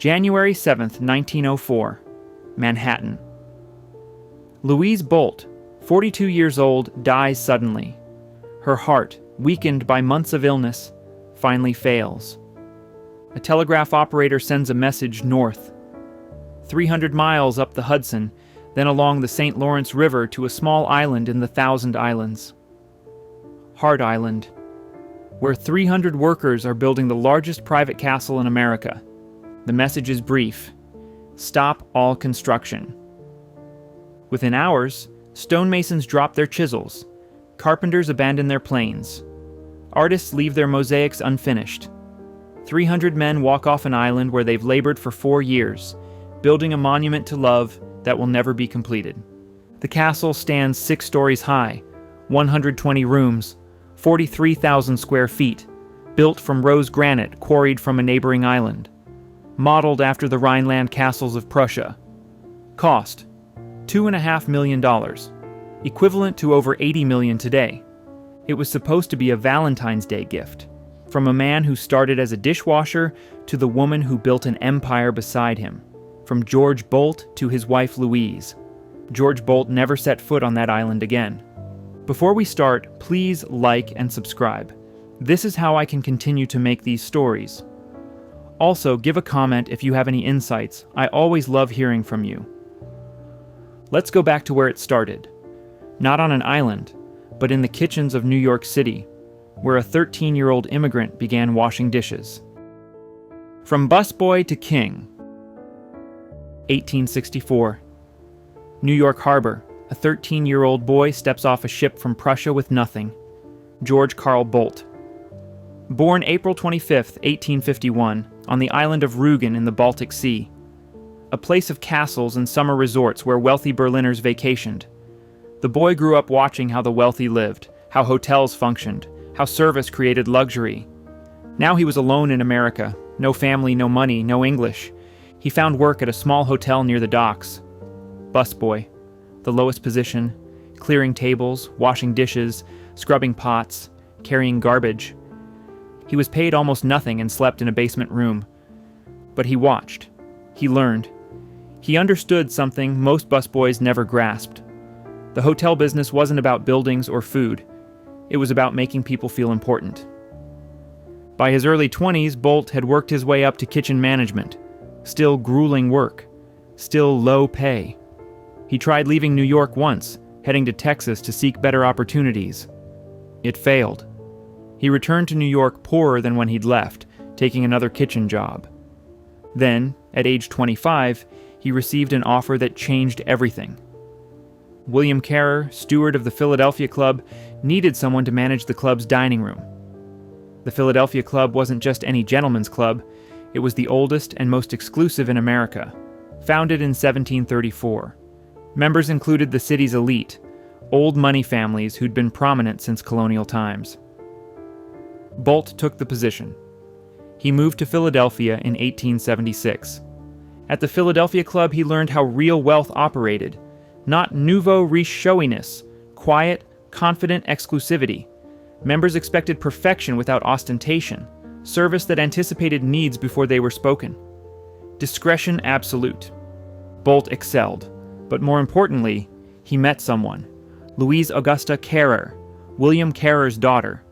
January 7th, 1904, Manhattan. Louise Bolt, 42 years old, dies suddenly. Her heart, weakened by months of illness, finally fails. A telegraph operator sends a message north, 300 miles up the Hudson, then along the St. Lawrence River to a small island in the Thousand Islands. Hart Island, where 300 workers are building the largest private castle in America. The message is brief: stop all construction. Within hours, stonemasons drop their chisels, carpenters abandon their planes, artists leave their mosaics unfinished. 300 men walk off an island where they've labored for 4 years, building a monument to love that will never be completed. The castle stands 6 stories high, 120 rooms, 43,000 square feet, built from rose granite quarried from a neighboring island, modeled after the Rhineland castles of Prussia. Cost: $2.5 million, equivalent to over $80 million today. It was supposed to be a Valentine's Day gift, from a man who started as a dishwasher to the woman who built an empire beside him, from George Bolt to his wife Louise. George Bolt never set foot on that island again. Before we start, please like and subscribe. This is how I can continue to make these stories. Also, give a comment if you have any insights. I always love hearing from you. Let's go back to where it started. Not on an island, but in the kitchens of New York City, where a 13-year-old immigrant began washing dishes. From busboy to king. 1864. New York Harbor. A 13-year-old boy steps off a ship from Prussia with nothing. George Carl Bolt. Born April 25, 1851, on the island of Rügen in the Baltic Sea, a place of castles and summer resorts where wealthy Berliners vacationed. The boy grew up watching how the wealthy lived, how hotels functioned, how service created luxury. Now he was alone in America. No family, no money, no English. He found work at a small hotel near the docks. Busboy. The lowest position, clearing tables, washing dishes, scrubbing pots, carrying garbage. He was paid almost nothing and slept in a basement room. But he watched. He learned. He understood something most busboys never grasped. The hotel business wasn't about buildings or food. It was about making people feel important. By his early 20s, Bolt had worked his way up to kitchen management. Still grueling work. Still low pay. He tried leaving New York once, heading to Texas to seek better opportunities. It failed. He returned to New York poorer than when he'd left, taking another kitchen job. Then, at age 25, he received an offer that changed everything. William Carrer, steward of the Philadelphia Club, needed someone to manage the club's dining room. The Philadelphia Club wasn't just any gentleman's club, it was the oldest and most exclusive in America, founded in 1734. Members included the city's elite, old money families who'd been prominent since colonial times. Bolt took the position. He moved to Philadelphia in 1876. At the Philadelphia Club, he learned how real wealth operated, not nouveau riche showiness, quiet, confident exclusivity. Members expected perfection without ostentation, service that anticipated needs before they were spoken. Discretion absolute. Bolt excelled. But more importantly, he met someone, Louise Augusta Carrer, William Carrer's daughter,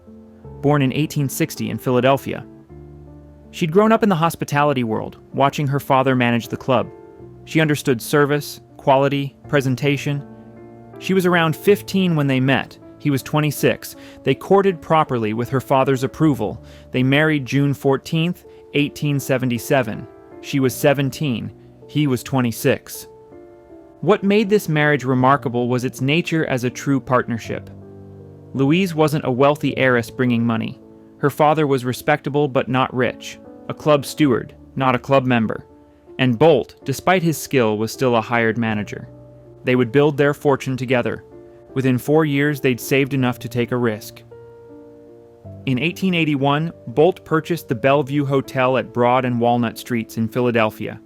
born in 1860 in Philadelphia. She'd grown up in the hospitality world, watching her father manage the club. She understood service, quality, presentation. She was around 15 when they met. He was 26. They courted properly with her father's approval. They married June 14, 1877. She was 17. He was 26. What made this marriage remarkable was its nature as a true partnership. Louise wasn't a wealthy heiress bringing money. Her father was respectable but not rich, a club steward, not a club member. And Bolt, despite his skill, was still a hired manager. They would build their fortune together. Within 4 years, they'd saved enough to take a risk. In 1881, Bolt purchased the Bellevue Hotel at Broad and Walnut Streets in Philadelphia.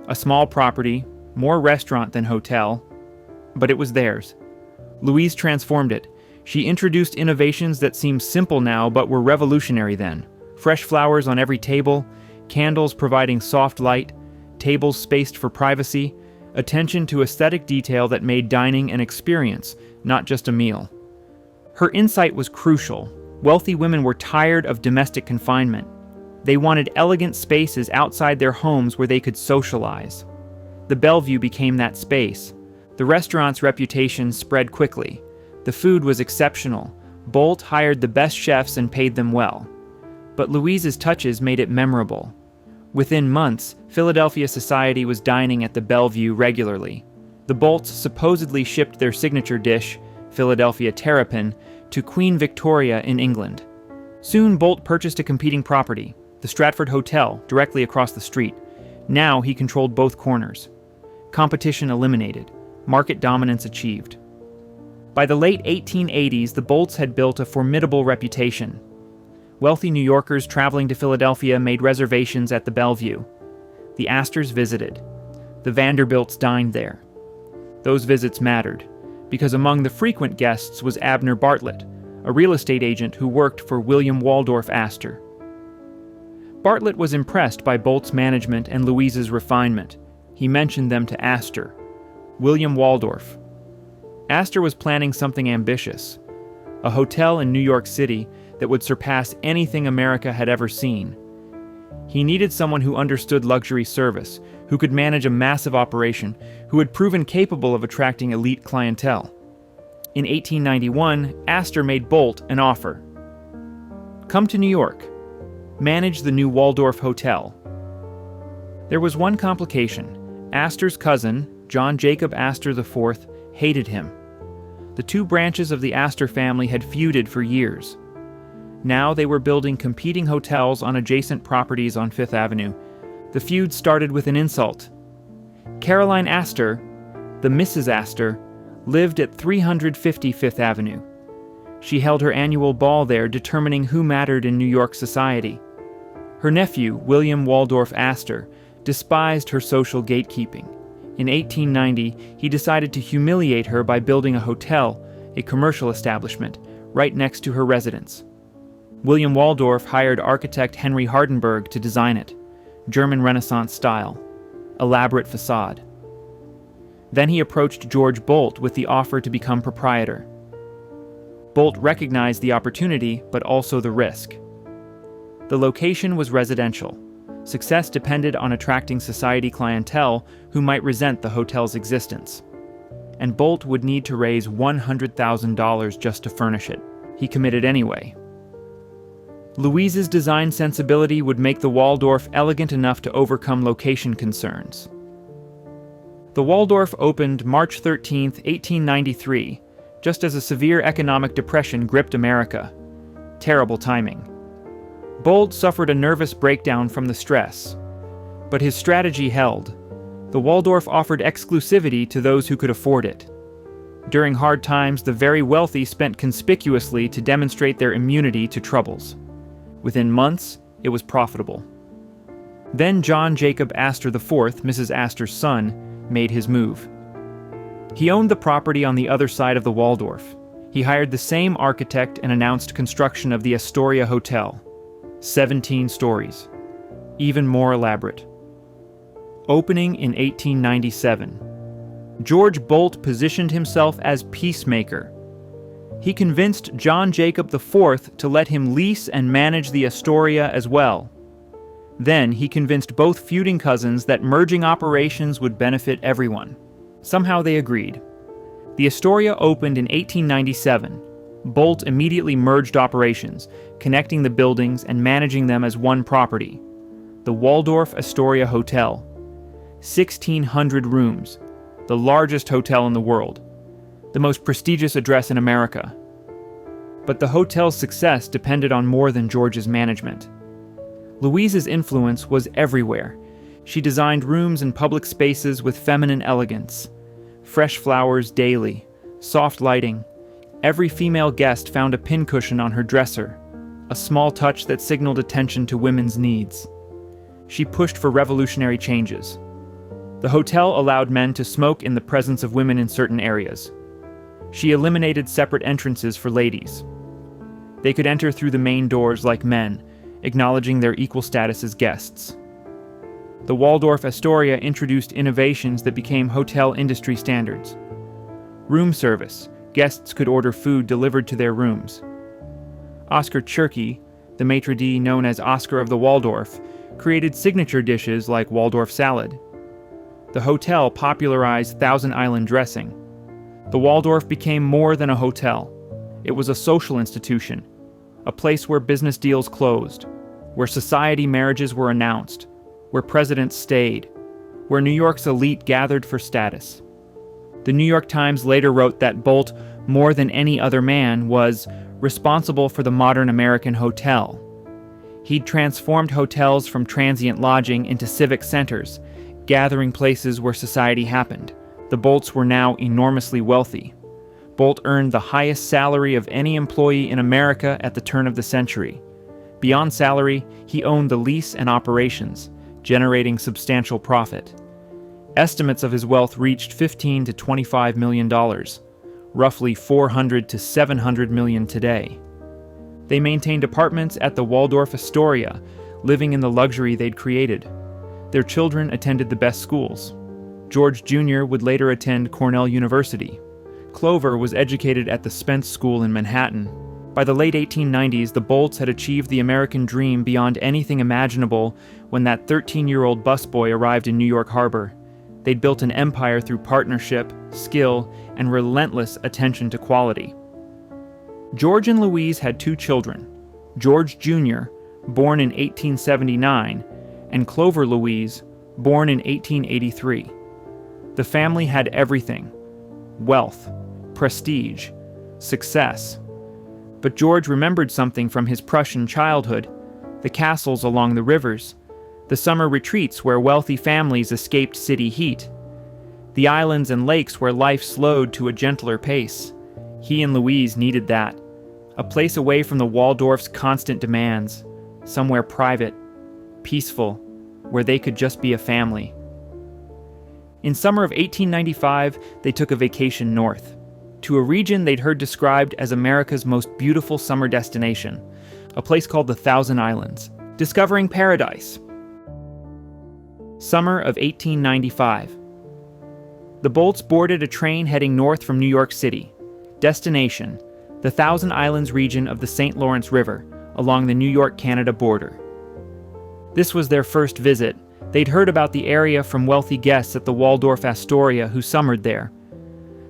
A small property, more restaurant than hotel, but it was theirs. Louise transformed it. She introduced innovations that seem simple now but were revolutionary then. Fresh flowers on every table, candles providing soft light, tables spaced for privacy, attention to aesthetic detail that made dining an experience, not just a meal. Her insight was crucial. Wealthy women were tired of domestic confinement. They wanted elegant spaces outside their homes where they could socialize. The Bellevue became that space. The restaurant's reputation spread quickly. The food was exceptional. Bolt hired the best chefs and paid them well. But Louise's touches made it memorable. Within months, Philadelphia society was dining at the Bellevue regularly. The Bolts supposedly shipped their signature dish, Philadelphia terrapin, to Queen Victoria in England. Soon Bolt purchased a competing property, the Stratford Hotel, directly across the street. Now he controlled both corners. Competition eliminated. Market dominance achieved. By the late 1880s, the Bolts had built a formidable reputation. Wealthy New Yorkers traveling to Philadelphia made reservations at the Bellevue. The Astors visited. The Vanderbilts dined there. Those visits mattered, because among the frequent guests was Abner Bartlett, a real estate agent who worked for William Waldorf Astor. Bartlett was impressed by Bolt's management and Louise's refinement. He mentioned them to Astor. William Waldorf. Astor was planning something ambitious, a hotel in New York City that would surpass anything America had ever seen. He needed someone who understood luxury service, who could manage a massive operation, who had proven capable of attracting elite clientele. In 1891, Astor made Bolt an offer. Come to New York. Manage the new Waldorf Hotel. There was one complication. Astor's cousin, John Jacob Astor IV, hated him. The two branches of the Astor family had feuded for years. Now they were building competing hotels on adjacent properties on Fifth Avenue. The feud started with an insult. Caroline Astor, the Mrs. Astor, lived at 350 Fifth Avenue. She held her annual ball there, determining who mattered in New York society. Her nephew, William Waldorf Astor, despised her social gatekeeping. In 1890, he decided to humiliate her by building a hotel, a commercial establishment, right next to her residence. William Waldorf hired architect Henry Hardenberg to design it. German Renaissance style. Elaborate facade. Then he approached George Bolt with the offer to become proprietor. Bolt recognized the opportunity, but also the risk. The location was residential. Success depended on attracting society clientele who might resent the hotel's existence. And Bolt would need to raise $100,000 just to furnish it. He committed anyway. Louise's design sensibility would make the Waldorf elegant enough to overcome location concerns. The Waldorf opened March 13, 1893, just as a severe economic depression gripped America. Terrible timing. Bolt suffered a nervous breakdown from the stress, but his strategy held. The Waldorf offered exclusivity to those who could afford it. During hard times, the very wealthy spent conspicuously to demonstrate their immunity to troubles. Within months, it was profitable. Then John Jacob Astor IV, Mrs. Astor's son, made his move. He owned the property on the other side of the Waldorf. He hired the same architect and announced construction of the Astoria Hotel. 17 stories. Even more elaborate. Opening in 1897. George Bolt positioned himself as peacemaker. He convinced John Jacob IV to let him lease and manage the Astoria as well. Then he convinced both feuding cousins that merging operations would benefit everyone. Somehow they agreed. The Astoria opened in 1897. Bolt immediately merged operations, connecting the buildings and managing them as one property. The Waldorf Astoria Hotel. 1,600 rooms, the largest hotel in the world, the most prestigious address in America. But the hotel's success depended on more than George's management. Louise's influence was everywhere. She designed rooms and public spaces with feminine elegance. Fresh flowers daily, soft lighting. Every female guest found a pincushion on her dresser, a small touch that signaled attention to women's needs. She pushed for revolutionary changes. The hotel allowed men to smoke in the presence of women in certain areas. She eliminated separate entrances for ladies. They could enter through the main doors like men, acknowledging their equal status as guests. The Waldorf Astoria introduced innovations that became hotel industry standards. Room service. Guests could order food delivered to their rooms. Oscar Tschirky, the maitre d' known as Oscar of the Waldorf, created signature dishes like Waldorf salad. The hotel popularized Thousand Island dressing. The Waldorf became more than a hotel. It was a social institution, a place where business deals closed, where society marriages were announced, where presidents stayed, where New York's elite gathered for status. The New York Times later wrote that Bolt, more than any other man, was responsible for the modern American hotel. He'd transformed hotels from transient lodging into civic centers, gathering places where society happened. The Bolts were now enormously wealthy. Bolt earned the highest salary of any employee in America at the turn of the century. Beyond salary, he owned the lease and operations, generating substantial profit. Estimates of his wealth reached $15 to $25 million, roughly $400 to $700 million today. They maintained apartments at the Waldorf Astoria, living in the luxury they'd created. Their children attended the best schools. George Jr. would later attend Cornell University. Clover was educated at the Spence School in Manhattan. By the late 1890s, the Bolts had achieved the American dream beyond anything imaginable when that 13-year-old busboy arrived in New York Harbor. They'd built an empire through partnership, skill, and relentless attention to quality. George and Louise had two children, George Jr., born in 1879, and Clover Louise, born in 1883. The family had everything: wealth, prestige, success. But George remembered something from his Prussian childhood: the castles along the rivers, the summer retreats where wealthy families escaped city heat, the islands and lakes where life slowed to a gentler pace. He and Louise needed that. A place away from the Waldorf's constant demands, somewhere private, peaceful, where they could just be a family. In summer of 1895, they took a vacation north, to a region they'd heard described as America's most beautiful summer destination, a place called the Thousand Islands, discovering paradise. Summer of 1895. The Bolts boarded a train heading north from New York City. Destination: the Thousand Islands region of the St. Lawrence River, along the New York-Canada border. This was their first visit. They'd heard about the area from wealthy guests at the Waldorf Astoria who summered there.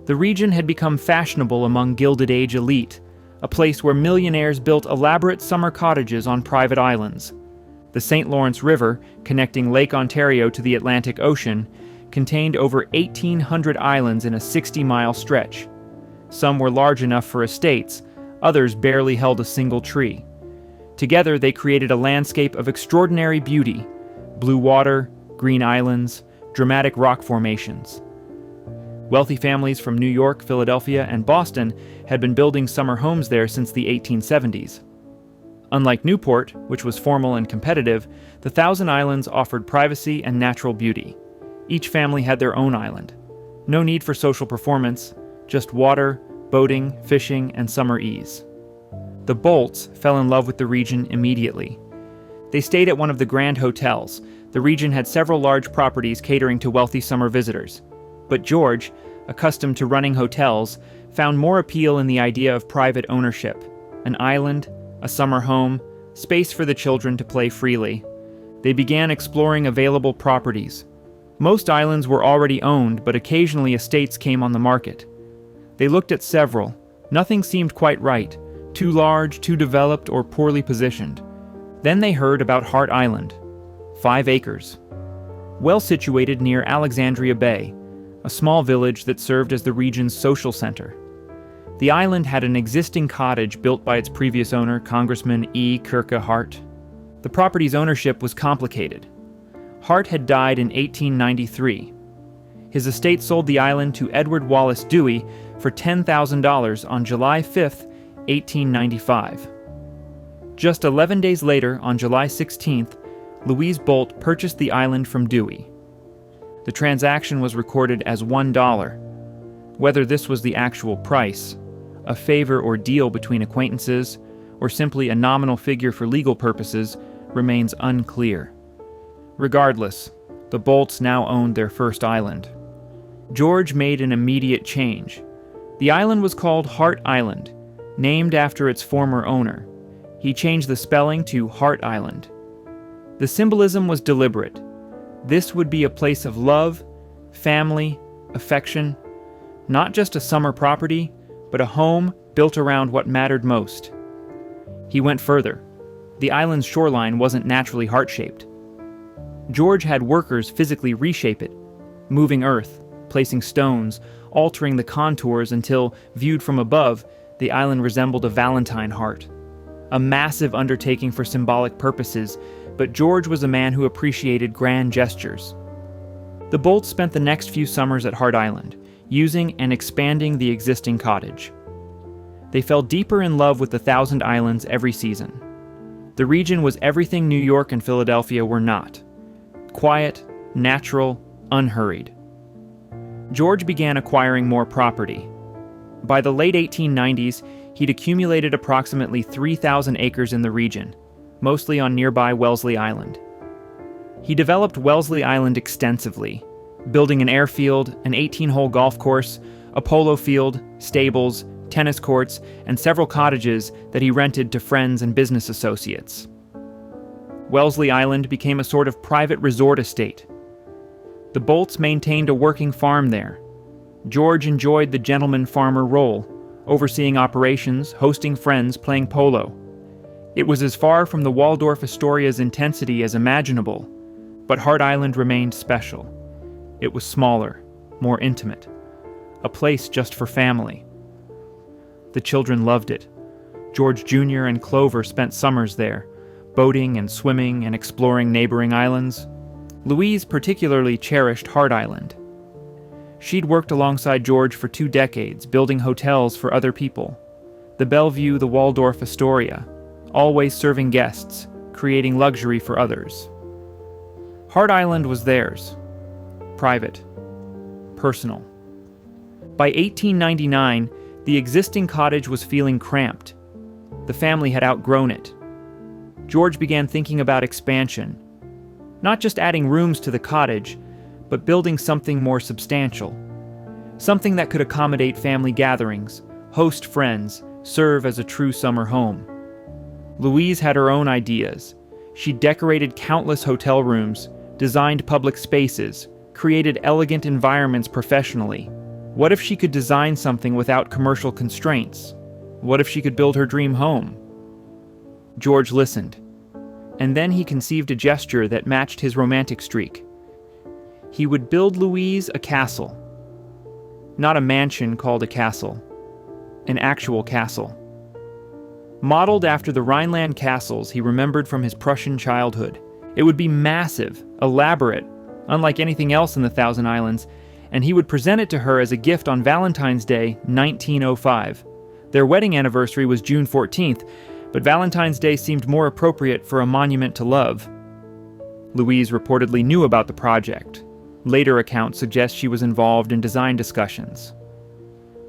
The region had become fashionable among Gilded Age elite, a place where millionaires built elaborate summer cottages on private islands. The St. Lawrence River, connecting Lake Ontario to the Atlantic Ocean, contained over 1,800 islands in a 60-mile stretch. Some were large enough for estates, others barely held a single tree. Together they created a landscape of extraordinary beauty: blue water, green islands, dramatic rock formations. Wealthy families from New York, Philadelphia, and Boston had been building summer homes there since the 1870s. Unlike Newport, which was formal and competitive, the Thousand Islands offered privacy and natural beauty. Each family had their own island. No need for social performance, just water, boating, fishing, and summer ease. The Bolts fell in love with the region immediately. They stayed at one of the Grand Hotels. The region had several large properties catering to wealthy summer visitors. But George, accustomed to running hotels, found more appeal in the idea of private ownership: an island, a summer home, space for the children to play freely. They began exploring available properties. Most islands were already owned, but occasionally estates came on the market. They looked at several. Nothing seemed quite right: too large, too developed, or poorly positioned. Then they heard about Hart Island, 5 acres. Well situated near Alexandria Bay, a small village that served as the region's social center. The island had an existing cottage built by its previous owner, Congressman E. Kirke Hart. The property's ownership was complicated. Hart had died in 1893. His estate sold the island to Edward Wallace Dewey for $10,000 on July 5, 1895. Just 11 days later, on July 16th, Louise Bolt purchased the island from Dewey. The transaction was recorded as $1. Whether this was the actual price, a favor or deal between acquaintances, or simply a nominal figure for legal purposes, remains unclear. Regardless, The Bolts now owned their first island. George made an immediate change. The island was called Hart Island, named after its former owner. He changed the spelling to Hart Island. The symbolism was deliberate. This would be a place of love, family, affection, not just a summer property, but a home built around what mattered most. He went further. The island's shoreline wasn't naturally heart-shaped. George had workers physically reshape it, moving earth, placing stones, altering the contours until, viewed from above, the island resembled a Valentine heart. A massive undertaking for symbolic purposes, but George was a man who appreciated grand gestures. The Bolts spent the next few summers at Hart Island, using and expanding the existing cottage. They fell deeper in love with the Thousand Islands every season. The region was everything New York and Philadelphia were not. Quiet, natural, unhurried. George began acquiring more property. By the late 1890s, he'd accumulated approximately 3,000 acres in the region, mostly on nearby Wellesley Island. He developed Wellesley Island extensively, building an airfield, an 18-hole golf course, a polo field, stables, tennis courts, and several cottages that he rented to friends and business associates. Wellesley Island became a sort of private resort estate. The Bolts maintained a working farm there. George enjoyed the gentleman farmer role, overseeing operations, hosting friends, playing polo. It was as far from the Waldorf Astoria's intensity as imaginable, but Hart Island remained special. It was smaller, more intimate, a place just for family. The children loved it. George Jr. and Clover spent summers there, boating and swimming and exploring neighboring islands. Louise particularly cherished Hart Island. She'd worked alongside George for 2 decades, building hotels for other people. The Bellevue, the Waldorf Astoria, always serving guests, creating luxury for others. Hart Island was theirs. Private. Personal. By 1899, the existing cottage was feeling cramped. The family had outgrown it. George began thinking about expansion. Not just adding rooms to the cottage, but building something more substantial. Something that could accommodate family gatherings, host friends, serve as a true summer home. Louise had her own ideas. She decorated countless hotel rooms, designed public spaces, created elegant environments professionally. What if she could design something without commercial constraints? What if she could build her dream home? George listened, and then he conceived a gesture that matched his romantic streak. He would build Louise a castle. Not a mansion called a castle, an actual castle. Modeled after the Rhineland castles he remembered from his Prussian childhood. It would be massive, elaborate, unlike anything else in the Thousand Islands, and he would present it to her as a gift on Valentine's Day, 1905. Their wedding anniversary was June 14th, but Valentine's Day seemed more appropriate for a monument to love. Louise reportedly knew about the project. Later accounts suggest she was involved in design discussions.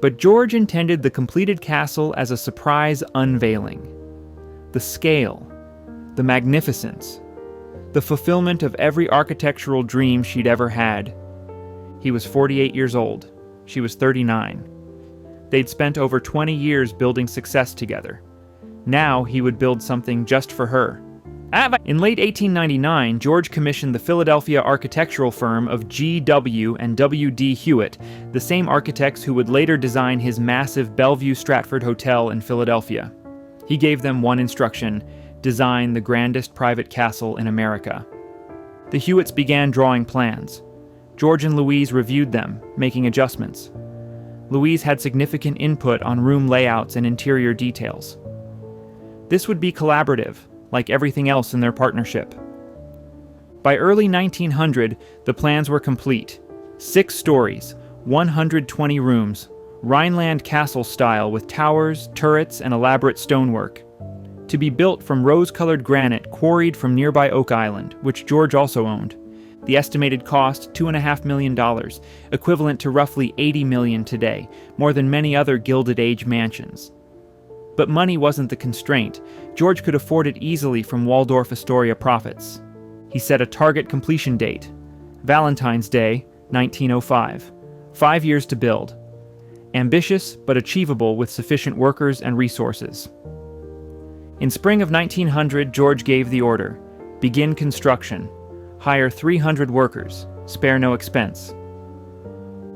But George intended the completed castle as a surprise unveiling. The scale, the magnificence, the fulfillment of every architectural dream she'd ever had. He was 48 years old. She was 39. They'd spent over 20 years building success together. Now he would build something just for her. In late 1899, George commissioned the Philadelphia architectural firm of G.W. and W.D. Hewitt, the same architects who would later design his massive Bellevue Stratford Hotel in Philadelphia. He gave them one instruction: design the grandest private castle in America. The Hewitts began drawing plans. George and Louise reviewed them, making adjustments. Louise had significant input on room layouts and interior details. This would be collaborative, like everything else in their partnership. By early 1900, the plans were complete. 6 stories, 120 rooms, Rhineland castle style with towers, turrets, and elaborate stonework. To be built from rose-colored granite quarried from nearby Oak Island, which George also owned. The estimated cost, $2.5 million, equivalent to roughly $80 million today, more than many other Gilded Age mansions. But money wasn't the constraint. George could afford it easily from Waldorf Astoria profits. He set a target completion date, Valentine's Day, 1905. 5 years to build. Ambitious but achievable with sufficient workers and resources. In spring of 1900, George gave the order: begin construction. Hire 300 workers. Spare no expense.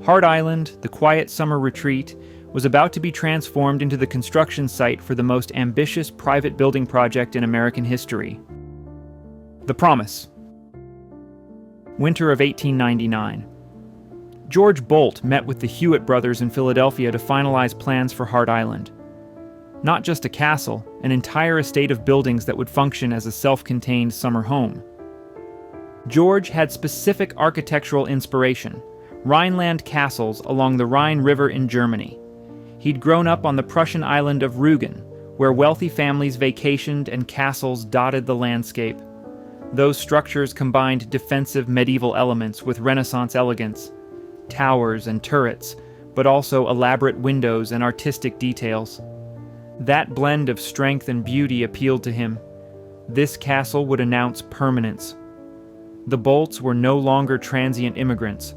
Hart Island, the quiet summer retreat, was about to be transformed into the construction site for the most ambitious private building project in American history. The Promise. Winter of 1899. George Bolt met with the Hewitt brothers in Philadelphia to finalize plans for Hart Island. Not just a castle, an entire estate of buildings that would function as a self-contained summer home. George had specific architectural inspiration: Rhineland castles along the Rhine River in Germany. He'd grown up on the Prussian island of Rügen, where wealthy families vacationed and castles dotted the landscape. Those structures combined defensive medieval elements with Renaissance elegance, towers and turrets, but also elaborate windows and artistic details. That blend of strength and beauty appealed to him. This castle would announce permanence. The Bolts were no longer transient immigrants.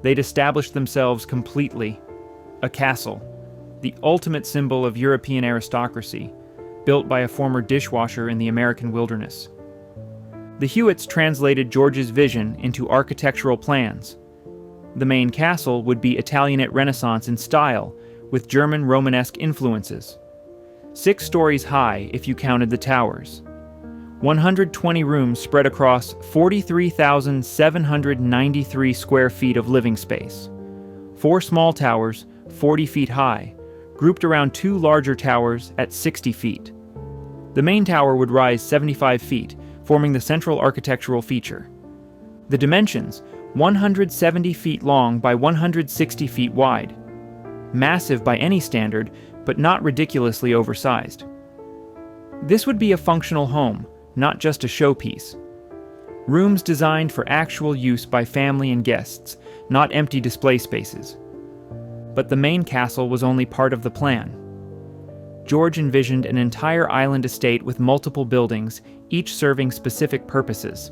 They'd established themselves completely. A castle, the ultimate symbol of European aristocracy, built by a former dishwasher in the American wilderness. The Hewitts translated George's vision into architectural plans. The main castle would be Italianate Renaissance in style, with German Romanesque influences. 6 stories high if you counted the towers. 120 rooms spread across 43,793 square feet of living space. 4 small towers, 40 feet high, grouped around 2 larger towers at 60 feet. The main tower would rise 75 feet, forming the central architectural feature. The dimensions: 170 feet long by 160 feet wide. Massive by any standard, but not ridiculously oversized. This would be a functional home, not just a showpiece. Rooms designed for actual use by family and guests, not empty display spaces. But the main castle was only part of the plan. George envisioned an entire island estate with multiple buildings, each serving specific purposes.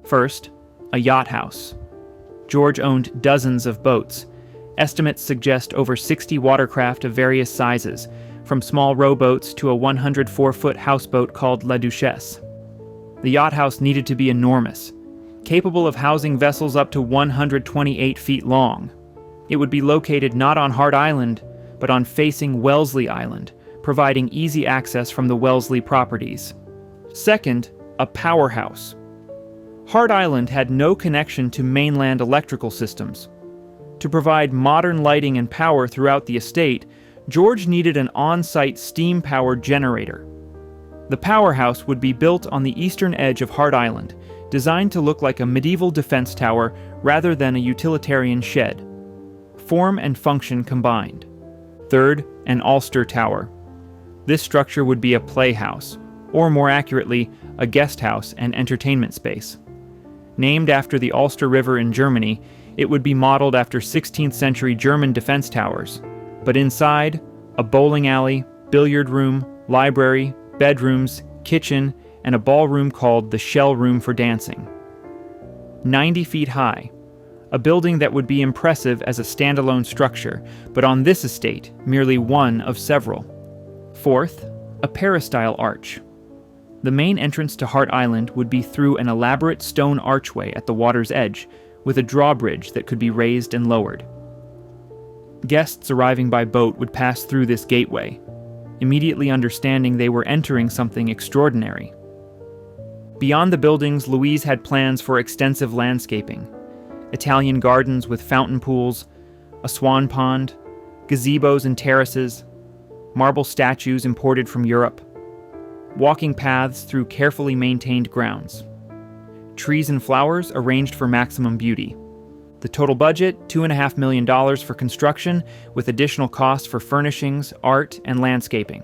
First, a yacht house. George owned dozens of boats. Estimates suggest over 60 watercraft of various sizes, from small rowboats to a 104-foot houseboat called La Duchesse. The yacht house needed to be enormous, capable of housing vessels up to 128 feet long. It would be located not on Hart Island, but on facing Wellesley Island, providing easy access from the Wellesley properties. Second, a powerhouse. Hart Island had no connection to mainland electrical systems. To provide modern lighting and power throughout the estate, George needed an on-site steam-powered generator. The powerhouse would be built on the eastern edge of Hart Island, designed to look like a medieval defense tower rather than a utilitarian shed. Form and function combined. Third, an Ulster Tower. This structure would be a playhouse, or more accurately, a guest house and entertainment space. Named after the Ulster River in Germany, it would be modeled after 16th century German defense towers. But inside, a bowling alley, billiard room, library, bedrooms, kitchen, and a ballroom called the Shell Room for Dancing. 90 feet high, a building that would be impressive as a standalone structure, but on this estate, merely one of several. Fourth, a peristyle arch. The main entrance to Hart Island would be through an elaborate stone archway at the water's edge, with a drawbridge that could be raised and lowered. Guests arriving by boat would pass through this gateway, immediately understanding they were entering something extraordinary. Beyond the buildings, Louise had plans for extensive landscaping: Italian gardens with fountain pools, a swan pond, gazebos and terraces, marble statues imported from Europe, walking paths through carefully maintained grounds, trees and flowers arranged for maximum beauty. The total budget, $2.5 million for construction, with additional costs for furnishings, art, and landscaping.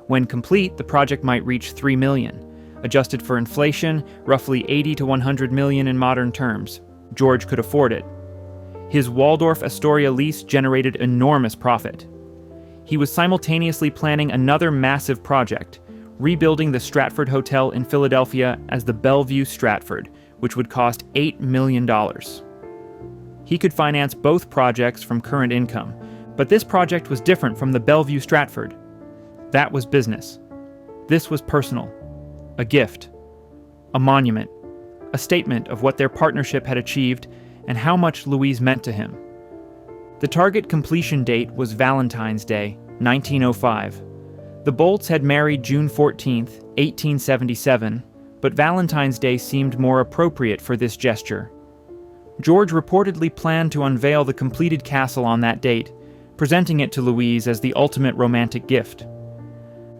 When complete, the project might reach $3 million. Adjusted for inflation, roughly $80 to $100 million in modern terms. George could afford it. His Waldorf Astoria lease generated enormous profit. He was simultaneously planning another massive project, rebuilding the Stratford Hotel in Philadelphia as the Bellevue Stratford, which would cost $8 million. He could finance both projects from current income, but this project was different from the Bellevue Stratford. That was business. This was personal. A gift. A monument. A statement of what their partnership had achieved and how much Louise meant to him. The target completion date was Valentine's Day, 1905. The Bolts had married June 14, 1877, but Valentine's Day seemed more appropriate for this gesture. George reportedly planned to unveil the completed castle on that date, presenting it to Louise as the ultimate romantic gift.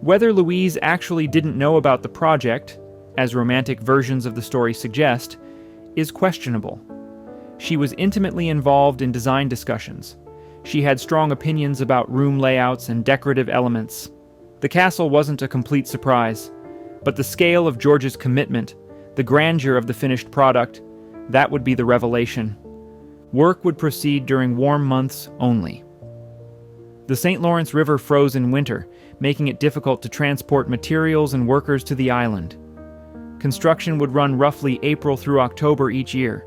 Whether Louise actually didn't know about the project, as romantic versions of the story suggest, is questionable. She was intimately involved in design discussions. She had strong opinions about room layouts and decorative elements. The castle wasn't a complete surprise, but the scale of George's commitment, the grandeur of the finished product, that would be the revelation. Work would proceed during warm months only. The St. Lawrence River froze in winter, making it difficult to transport materials and workers to the island. Construction would run roughly April through October each year.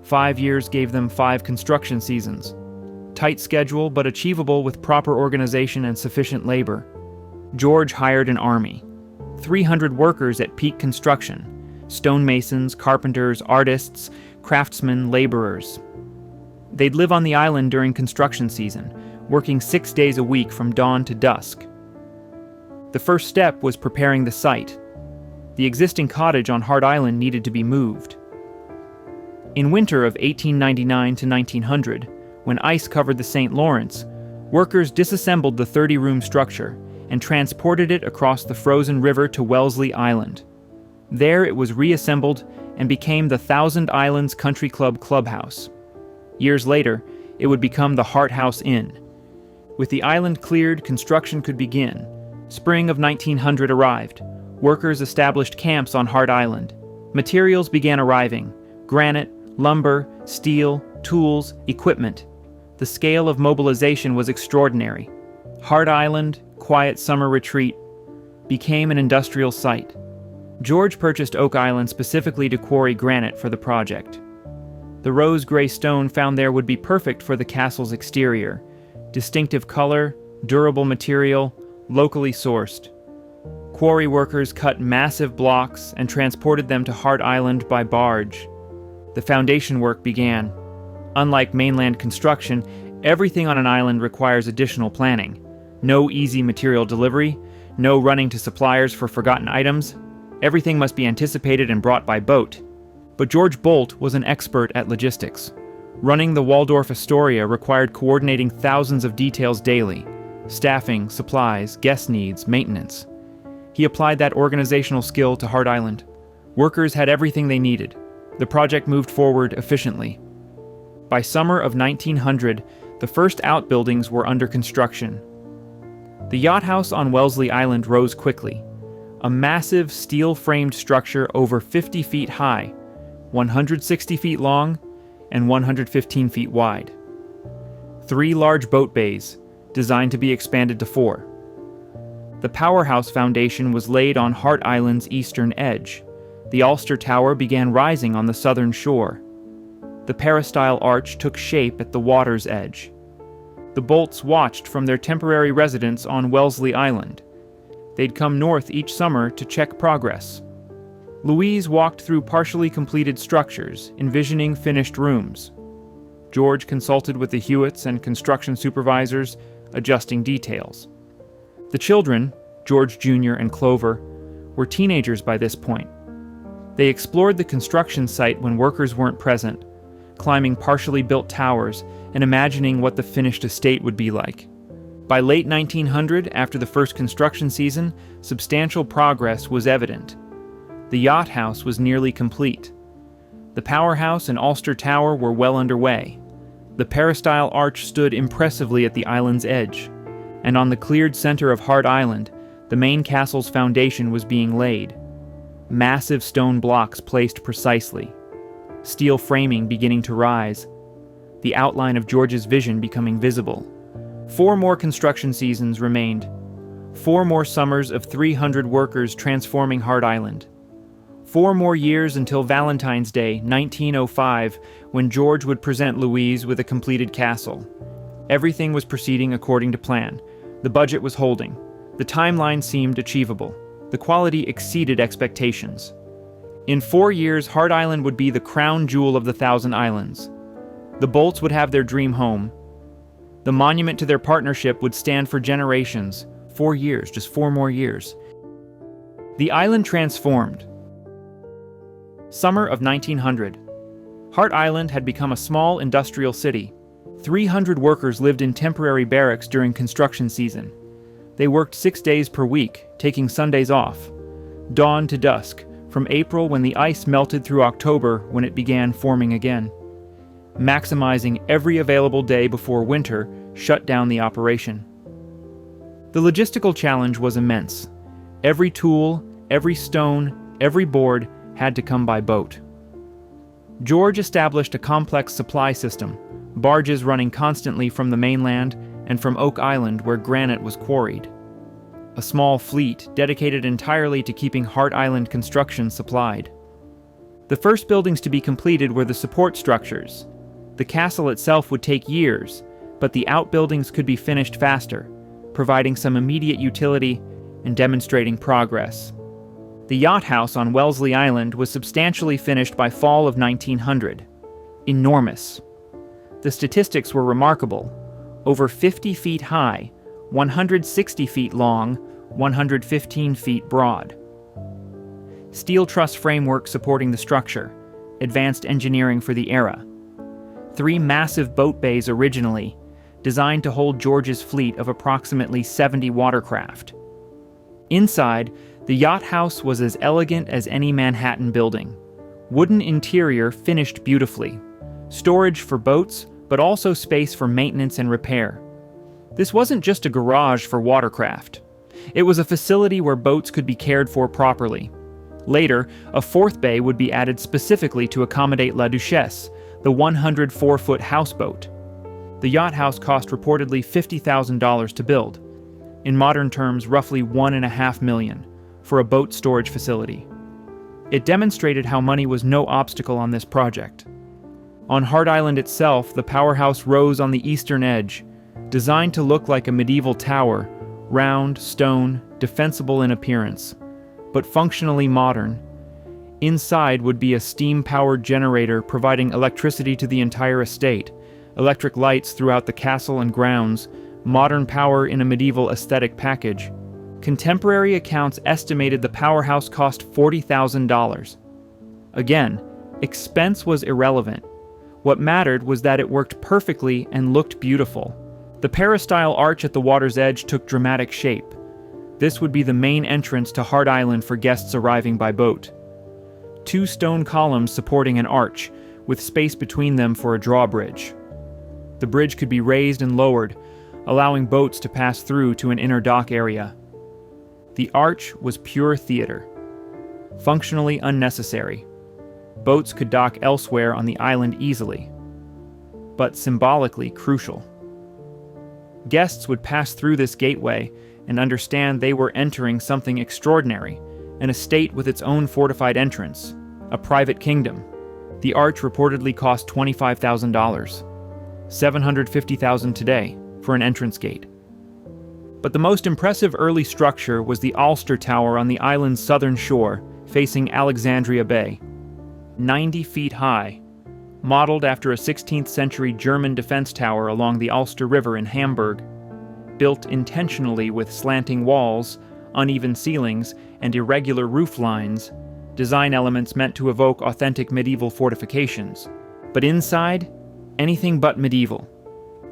5 years gave them 5 construction seasons. Tight schedule, but achievable with proper organization and sufficient labor. George hired an army. 300 workers at peak construction. Stonemasons, carpenters, artists, craftsmen, laborers. They'd live on the island during construction season, working 6 days a week from dawn to dusk. The first step was preparing the site. The existing cottage on Hart Island needed to be moved. In winter of 1899 to 1900, when ice covered the St. Lawrence, workers disassembled the 30-room structure and transported it across the frozen river to Wellesley Island. There it was reassembled and became the Thousand Islands Country Club clubhouse. Years later, it would become the Hart House Inn. With the island cleared, construction could begin. Spring of 1900 arrived. Workers established camps on Hart Island. Materials began arriving: granite, lumber, steel, tools, equipment. The scale of mobilization was extraordinary. Hart Island, quiet summer retreat, became an industrial site. George purchased Oak Island specifically to quarry granite for the project. The rose-gray stone found there would be perfect for the castle's exterior. Distinctive color, durable material, locally sourced. Quarry workers cut massive blocks and transported them to Hart Island by barge. The foundation work began. Unlike mainland construction, everything on an island requires additional planning. No easy material delivery, no running to suppliers for forgotten items. Everything must be anticipated and brought by boat. But George Bolt was an expert at logistics. Running the Waldorf Astoria required coordinating thousands of details daily: staffing, supplies, guest needs, maintenance. He applied that organizational skill to Hart Island. Workers had everything they needed. The project moved forward efficiently. By summer of 1900, the first outbuildings were under construction. The yacht house on Wellesley Island rose quickly. A massive steel-framed structure over 50 feet high, 160 feet long, and 115 feet wide. 3 large boat bays, designed to be expanded to 4. The powerhouse foundation was laid on Hart Island's eastern edge. The Ulster Tower began rising on the southern shore. The peristyle arch took shape at the water's edge. The Bolts watched from their temporary residence on Wellesley Island. They'd come north each summer to check progress. Louise walked through partially completed structures, envisioning finished rooms. George consulted with the Hewitts and construction supervisors, adjusting details. The children, George Jr. and Clover, were teenagers by this point. They explored the construction site when workers weren't present, climbing partially built towers and imagining what the finished estate would be like. By late 1900, after the first construction season, substantial progress was evident. The yacht house was nearly complete. The powerhouse and Ulster Tower were well underway. The peristyle arch stood impressively at the island's edge, and on the cleared center of Hart Island, the main castle's foundation was being laid. Massive stone blocks placed precisely. Steel framing beginning to rise. The outline of George's vision becoming visible. 4 more construction seasons remained. 4 more summers of 300 workers transforming Hart Island. 4 more years until Valentine's Day, 1905, when George would present Louise with a completed castle. Everything was proceeding according to plan. The budget was holding. The timeline seemed achievable. The quality exceeded expectations. In 4 years, Hart Island would be the crown jewel of the Thousand Islands. The Bolts would have their dream home. The monument to their partnership would stand for generations. 4 years, just 4 more years. The island transformed. Summer of 1900. Hart Island had become a small industrial city. 300 workers lived in temporary barracks during construction season. They worked 6 days per week, taking Sundays off. Dawn to dusk, from April when the ice melted through October when it began forming again. Maximizing every available day before winter shut down the operation. The logistical challenge was immense. Every tool, every stone, every board had to come by boat. George established a complex supply system, barges running constantly from the mainland and from Oak Island where granite was quarried. A small fleet dedicated entirely to keeping Hart Island construction supplied. The first buildings to be completed were the support structures. The castle itself would take years, but the outbuildings could be finished faster, providing some immediate utility and demonstrating progress. The yacht house on Wellesley Island was substantially finished by fall of 1900. Enormous. The statistics were remarkable. Over 50 feet high, 160 feet long, 115 feet broad. Steel truss framework supporting the structure, advanced engineering for the era. 3 massive boat bays originally, designed to hold George's fleet of approximately 70 watercraft. Inside, the yacht house was as elegant as any Manhattan building. Wooden interior finished beautifully. Storage for boats, but also space for maintenance and repair. This wasn't just a garage for watercraft. It was a facility where boats could be cared for properly. Later, a 4th bay would be added specifically to accommodate La Duchesse, the 104-foot houseboat. The yacht house cost reportedly $50,000 to build. In modern terms, roughly $1.5 million for a boat storage facility. It demonstrated how money was no obstacle on this project. On Hart Island itself, the powerhouse rose on the eastern edge, designed to look like a medieval tower, round, stone, defensible in appearance, but functionally modern. Inside would be a steam-powered generator providing electricity to the entire estate, electric lights throughout the castle and grounds, modern power in a medieval aesthetic package. Contemporary accounts estimated the powerhouse cost $40,000. Again, expense was irrelevant. What mattered was that it worked perfectly and looked beautiful. The peristyle arch at the water's edge took dramatic shape. This would be the main entrance to Hart Island for guests arriving by boat. 2 stone columns supporting an arch, with space between them for a drawbridge. The bridge could be raised and lowered, allowing boats to pass through to an inner dock area. The arch was pure theater. Functionally unnecessary. Boats could dock elsewhere on the island easily, but symbolically crucial. Guests would pass through this gateway and understand they were entering something extraordinary, an estate with its own fortified entrance, a private kingdom. The arch reportedly cost $25,000, $750,000 today for an entrance gate. But the most impressive early structure was the Ulster Tower on the island's southern shore, facing Alexandria Bay. 90 feet high, modeled after a 16th century German defense tower along the Ulster River in Hamburg, built intentionally with slanting walls, uneven ceilings, and irregular roof lines, design elements meant to evoke authentic medieval fortifications. But inside, anything but medieval.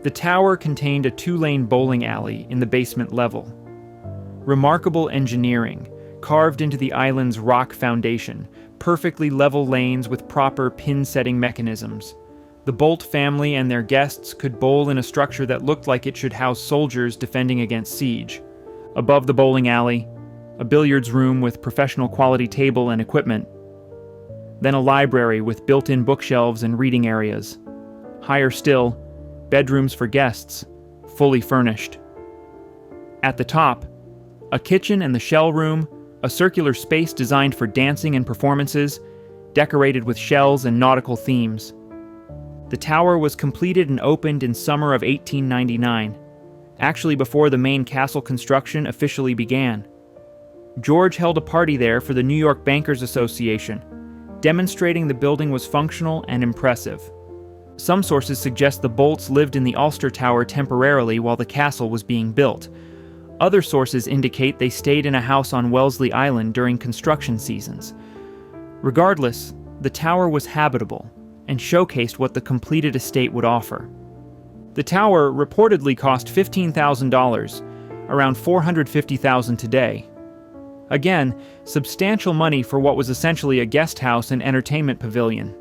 The tower contained a 2-lane bowling alley in the basement level. Remarkable engineering, carved into the island's rock foundation, perfectly level lanes with proper pin-setting mechanisms. The Bolt family and their guests could bowl in a structure that looked like it should house soldiers defending against siege. Above the bowling alley, a billiards room with professional quality table and equipment. Then a library with built-in bookshelves and reading areas. Higher still, bedrooms for guests, fully furnished. At the top, a kitchen and the shell room, a circular space designed for dancing and performances, decorated with shells and nautical themes. The tower was completed and opened in summer of 1899, actually before the main castle construction officially began. George held a party there for the New York Bankers Association, demonstrating the building was functional and impressive. Some sources suggest the Bolts lived in the Ulster Tower temporarily while the castle was being built. Other sources indicate they stayed in a house on Wellesley Island during construction seasons. Regardless, the tower was habitable and showcased what the completed estate would offer. The tower reportedly cost $15,000, around $450,000 today. Again, substantial money for what was essentially a guest house and entertainment pavilion.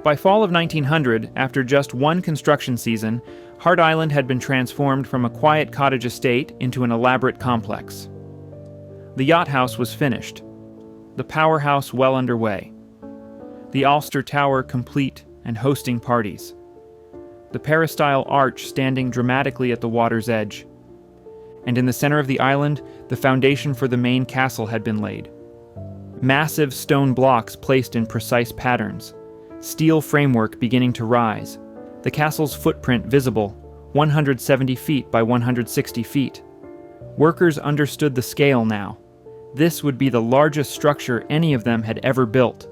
By fall of 1900, after just one construction season, Hart Island had been transformed from a quiet cottage estate into an elaborate complex. The yacht house was finished, the powerhouse well underway, the Ulster Tower complete and hosting parties, the peristyle arch standing dramatically at the water's edge, and in the center of the island, the foundation for the main castle had been laid. Massive stone blocks placed in precise patterns, steel framework beginning to rise, the castle's footprint visible, 170 feet by 160 feet. Workers understood the scale now. This would be the largest structure any of them had ever built.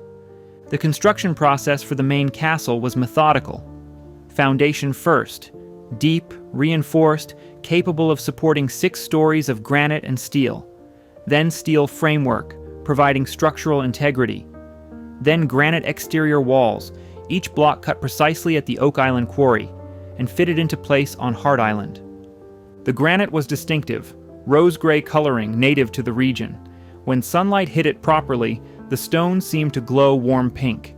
The construction process for the main castle was methodical. Foundation first, deep, reinforced, capable of supporting 6 stories of granite and steel. Then steel framework, providing structural integrity. Then granite exterior walls, each block cut precisely at the Oak Island quarry, and fitted into place on Hart Island. The granite was distinctive, rose-gray coloring native to the region. When sunlight hit it properly, the stone seemed to glow warm pink.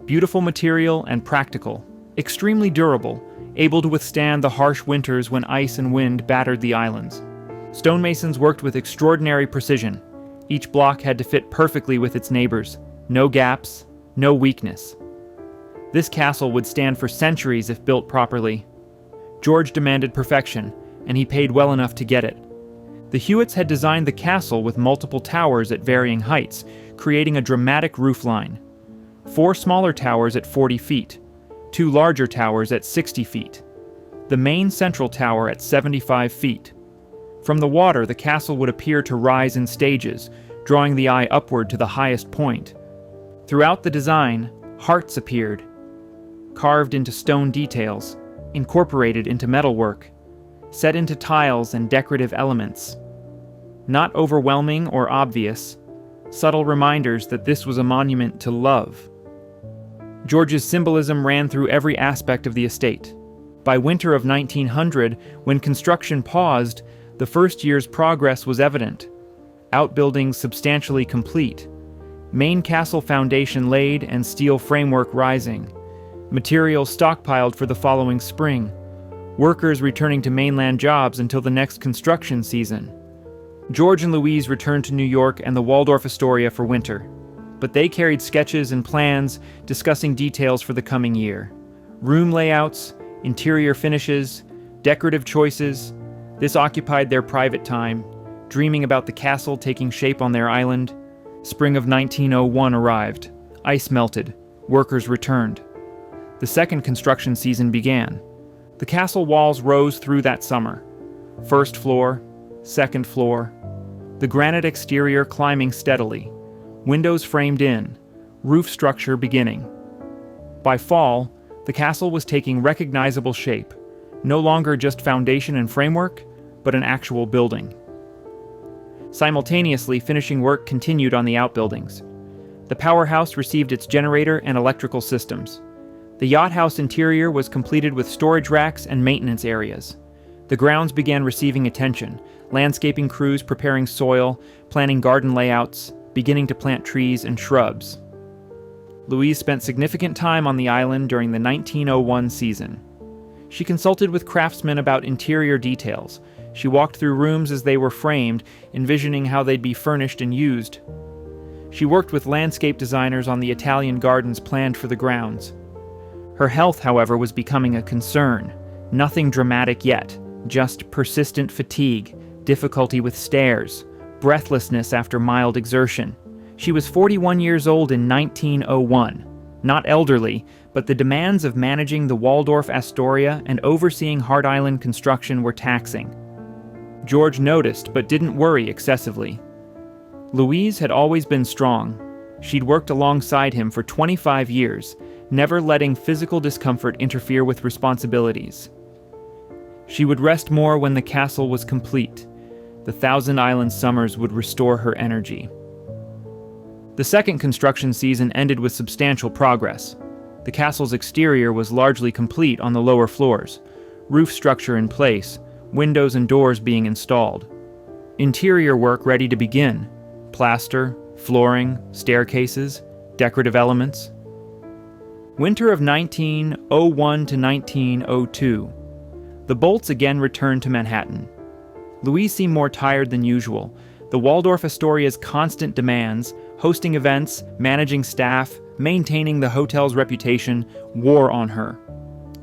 Beautiful material and practical, extremely durable, able to withstand the harsh winters when ice and wind battered the islands. Stonemasons worked with extraordinary precision. Each block had to fit perfectly with its neighbors. No gaps, no weakness. This castle would stand for centuries if built properly. George demanded perfection, and he paid well enough to get it. The Hewitts had designed the castle with multiple towers at varying heights, creating a dramatic roofline. 4 smaller towers at 40 feet, 2 larger towers at 60 feet, the main central tower at 75 feet. From the water, the castle would appear to rise in stages, drawing the eye upward to the highest point. Throughout the design, hearts appeared, carved into stone details, incorporated into metalwork, set into tiles and decorative elements. Not overwhelming or obvious, subtle reminders that this was a monument to love. George's symbolism ran through every aspect of the estate. By winter of 1900, when construction paused, the first year's progress was evident. Outbuildings substantially complete. Main castle foundation laid and steel framework rising. Materials stockpiled for the following spring. Workers returning to mainland jobs until the next construction season. George and Louise returned to New York and the Waldorf Astoria for winter, but they carried sketches and plans discussing details for the coming year. Room layouts, interior finishes, decorative choices. This occupied their private time, dreaming about the castle taking shape on their island. Spring of 1901 arrived. Ice melted. Workers returned. The second construction season began. The castle walls rose through that summer. First floor, second floor. The granite exterior climbing steadily. Windows framed in. Roof structure beginning. By fall, the castle was taking recognizable shape. No longer just foundation and framework, but an actual building. Simultaneously, finishing work continued on the outbuildings. The powerhouse received its generator and electrical systems. The yacht house interior was completed with storage racks and maintenance areas. The grounds began receiving attention, landscaping crews preparing soil, planning garden layouts, beginning to plant trees and shrubs. Louise spent significant time on the island during the 1901 season. She consulted with craftsmen about interior details. She walked through rooms as they were framed, envisioning how they'd be furnished and used. She worked with landscape designers on the Italian gardens planned for the grounds. Her health, however, was becoming a concern. Nothing dramatic yet, just persistent fatigue, difficulty with stairs, breathlessness after mild exertion. She was 41 years old in 1901, not elderly, but the demands of managing the Waldorf Astoria and overseeing Hart Island construction were taxing. George noticed but didn't worry excessively. Louise had always been strong. She'd worked alongside him for 25 years, never letting physical discomfort interfere with responsibilities. She would rest more when the castle was complete. The Thousand Island summers would restore her energy. The second construction season ended with substantial progress. The castle's exterior was largely complete on the lower floors, roof structure in place, windows and doors being installed. Interior work ready to begin: plaster, flooring, staircases, decorative elements. Winter of 1901 to 1902. The Bolts again returned to Manhattan. Louise seemed more tired than usual. The Waldorf Astoria's constant demands, hosting events, managing staff, maintaining the hotel's reputation, wore on her.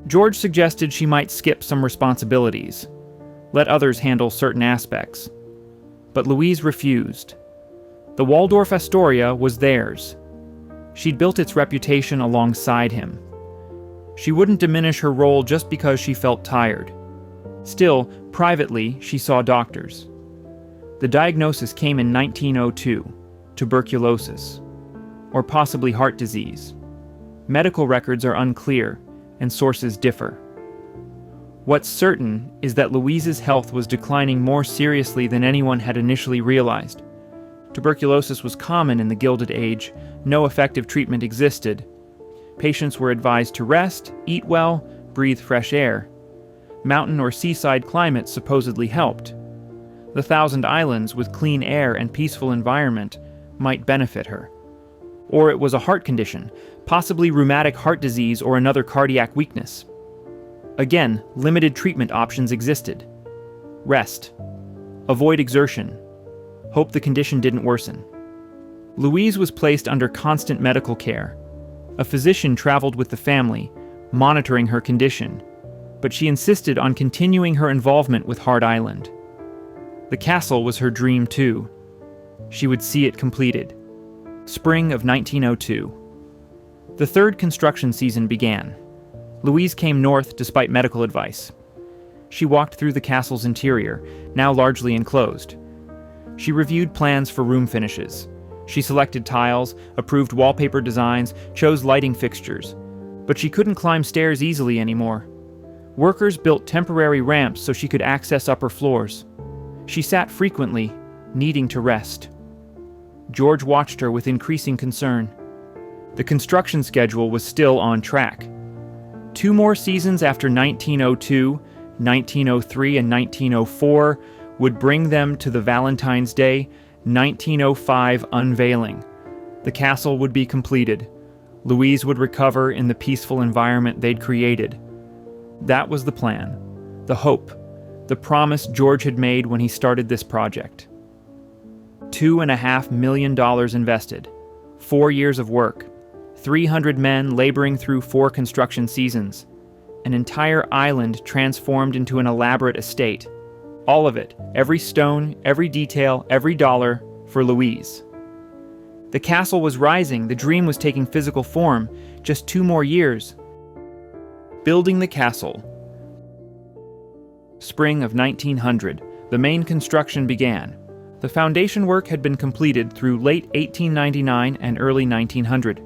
George suggested she might skip some responsibilities, let others handle certain aspects. But Louise refused. The Waldorf Astoria was theirs. She'd built its reputation alongside him. She wouldn't diminish her role just because she felt tired. Still, privately, she saw doctors. The diagnosis came in 1902, tuberculosis, or possibly heart disease. Medical records are unclear, and sources differ. What's certain is that Louise's health was declining more seriously than anyone had initially realized. Tuberculosis was common in the Gilded Age. No effective treatment existed. Patients were advised to rest, eat well, breathe fresh air. Mountain or seaside climates supposedly helped. The Thousand Islands, with clean air and peaceful environment, might benefit her. Or it was a heart condition, possibly rheumatic heart disease or another cardiac weakness. Again, limited treatment options existed. Rest. Avoid exertion. Hope the condition didn't worsen. Louise was placed under constant medical care. A physician traveled with the family, monitoring her condition, but she insisted on continuing her involvement with Hart Island. The castle was her dream too. She would see it completed. Spring of 1902. The third construction season began. Louise came north despite medical advice. She walked through the castle's interior, now largely enclosed. She reviewed plans for room finishes. She selected tiles, approved wallpaper designs, chose lighting fixtures. But she couldn't climb stairs easily anymore. Workers built temporary ramps so she could access upper floors. She sat frequently, needing to rest. George watched her with increasing concern. The construction schedule was still on track. 2 more seasons after 1902, 1903, and 1904 would bring them to the Valentine's Day, 1905 unveiling. The castle would be completed. Louise would recover in the peaceful environment they'd created. That was the plan, the hope, the promise George had made when he started this project. $2.5 million invested, 4 years of work, 300 men laboring through 4 construction seasons, an entire island transformed into an elaborate estate. All of it, every stone, every detail, every dollar, for Louise. The castle was rising, the dream was taking physical form, just 2 more years. Building the castle. Spring of 1900, the main construction began. The foundation work had been completed through late 1899 and early 1900.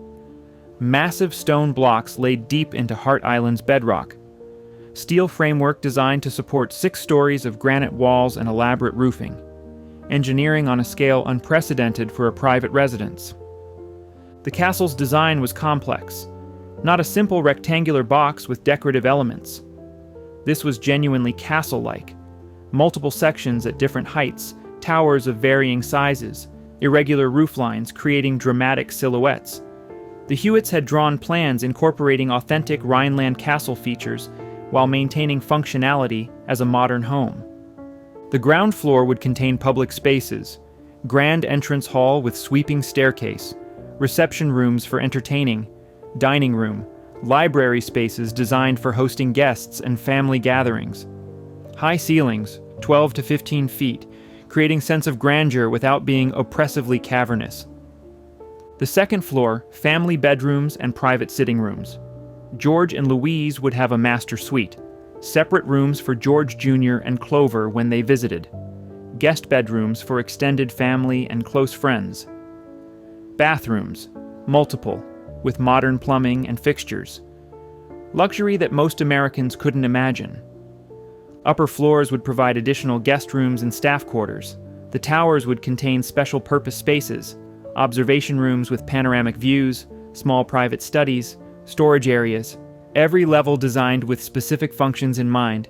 Massive stone blocks laid deep into Hart Island's bedrock. Steel framework designed to support 6 stories of granite walls and elaborate roofing. Engineering on a scale unprecedented for a private residence. The castle's design was complex, not a simple rectangular box with decorative elements. This was genuinely castle-like. Multiple sections at different heights, towers of varying sizes, irregular rooflines creating dramatic silhouettes. The Hewitts had drawn plans incorporating authentic Rhineland castle features while maintaining functionality as a modern home. The ground floor would contain public spaces, grand entrance hall with sweeping staircase, reception rooms for entertaining, dining room, library spaces designed for hosting guests and family gatherings. High ceilings, 12 to 15 feet, creating sense of grandeur without being oppressively cavernous. The second floor, family bedrooms and private sitting rooms. George and Louise would have a master suite, separate rooms for George Jr. and Clover when they visited, guest bedrooms for extended family and close friends. Bathrooms, multiple, with modern plumbing and fixtures. Luxury that most Americans couldn't imagine. Upper floors would provide additional guest rooms and staff quarters. The towers would contain special purpose spaces, observation rooms with panoramic views, small private studies, storage areas, every level designed with specific functions in mind.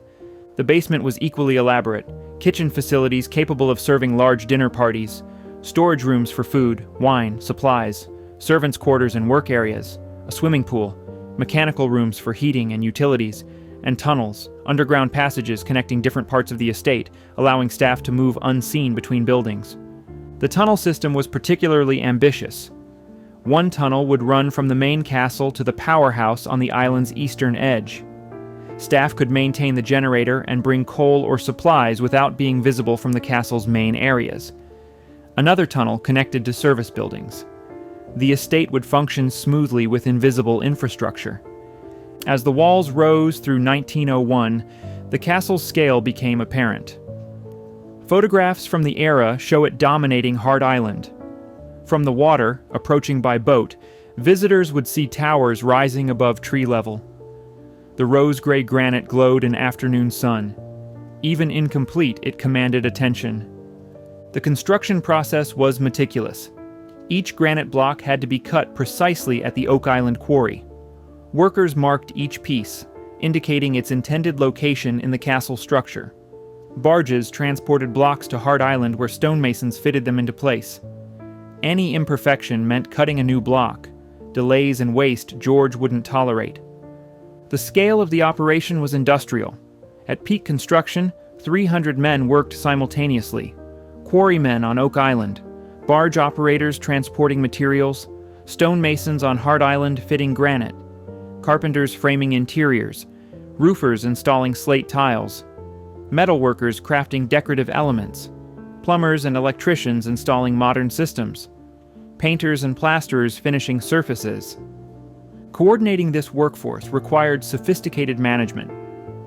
The basement was equally elaborate, kitchen facilities capable of serving large dinner parties, storage rooms for food, wine, supplies, servants' quarters and work areas, a swimming pool, mechanical rooms for heating and utilities, and tunnels, underground passages connecting different parts of the estate, allowing staff to move unseen between buildings. The tunnel system was particularly ambitious. One tunnel would run from the main castle to the powerhouse on the island's eastern edge. Staff could maintain the generator and bring coal or supplies without being visible from the castle's main areas. Another tunnel connected to service buildings. The estate would function smoothly with invisible infrastructure. As the walls rose through 1901, the castle's scale became apparent. Photographs from the era show it dominating Hart Island. From the water, approaching by boat, visitors would see towers rising above tree level. The rose-gray granite glowed in afternoon sun. Even incomplete, it commanded attention. The construction process was meticulous. Each granite block had to be cut precisely at the Oak Island quarry. Workers marked each piece, indicating its intended location in the castle structure. Barges transported blocks to Hart Island where stonemasons fitted them into place. Any imperfection meant cutting a new block. Delays and waste George wouldn't tolerate. The scale of the operation was industrial. At peak construction, 300 men worked simultaneously. Quarrymen on Oak Island, barge operators transporting materials, stonemasons on Hart Island fitting granite, carpenters framing interiors, roofers installing slate tiles, metalworkers crafting decorative elements, plumbers and electricians installing modern systems, painters and plasterers finishing surfaces. Coordinating this workforce required sophisticated management.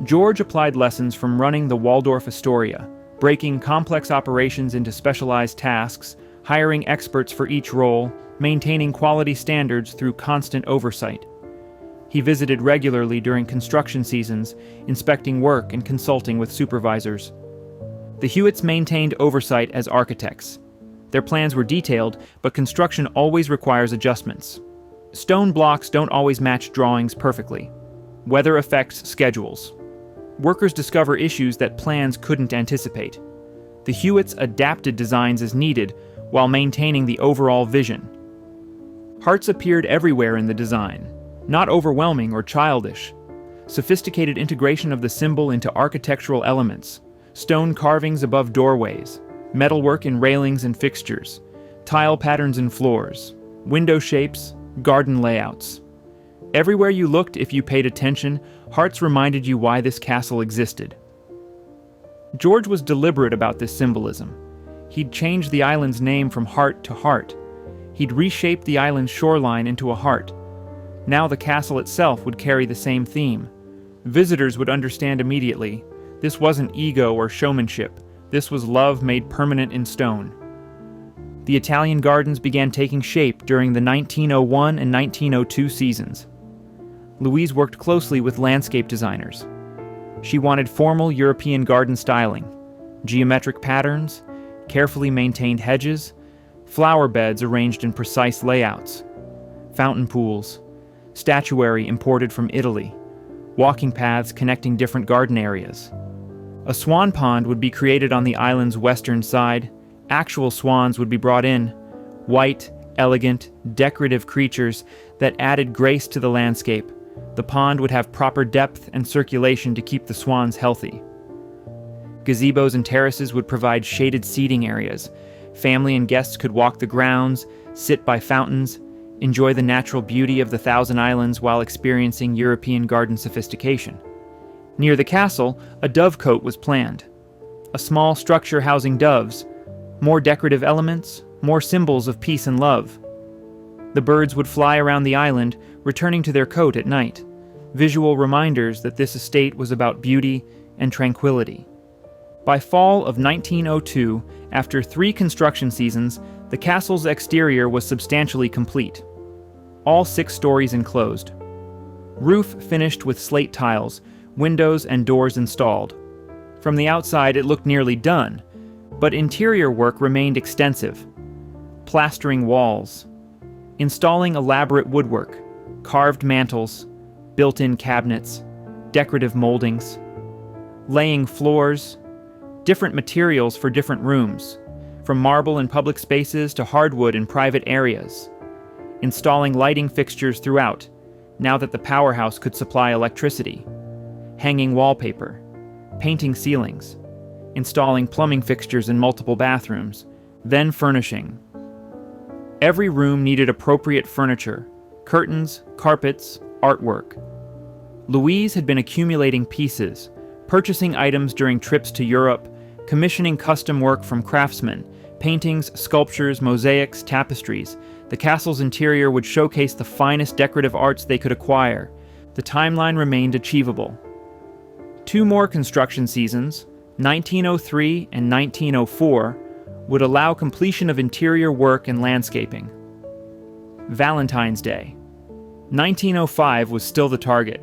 George applied lessons from running the Waldorf Astoria, breaking complex operations into specialized tasks, hiring experts for each role, maintaining quality standards through constant oversight. He visited regularly during construction seasons, inspecting work and consulting with supervisors. The Hewitts maintained oversight as architects. Their plans were detailed, but construction always requires adjustments. Stone blocks don't always match drawings perfectly. Weather affects schedules. Workers discover issues that plans couldn't anticipate. The Hewitts adapted designs as needed while maintaining the overall vision. Hearts appeared everywhere in the design, not overwhelming or childish. Sophisticated integration of the symbol into architectural elements, stone carvings above doorways, metalwork in railings and fixtures, tile patterns in floors, window shapes, garden layouts. Everywhere you looked, if you paid attention, Hearts reminded you why this castle existed. George was deliberate about this symbolism. He'd changed the island's name from Hart to Hart. He'd reshaped the island's shoreline into a heart. Now the castle itself would carry the same theme. Visitors would understand immediately. This wasn't ego or showmanship. This was love made permanent in stone. The Italian gardens began taking shape during the 1901 and 1902 seasons. Louise worked closely with landscape designers. She wanted formal European garden styling, geometric patterns, carefully maintained hedges, flower beds arranged in precise layouts, fountain pools, statuary imported from Italy, walking paths connecting different garden areas. A swan pond would be created on the island's western side. Actual swans would be brought in, white, elegant, decorative creatures that added grace to the landscape. The pond would have proper depth and circulation to keep the swans healthy. Gazebos and terraces would provide shaded seating areas. Family and guests could walk the grounds, sit by fountains, enjoy the natural beauty of the Thousand Islands while experiencing European garden sophistication. Near the castle, a dovecote was planned. a small structure housing doves, more decorative elements, more symbols of peace and love. The birds would fly around the island, returning to their cote at night, visual reminders that this estate was about beauty and tranquility. By fall of 1902, after 3 construction seasons, the castle's exterior was substantially complete. All 6 stories enclosed. Roof finished with slate tiles, windows and doors installed. From the outside, it looked nearly done, but interior work remained extensive. Plastering walls, installing elaborate woodwork, carved mantels, built-in cabinets, decorative moldings, laying floors, different materials for different rooms, from marble in public spaces to hardwood in private areas, installing lighting fixtures throughout, now that the powerhouse could supply electricity, hanging wallpaper, painting ceilings, installing plumbing fixtures in multiple bathrooms, then furnishing. Every room needed appropriate furniture, curtains, carpets, artwork. Louise had been accumulating pieces, purchasing items during trips to Europe, commissioning custom work from craftsmen, paintings, sculptures, mosaics, tapestries. The castle's interior would showcase the finest decorative arts they could acquire. The timeline remained achievable. 2 more construction seasons, 1903 and 1904, would allow completion of interior work and landscaping. Valentine's Day. 1905 was still the target.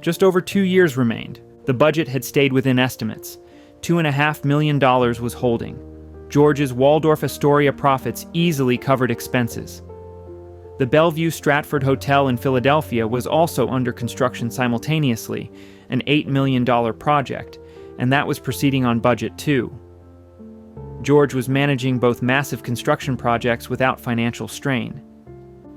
Just over 2 years remained. The budget had stayed within estimates. $2.5 million was holding. George's Waldorf Astoria profits easily covered expenses. The Bellevue Stratford Hotel in Philadelphia was also under construction simultaneously, an $8 million project, and that was proceeding on budget too. George was managing both massive construction projects without financial strain.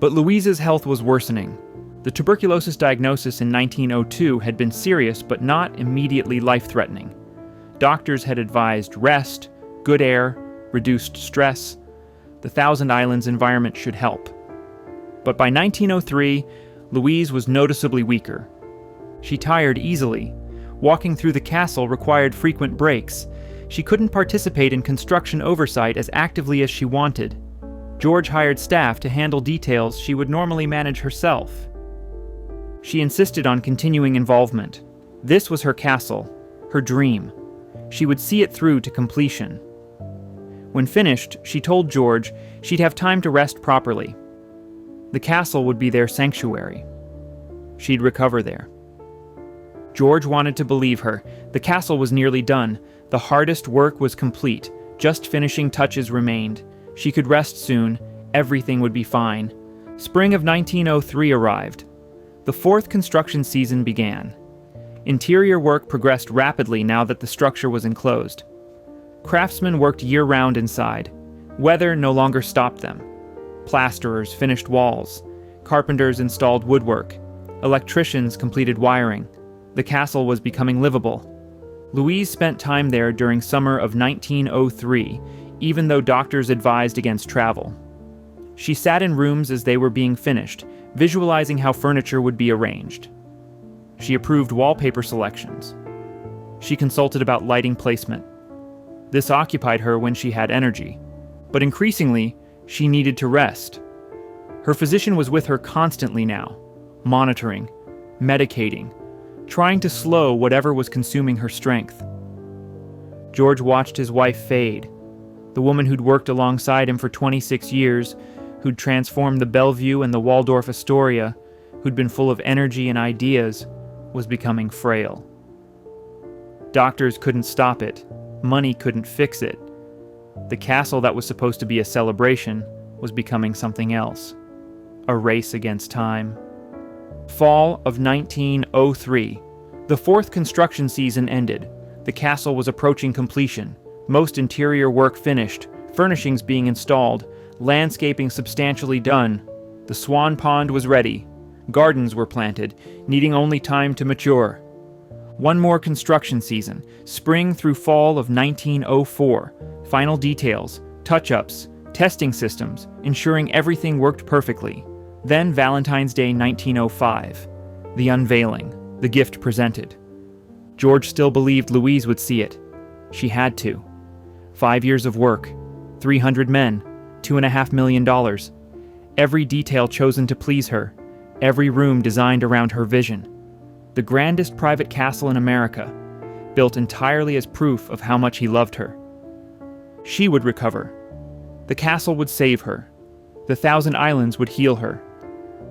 But Louise's health was worsening. The tuberculosis diagnosis in 1902 had been serious but not immediately life-threatening. Doctors had advised rest, good air, reduced stress. The Thousand Islands environment should help. But by 1903, Louise was noticeably weaker. She tired easily. Walking through the castle required frequent breaks. She couldn't participate in construction oversight as actively as she wanted. George hired staff to handle details she would normally manage herself. She insisted on continuing involvement. This was her castle, her dream. She would see it through to completion. When finished, she told George she'd have time to rest properly. The castle would be their sanctuary. She'd recover there. George wanted to believe her. The castle was nearly done. The hardest work was complete. Just finishing touches remained. She could rest soon. Everything would be fine. Spring of 1903 arrived. The 4th construction season began. Interior work progressed rapidly now that the structure was enclosed. Craftsmen worked year-round inside. Weather no longer stopped them. Plasterers finished walls. Carpenters installed woodwork. Electricians completed wiring. The castle was becoming livable. Louise spent time there during summer of 1903, even though doctors advised against travel. She sat in rooms as they were being finished, visualizing how furniture would be arranged. She approved wallpaper selections. She consulted about lighting placement. This occupied her when she had energy. But increasingly, she needed to rest. Her physician was with her constantly now, monitoring, medicating, trying to slow whatever was consuming her strength. George watched his wife fade. The woman who'd worked alongside him for 26 years, who'd transformed the Bellevue and the Waldorf Astoria, who'd been full of energy and ideas, was becoming frail. Doctors couldn't stop it. Money couldn't fix it. The castle that was supposed to be a celebration was becoming something else. A race against time. Fall of 1903. The 4th construction season ended. The castle was approaching completion. Most interior work finished, furnishings being installed, landscaping substantially done. The swan pond was ready. Gardens were planted, needing only time to mature. One more construction season, spring through fall of 1904. Final details, touch-ups, testing systems, ensuring everything worked perfectly. Then Valentine's Day 1905. The unveiling, the gift presented. George still believed Louise would see it. She had to. 5 years of work, 300 men, $2.5 million. Every detail chosen to please her, every room designed around her vision. The grandest private castle in America, built entirely as proof of how much he loved her. She would recover. The castle would save her. The Thousand Islands would heal her.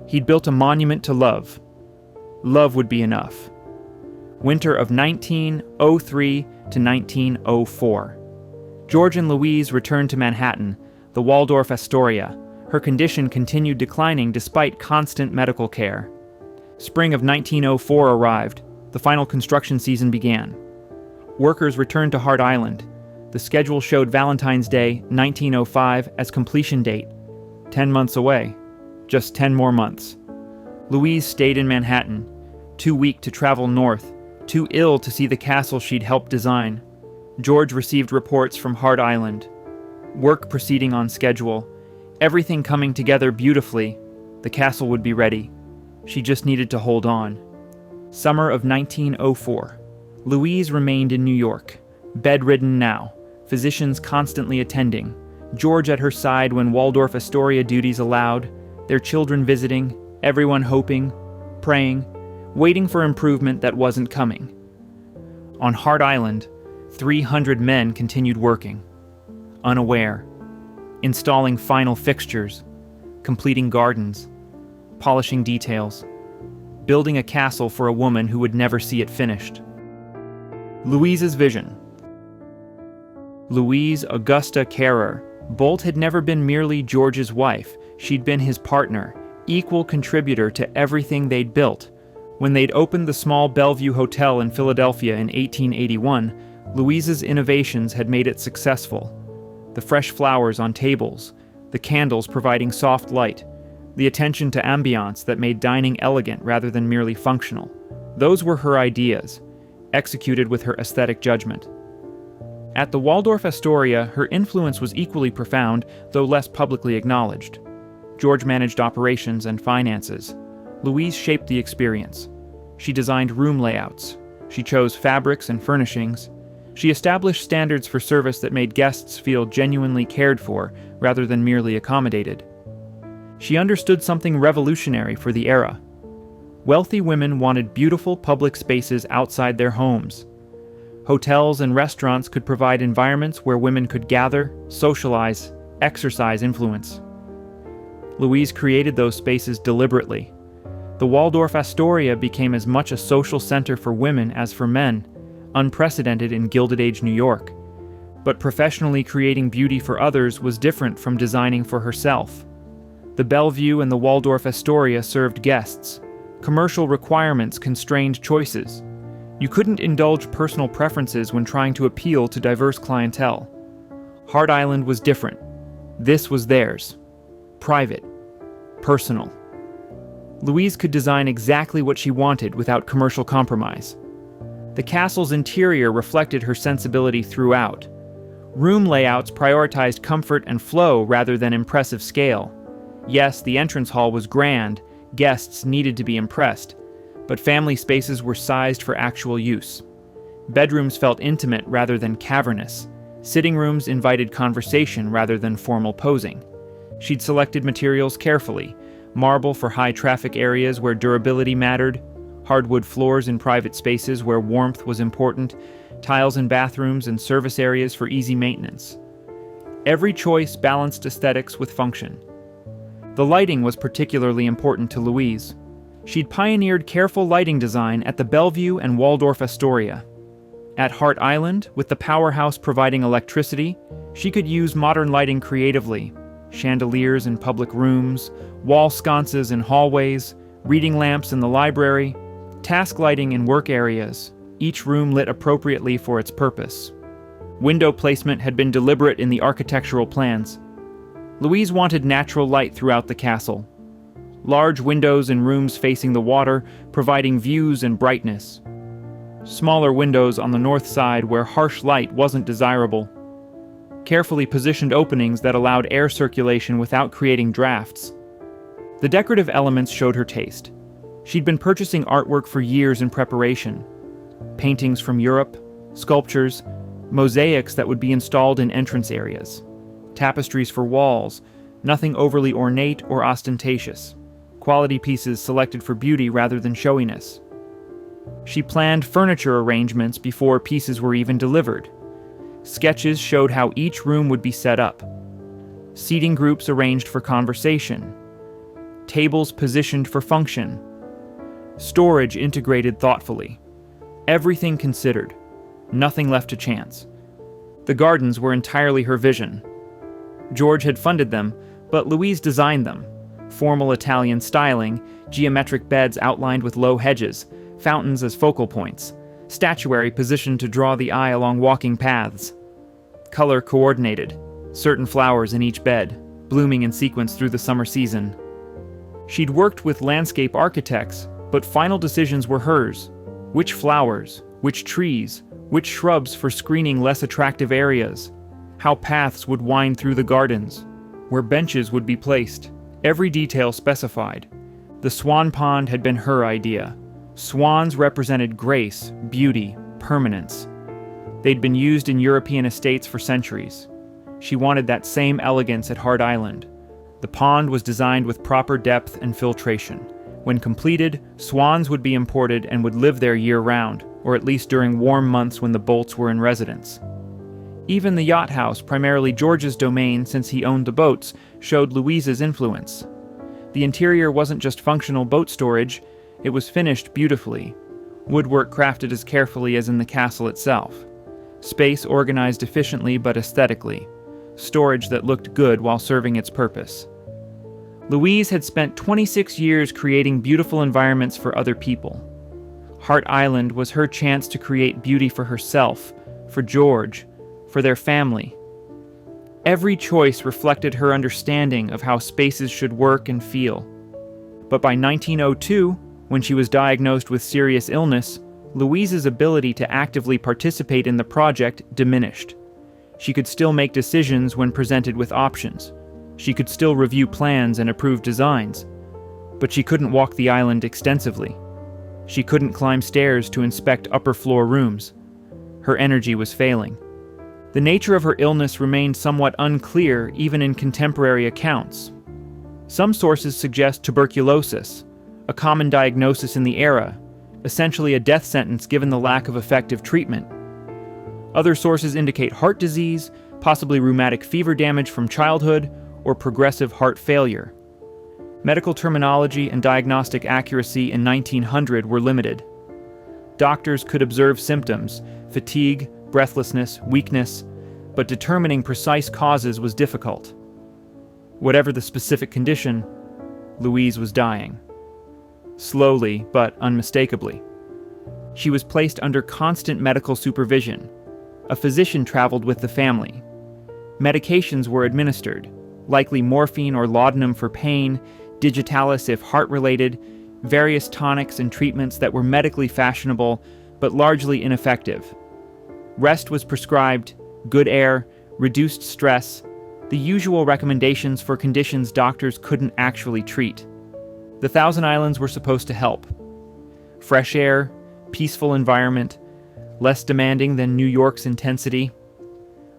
He'd built a monument to love. Love would be enough. Winter of 1903 to 1904. George and Louise returned to Manhattan, the Waldorf Astoria. Her condition continued declining despite constant medical care. Spring of 1904 arrived. The final construction season began. Workers returned to Hart Island. The schedule showed Valentine's Day, 1905, as completion date. 10 months away. Just 10 more months. Louise stayed in Manhattan, too weak to travel north, too ill to see the castle she'd helped design. George received reports from Hart Island. Work proceeding on schedule. Everything coming together beautifully. The castle would be ready. She just needed to hold on. Summer of 1904. Louise remained in New York, bedridden now, physicians constantly attending, George at her side when Waldorf Astoria duties allowed, their children visiting, everyone hoping, praying, waiting for improvement that wasn't coming. On Hart Island, 300 men continued working, unaware, installing final fixtures, completing gardens, polishing details, building a castle for a woman who would never see it finished. Louise's vision. Louise Augusta Carrer. Bolt had never been merely George's wife. She'd been his partner, equal contributor to everything they'd built. When they'd opened the small Bellevue Hotel in Philadelphia in 1881, Louise's innovations had made it successful. The fresh flowers on tables, the candles providing soft light, the attention to ambiance that made dining elegant rather than merely functional. Those were her ideas, executed with her aesthetic judgment. At the Waldorf Astoria, her influence was equally profound, though less publicly acknowledged. George managed operations and finances. Louise shaped the experience. She designed room layouts. She chose fabrics and furnishings. She established standards for service that made guests feel genuinely cared for, rather than merely accommodated. She understood something revolutionary for the era. Wealthy women wanted beautiful public spaces outside their homes. Hotels and restaurants could provide environments where women could gather, socialize, exercise influence. Louise created those spaces deliberately. The Waldorf Astoria became as much a social center for women as for men, unprecedented in Gilded Age New York. But professionally creating beauty for others was different from designing for herself. The Bellevue and the Waldorf Astoria served guests. Commercial requirements constrained choices. You couldn't indulge personal preferences when trying to appeal to diverse clientele. Hart Island was different. This was theirs. Private. Personal. Louise could design exactly what she wanted without commercial compromise. The castle's interior reflected her sensibility throughout. Room layouts prioritized comfort and flow rather than impressive scale. Yes, the entrance hall was grand, guests needed to be impressed, but family spaces were sized for actual use. Bedrooms felt intimate rather than cavernous. Sitting rooms invited conversation rather than formal posing. She'd selected materials carefully, marble for high-traffic areas where durability mattered, hardwood floors in private spaces where warmth was important, tiles in bathrooms and service areas for easy maintenance. Every choice balanced aesthetics with function. The lighting was particularly important to Louise. She'd pioneered careful lighting design at the Bellevue and Waldorf Astoria. At Hart Island, with the powerhouse providing electricity, she could use modern lighting creatively. Chandeliers in public rooms, wall sconces in hallways, reading lamps in the library, task lighting in work areas, each room lit appropriately for its purpose. Window placement had been deliberate in the architectural plans. Louise wanted natural light throughout the castle. Large windows in rooms facing the water, providing views and brightness. Smaller windows on the north side where harsh light wasn't desirable. Carefully positioned openings that allowed air circulation without creating drafts. The decorative elements showed her taste. She'd been purchasing artwork for years in preparation. Paintings from Europe, sculptures, mosaics that would be installed in entrance areas, tapestries for walls, nothing overly ornate or ostentatious, quality pieces selected for beauty rather than showiness. She planned furniture arrangements before pieces were even delivered. Sketches showed how each room would be set up. Seating groups arranged for conversation. Tables positioned for function. Storage integrated thoughtfully. Everything considered. Nothing left to chance. The gardens were entirely her vision. George had funded them, but Louise designed them. Formal Italian styling, geometric beds outlined with low hedges, fountains as focal points, statuary positioned to draw the eye along walking paths. Color coordinated, certain flowers in each bed, blooming in sequence through the summer season. She'd worked with landscape architects, but final decisions were hers. Which flowers, which trees, which shrubs for screening less attractive areas, how paths would wind through the gardens, where benches would be placed, every detail specified. The swan pond had been her idea. Swans represented grace, beauty, permanence. They'd been used in European estates for centuries. She wanted that same elegance at Hart Island. The pond was designed with proper depth and filtration. When completed, swans would be imported and would live there year-round, or at least during warm months when the Bolts were in residence. Even the yacht house, primarily George's domain since he owned the boats, showed Louise's influence. The interior wasn't just functional boat storage, it was finished beautifully. Woodwork crafted as carefully as in the castle itself. Space organized efficiently but aesthetically. Storage that looked good while serving its purpose. Louise had spent 26 years creating beautiful environments for other people. Hart Island was her chance to create beauty for herself, for George, for their family. Every choice reflected her understanding of how spaces should work and feel. But by 1902, when she was diagnosed with serious illness, Louise's ability to actively participate in the project diminished. She could still make decisions when presented with options. She could still review plans and approve designs. But she couldn't walk the island extensively. She couldn't climb stairs to inspect upper-floor rooms. Her energy was failing. The nature of her illness remained somewhat unclear even in contemporary accounts. Some sources suggest tuberculosis, a common diagnosis in the era, essentially a death sentence given the lack of effective treatment. Other sources indicate heart disease, possibly rheumatic fever damage from childhood, or progressive heart failure. Medical terminology and diagnostic accuracy in 1900 were limited. Doctors could observe symptoms, fatigue, breathlessness, weakness, but determining precise causes was difficult. Whatever the specific condition, Louise was dying. Slowly, but unmistakably. She was placed under constant medical supervision. A physician traveled with the family. Medications were administered, likely morphine or laudanum for pain, digitalis if heart-related, various tonics and treatments that were medically fashionable but largely ineffective. Rest was prescribed, good air, reduced stress, the usual recommendations for conditions doctors couldn't actually treat. The Thousand Islands were supposed to help. Fresh air, peaceful environment, less demanding than New York's intensity.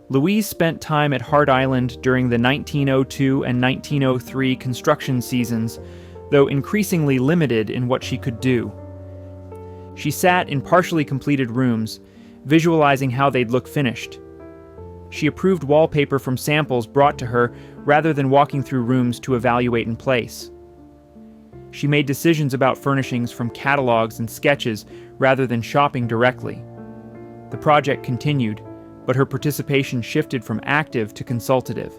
Louise spent time at Hart Island during the 1902 and 1903 construction seasons, though increasingly limited in what she could do. She sat in partially completed rooms, visualizing how they'd look finished. She approved wallpaper from samples brought to her rather than walking through rooms to evaluate in place. She made decisions about furnishings from catalogs and sketches rather than shopping directly. The project continued, but her participation shifted from active to consultative.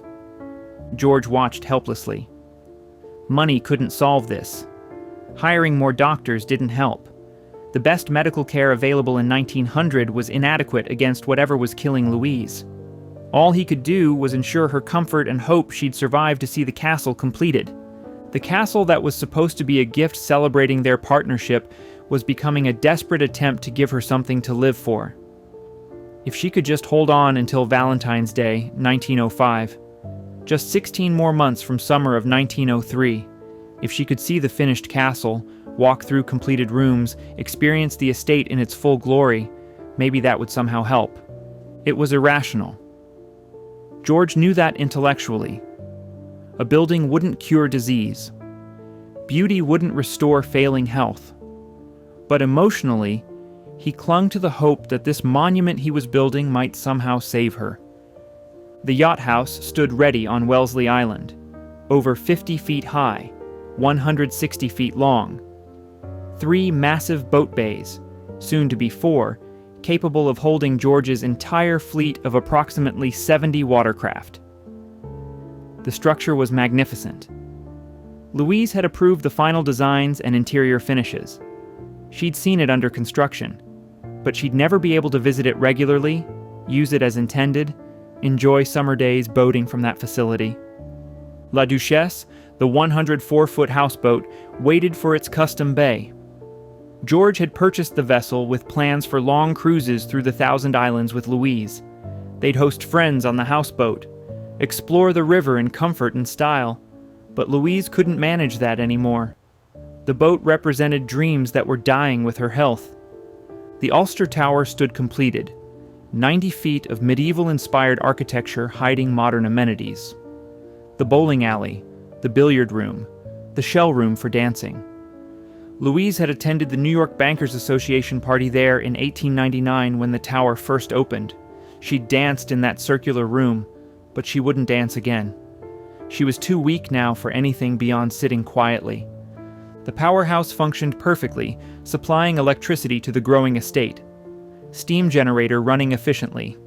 George watched helplessly. Money couldn't solve this. Hiring more doctors didn't help. The best medical care available in 1900 was inadequate against whatever was killing Louise. All he could do was ensure her comfort and hope she'd survive to see the castle completed. The castle that was supposed to be a gift celebrating their partnership was becoming a desperate attempt to give her something to live for. If she could just hold on until Valentine's Day, 1905, just 16 more months from summer of 1903, if she could see the finished castle, walk through completed rooms, experience the estate in its full glory, maybe that would somehow help. It was irrational. George knew that intellectually. A building wouldn't cure disease. Beauty wouldn't restore failing health. But emotionally, he clung to the hope that this monument he was building might somehow save her. The yacht house stood ready on Wellesley Island, over 50 feet high, 160 feet long. 3 massive boat bays, soon to be 4, capable of holding George's entire fleet of approximately 70 watercraft. The structure was magnificent. Louise had approved the final designs and interior finishes. She'd seen it under construction, but she'd never be able to visit it regularly, use it as intended, enjoy summer days boating from that facility. La Duchesse, the 104-foot houseboat, waited for its custom bay. George had purchased the vessel with plans for long cruises through the Thousand Islands with Louise. They'd host friends on the houseboat, explore the river in comfort and style, but Louise couldn't manage that anymore. The boat represented dreams that were dying with her health. The Ulster Tower stood completed, 90 feet of medieval-inspired architecture hiding modern amenities. The bowling alley, the billiard room, the shell room for dancing. Louise had attended the New York Bankers Association party there in 1899 when the tower first opened. She'd danced in that circular room, but she wouldn't dance again. She was too weak now for anything beyond sitting quietly. The powerhouse functioned perfectly, supplying electricity to the growing estate. Steam generator running efficiently.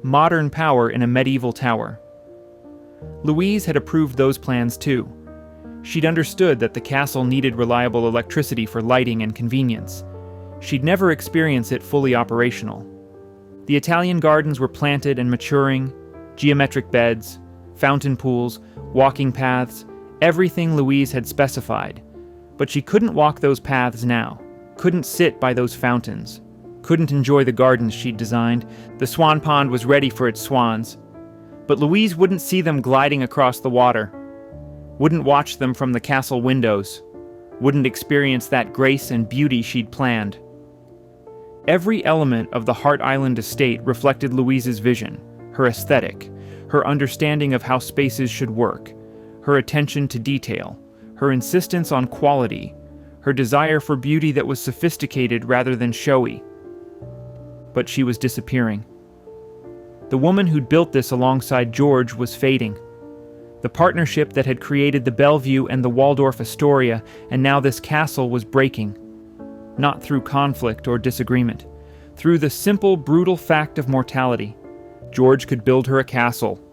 Modern power in a medieval tower. Louise had approved those plans too. She'd understood that the castle needed reliable electricity for lighting and convenience. She'd never experienced it fully operational. The Italian gardens were planted and maturing, geometric beds, fountain pools, walking paths, everything Louise had specified. But she couldn't walk those paths now, couldn't sit by those fountains, couldn't enjoy the gardens she'd designed. The swan pond was ready for its swans. But Louise wouldn't see them gliding across the water, wouldn't watch them from the castle windows, wouldn't experience that grace and beauty she'd planned. Every element of the Hart Island estate reflected Louise's vision, her aesthetic, her understanding of how spaces should work, her attention to detail, her insistence on quality, her desire for beauty that was sophisticated rather than showy. But she was disappearing. The woman who'd built this alongside George was fading. The partnership that had created the Bellevue and the Waldorf Astoria, and now this castle, was breaking. Not through conflict or disagreement, through the simple, brutal fact of mortality. George could build her a castle.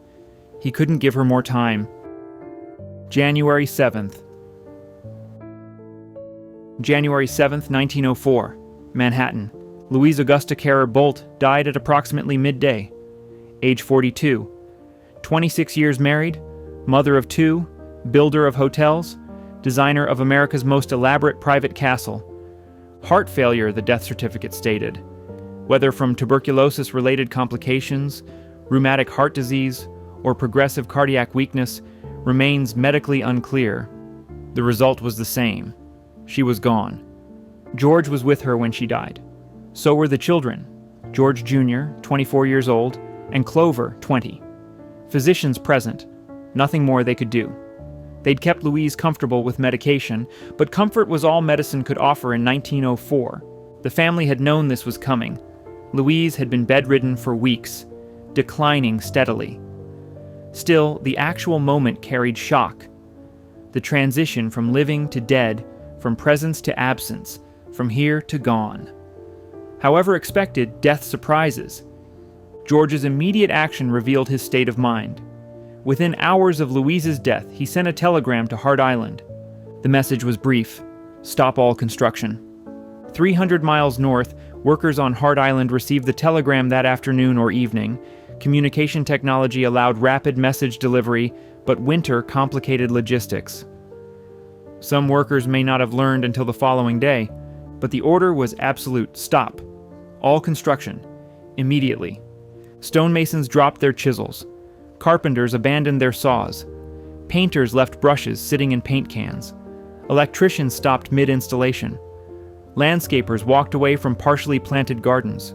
He couldn't give her more time. January 7th. January 7th, 1904, Manhattan. Louise Augusta Carrer Bolt died at approximately midday. Age 42. 26 years married, mother of 2, builder of hotels, designer of America's most elaborate private castle. Heart failure, the death certificate stated. Whether from tuberculosis-related complications, rheumatic heart disease, or progressive cardiac weakness remains medically unclear. The result was the same. She was gone. George was with her when she died. So were the children, George Jr., 24 years old, and Clover, 20. Physicians present. Nothing more they could do. They'd kept Louise comfortable with medication, but comfort was all medicine could offer in 1904. The family had known this was coming. Louise had been bedridden for weeks, declining steadily. Still, the actual moment carried shock. The transition from living to dead, from presence to absence, from here to gone. However expected, death surprises. George's immediate action revealed his state of mind. Within hours of Louise's death, he sent a telegram to Hart Island. The message was brief: stop all construction. 300 miles north, workers on Hart Island received the telegram that afternoon or evening. Communication technology allowed rapid message delivery, but winter complicated logistics. Some workers may not have learned until the following day, but the order was absolute: stop. All construction. Immediately. Stonemasons dropped their chisels. Carpenters abandoned their saws. Painters left brushes sitting in paint cans. Electricians stopped mid-installation. Landscapers walked away from partially planted gardens.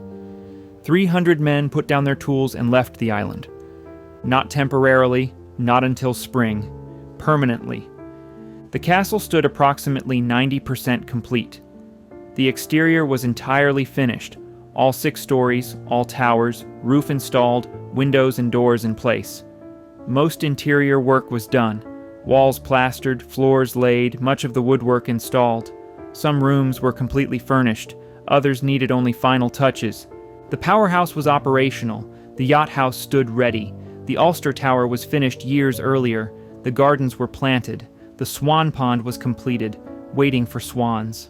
300 men put down their tools and left the island. Not temporarily, not until spring, permanently. The castle stood approximately 90% complete. The exterior was entirely finished, all 6 stories, all towers, roof installed, windows and doors in place. Most interior work was done, walls plastered, floors laid, much of the woodwork installed. Some rooms were completely furnished, others needed only final touches. The powerhouse was operational, the yacht house stood ready, the Ulster Tower was finished years earlier, the gardens were planted, the swan pond was completed, waiting for swans.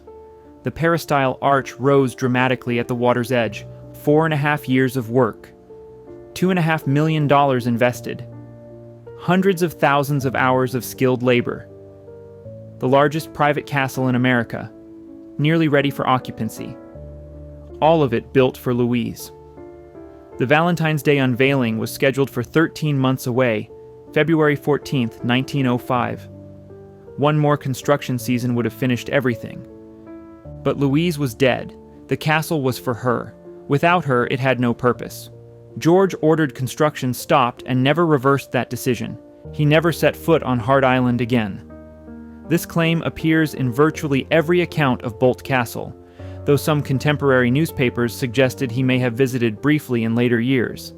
The peristyle arch rose dramatically at the water's edge, 4.5 years of work. $2.5 million invested. Hundreds of thousands of hours of skilled labor. The largest private castle in America, nearly ready for occupancy. All of it built for Louise. The Valentine's Day unveiling was scheduled for 13 months away, February 14, 1905. One more construction season would have finished everything. But Louise was dead. The castle was for her. Without her, it had no purpose. George ordered construction stopped and never reversed that decision. He never set foot on Hart Island again. This claim appears in virtually every account of Bolt Castle, though some contemporary newspapers suggested he may have visited briefly in later years.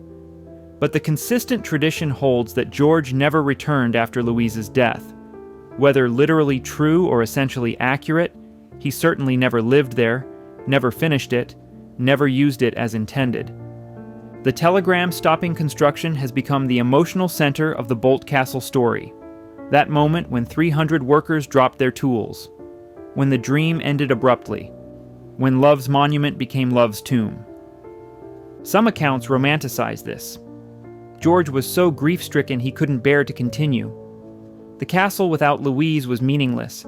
But the consistent tradition holds that George never returned after Louise's death. Whether literally true or essentially accurate, he certainly never lived there, never finished it, never used it as intended. The telegram stopping construction has become the emotional center of the Bolt Castle story. That moment when 300 workers dropped their tools. When the dream ended abruptly. When love's monument became love's tomb. Some accounts romanticize this. George was so grief-stricken he couldn't bear to continue. The castle without Louise was meaningless.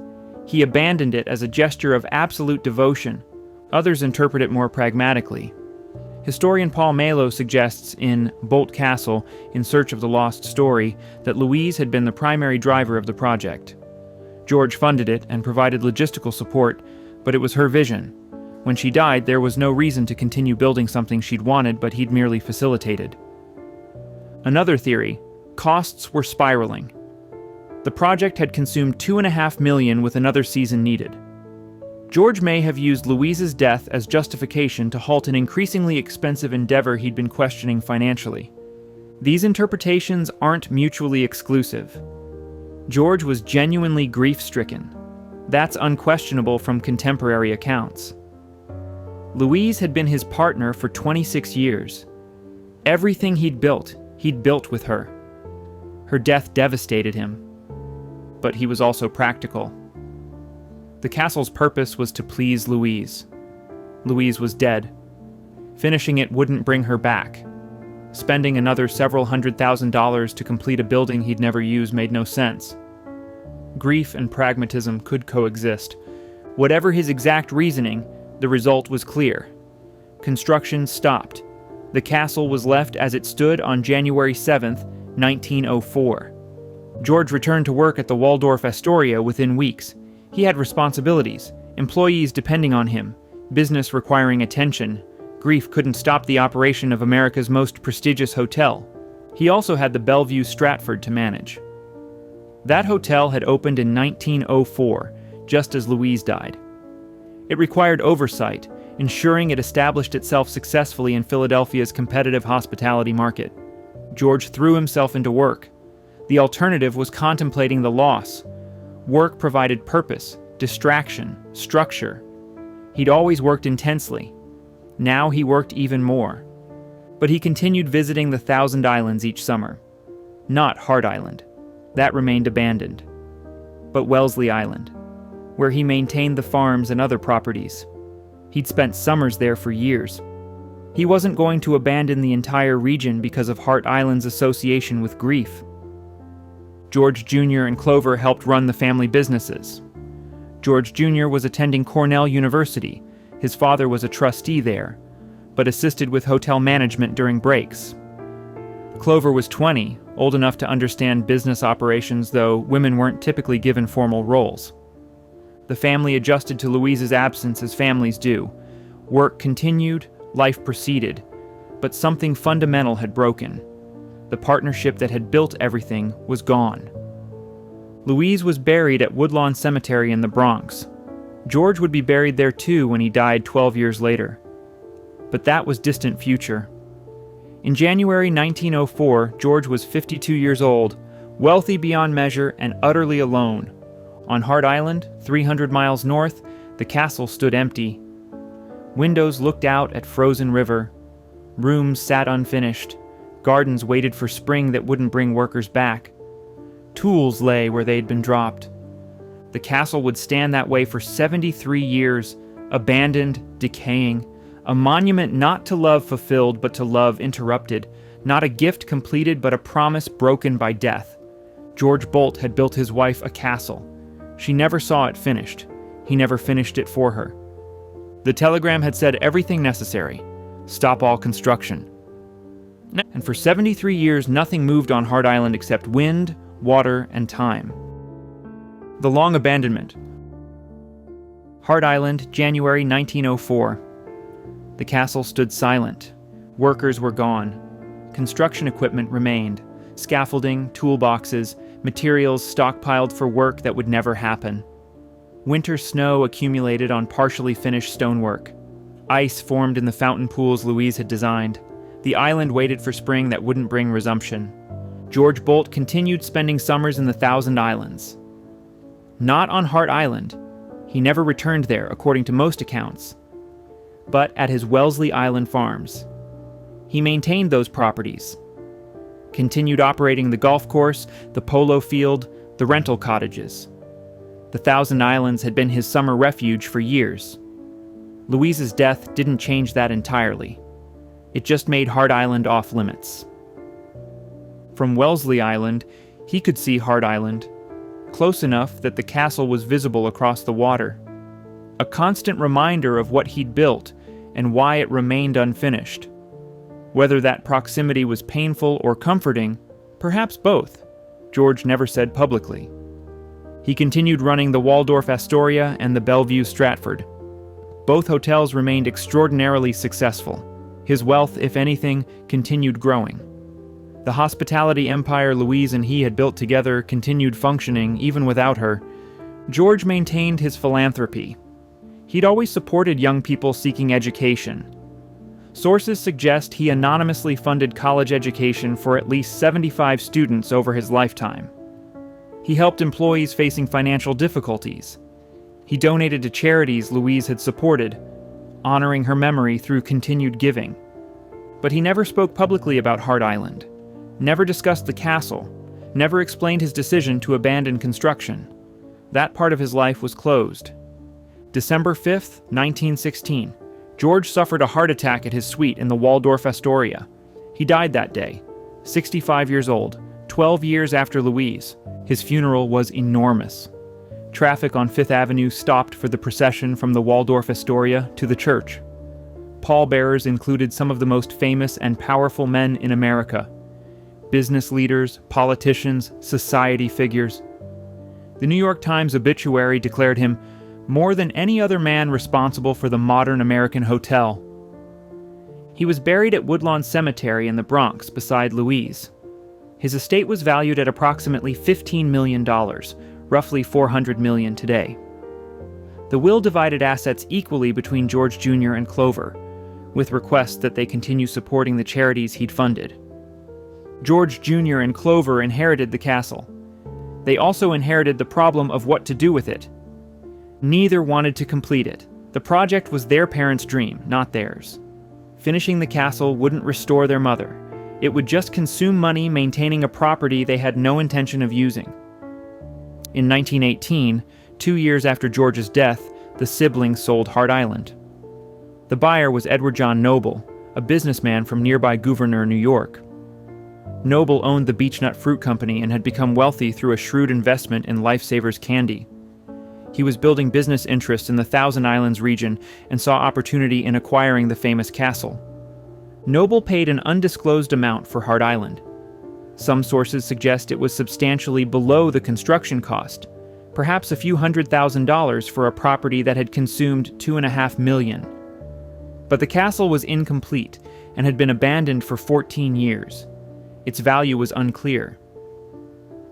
He abandoned it as a gesture of absolute devotion. Others interpret it more pragmatically. Historian Paul Malo suggests in Bolt Castle, In Search of the Lost Story, that Louise had been the primary driver of the project. George funded it and provided logistical support, but it was her vision. When she died, there was no reason to continue building something she'd wanted, but he'd merely facilitated. Another theory: costs were spiraling. The project had consumed $2.5 million with another season needed. George may have used Louise's death as justification to halt an increasingly expensive endeavor he'd been questioning financially. These interpretations aren't mutually exclusive. George was genuinely grief-stricken. That's unquestionable from contemporary accounts. Louise had been his partner for 26 years. Everything he'd built with her. Her death devastated him. But he was also practical. The castle's purpose was to please Louise. Louise was dead. Finishing it wouldn't bring her back. Spending another several $100,000 to complete a building he'd never used made no sense. Grief and pragmatism could coexist. Whatever his exact reasoning, the result was clear. Construction stopped. The castle was left as it stood on January 7th, 1904. George returned to work at the Waldorf Astoria within weeks. He had responsibilities, employees depending on him, business requiring attention. Grief couldn't stop the operation of America's most prestigious hotel. He also had the Bellevue Stratford to manage. That hotel had opened in 1904, just as Louise died. It required oversight, ensuring it established itself successfully in Philadelphia's competitive hospitality market. George threw himself into work. The alternative was contemplating the loss. Work provided purpose, distraction, structure. He'd always worked intensely. Now he worked even more. But he continued visiting the Thousand Islands each summer. Not Hart Island. That remained abandoned. But Wellesley Island, where he maintained the farms and other properties. He'd spent summers there for years. He wasn't going to abandon the entire region because of Hart Island's association with grief. George Jr. and Clover helped run the family businesses. George Jr. was attending Cornell University. His father was a trustee there, but assisted with hotel management during breaks. Clover was 20, old enough to understand business operations, though women weren't typically given formal roles. The family adjusted to Louise's absence as families do. Work continued, life proceeded. But something fundamental had broken. The partnership that had built everything was gone. Louise was buried at Woodlawn Cemetery in the Bronx. George would be buried there too when he died 12 years later. But that was distant future. In January 1904, George was 52 years old, wealthy beyond measure and utterly alone. On Hart Island, 300 miles north, the castle stood empty. Windows looked out at frozen river. Rooms sat unfinished. Gardens waited for spring that wouldn't bring workers back. Tools lay where they'd been dropped. The castle would stand that way for 73 years, abandoned, decaying, a monument not to love fulfilled but to love interrupted, not a gift completed but a promise broken by death. George Bolt had built his wife a castle. She never saw it finished. He never finished it for her. The telegram had said everything necessary. Stop all construction. And for 73 years, nothing moved on Hart Island except wind, water, and time. The Long Abandonment. Hart Island, January 1904. The castle stood silent. Workers were gone. Construction equipment remained. Scaffolding, toolboxes, materials stockpiled for work that would never happen. Winter snow accumulated on partially finished stonework. Ice formed in the fountain pools Louise had designed. The island waited for spring that wouldn't bring resumption. George Bolt continued spending summers in the Thousand Islands. Not on Hart Island. He never returned there, according to most accounts. But at his Wellesley Island farms. He maintained those properties. Continued operating the golf course, the polo field, the rental cottages. The Thousand Islands had been his summer refuge for years. Louise's death didn't change that entirely. It just made Hart Island off limits. From Wellesley Island, he could see Hart Island, close enough that the castle was visible across the water. A constant reminder of what he'd built and why it remained unfinished. Whether that proximity was painful or comforting, perhaps both, George never said publicly. He continued running the Waldorf Astoria and the Bellevue Stratford. Both hotels remained extraordinarily successful. His wealth, if anything, continued growing. The hospitality empire Louise and he had built together continued functioning even without her. George maintained his philanthropy. He'd always supported young people seeking education. Sources suggest he anonymously funded college education for at least 75 students over his lifetime. He helped employees facing financial difficulties. He donated to charities Louise had supported, honoring her memory through continued giving. But he never spoke publicly about Hart Island, never discussed the castle, never explained his decision to abandon construction. That part of his life was closed. December 5th, 1916, George suffered a heart attack at his suite in the Waldorf Astoria. He died that day, 65 years old, 12 years after Louise. His funeral was enormous. Traffic on Fifth Avenue stopped for the procession from the Waldorf Astoria to the church. Pallbearers included some of the most famous and powerful men in America. Business leaders, politicians, society figures. The New York Times obituary declared him more than any other man responsible for the modern American hotel. He was buried at Woodlawn Cemetery in the Bronx beside Louise. His estate was valued at approximately $15 million, roughly $400 million today. The will divided assets equally between George Jr. and Clover, with requests that they continue supporting the charities he'd funded. George Jr. and Clover inherited the castle. They also inherited the problem of what to do with it. Neither wanted to complete it. The project was their parents' dream, not theirs. Finishing the castle wouldn't restore their mother. It would just consume money maintaining a property they had no intention of using. In 1918, 2 years after George's death, the siblings sold Hart Island. The buyer was Edward John Noble, a businessman from nearby Gouverneur, New York. Noble owned the Beechnut Fruit Company and had become wealthy through a shrewd investment in Lifesavers candy. He was building business interests in the Thousand Islands region and saw opportunity in acquiring the famous castle. Noble paid an undisclosed amount for Hart Island. Some sources suggest it was substantially below the construction cost, perhaps a few $100,000 for a property that had consumed $2.5 million. But the castle was incomplete, and had been abandoned for 14 years. Its value was unclear.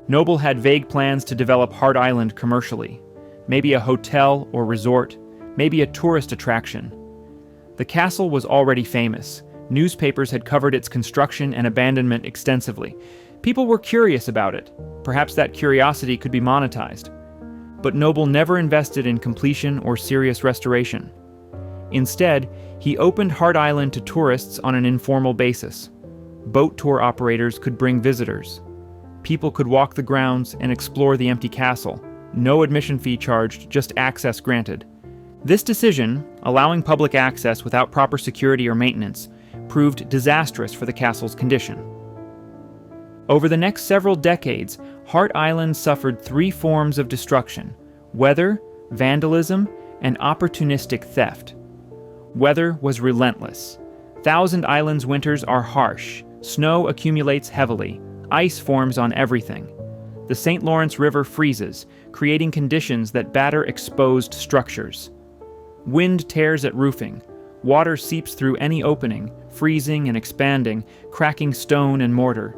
Noble had vague plans to develop Hart Island commercially, maybe a hotel or resort, maybe a tourist attraction. The castle was already famous. Newspapers had covered its construction and abandonment extensively. People were curious about it. Perhaps that curiosity could be monetized. But Noble never invested in completion or serious restoration. Instead, he opened Hart Island to tourists on an informal basis. Boat tour operators could bring visitors. People could walk the grounds and explore the empty castle. No admission fee charged, just access granted. This decision, allowing public access without proper security or maintenance, proved disastrous for the castle's condition. Over the next several decades, Hart Island suffered 3 forms of destruction: weather, vandalism, and opportunistic theft. Weather was relentless. Thousand Island's winters are harsh. Snow accumulates heavily. Ice forms on everything. The St. Lawrence River freezes, creating conditions that batter exposed structures. Wind tears at roofing. Water seeps through any opening, freezing and expanding, cracking stone and mortar.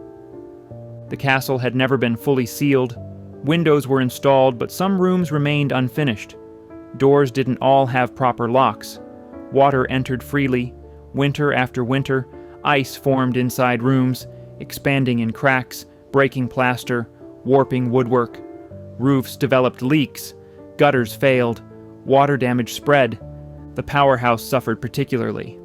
The castle had never been fully sealed. Windows were installed, but some rooms remained unfinished. Doors didn't all have proper locks. Water entered freely. Winter after winter, ice formed inside rooms, expanding in cracks, breaking plaster, warping woodwork. Roofs developed leaks. Gutters failed. Water damage spread. The powerhouse suffered particularly.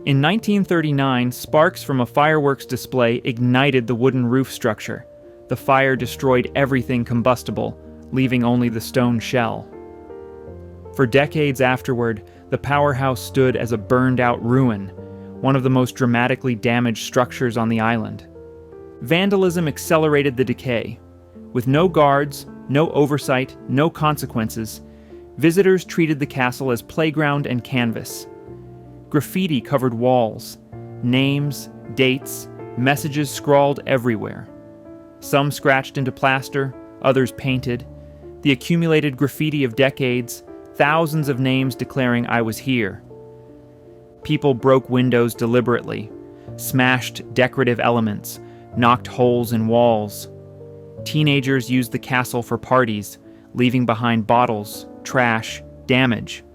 In 1939, sparks from a fireworks display ignited the wooden roof structure. The fire destroyed everything combustible, leaving only the stone shell. For decades afterward, the powerhouse stood as a burned-out ruin, one of the most dramatically damaged structures on the island. Vandalism accelerated the decay. With no guards, no oversight, no consequences, visitors treated the castle as playground and canvas. Graffiti covered walls. Names, dates, messages scrawled everywhere. Some scratched into plaster, others painted. The accumulated graffiti of decades, thousands of names declaring I was here. People broke windows deliberately, smashed decorative elements, knocked holes in walls. Teenagers used the castle for parties, leaving behind bottles, trash, damage.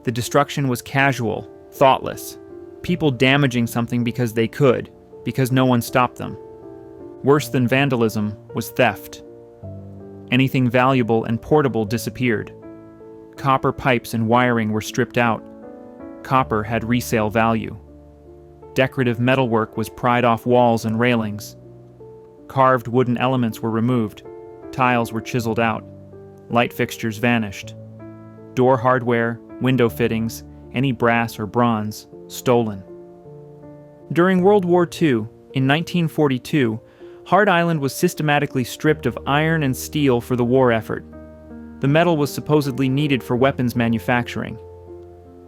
The destruction was casual, thoughtless. People damaging something because they could, because no one stopped them. Worse than vandalism was theft. Anything valuable and portable disappeared. Copper pipes and wiring were stripped out. Copper had resale value. Decorative metalwork was pried off walls and railings. Carved wooden elements were removed. Tiles were chiseled out. Light fixtures vanished. Door hardware, window fittings, any brass or bronze, stolen. During World War II, in 1942, Hart Island was systematically stripped of iron and steel for the war effort. The metal was supposedly needed for weapons manufacturing.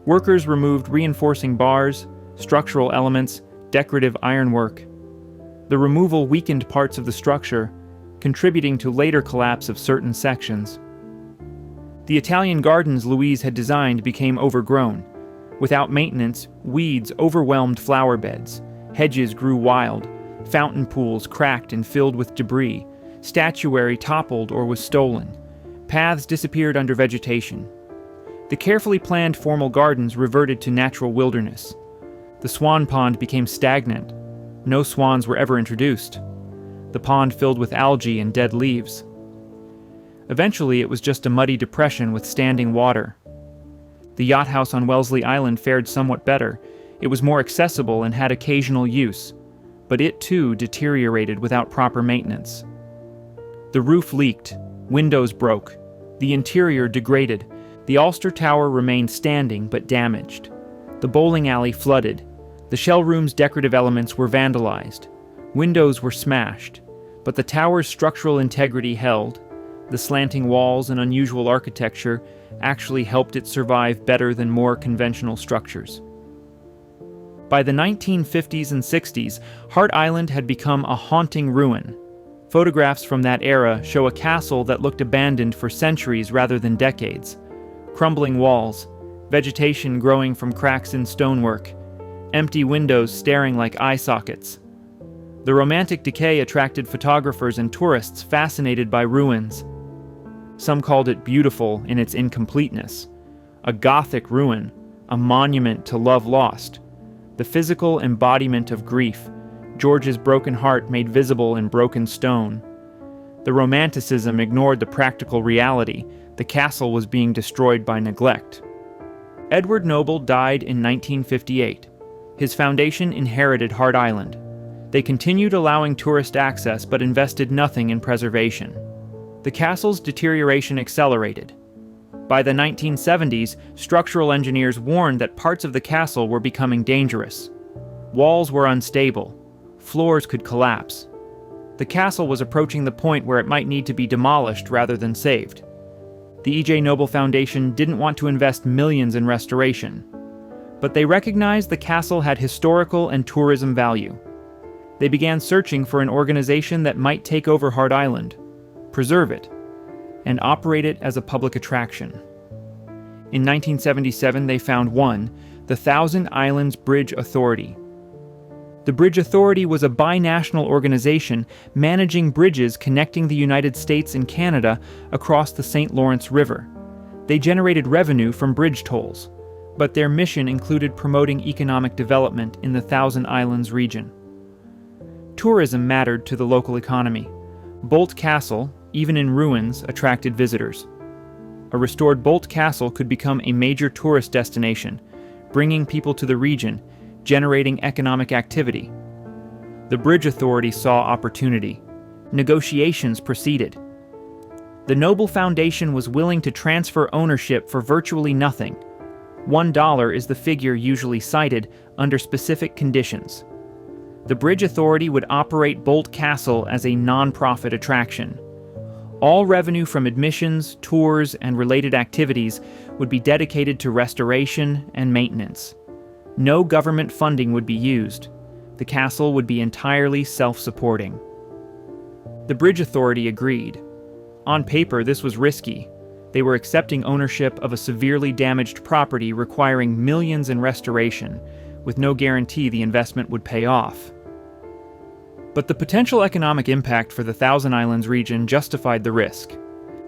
Workers removed reinforcing bars, structural elements, decorative ironwork. The removal weakened parts of the structure, contributing to later collapse of certain sections. The Italian gardens Louise had designed became overgrown. Without maintenance, weeds overwhelmed flower beds. Hedges grew wild. Fountain pools cracked and filled with debris. Statuary toppled or was stolen. Paths disappeared under vegetation. The carefully planned formal gardens reverted to natural wilderness. The swan pond became stagnant. No swans were ever introduced. The pond filled with algae and dead leaves. Eventually, it was just a muddy depression with standing water. The yacht house on Wellesley Island fared somewhat better. It was more accessible and had occasional use, but it too deteriorated without proper maintenance. The roof leaked, windows broke, the interior degraded. The Ulster Tower remained standing but damaged. The bowling alley flooded. The shell room's decorative elements were vandalized. Windows were smashed, but the tower's structural integrity held. The slanting walls and unusual architecture actually helped it survive better than more conventional structures. By the 1950s and 60s, Hart Island had become a haunting ruin. Photographs from that era show a castle that looked abandoned for centuries rather than decades. Crumbling walls, vegetation growing from cracks in stonework, empty windows staring like eye sockets. The romantic decay attracted photographers and tourists fascinated by ruins. Some called it beautiful in its incompleteness, a Gothic ruin, a monument to love lost, the physical embodiment of grief, George's broken heart made visible in broken stone. The romanticism ignored the practical reality. The castle was being destroyed by neglect. Edward Noble died in 1958. His foundation inherited Hart Island. They continued allowing tourist access but invested nothing in preservation. The castle's deterioration accelerated. By the 1970s, structural engineers warned that parts of the castle were becoming dangerous. Walls were unstable. Floors could collapse. The castle was approaching the point where it might need to be demolished rather than saved. The E.J. Noble Foundation didn't want to invest millions in restoration, but they recognized the castle had historical and tourism value. They began searching for an organization that might take over Hart Island, preserve it, and operate it as a public attraction. In 1977, they found one, the Thousand Islands Bridge Authority. The Bridge Authority was a binational organization managing bridges connecting the United States and Canada across the St. Lawrence River. They generated revenue from bridge tolls, but their mission included promoting economic development in the Thousand Islands region. Tourism mattered to the local economy. Bolt Castle, even in ruins, attracted visitors. A restored Bolt Castle could become a major tourist destination, bringing people to the region, generating economic activity. The Bridge Authority saw opportunity. Negotiations proceeded. The Noble Foundation was willing to transfer ownership for virtually nothing. $1 is the figure usually cited under specific conditions. The Bridge Authority would operate Bolt Castle as a non-profit attraction. All revenue from admissions, tours, and related activities would be dedicated to restoration and maintenance. No government funding would be used. The castle would be entirely self-supporting. The Bridge Authority agreed. On paper, this was risky. They were accepting ownership of a severely damaged property requiring millions in restoration, with no guarantee the investment would pay off. But the potential economic impact for the Thousand Islands region justified the risk.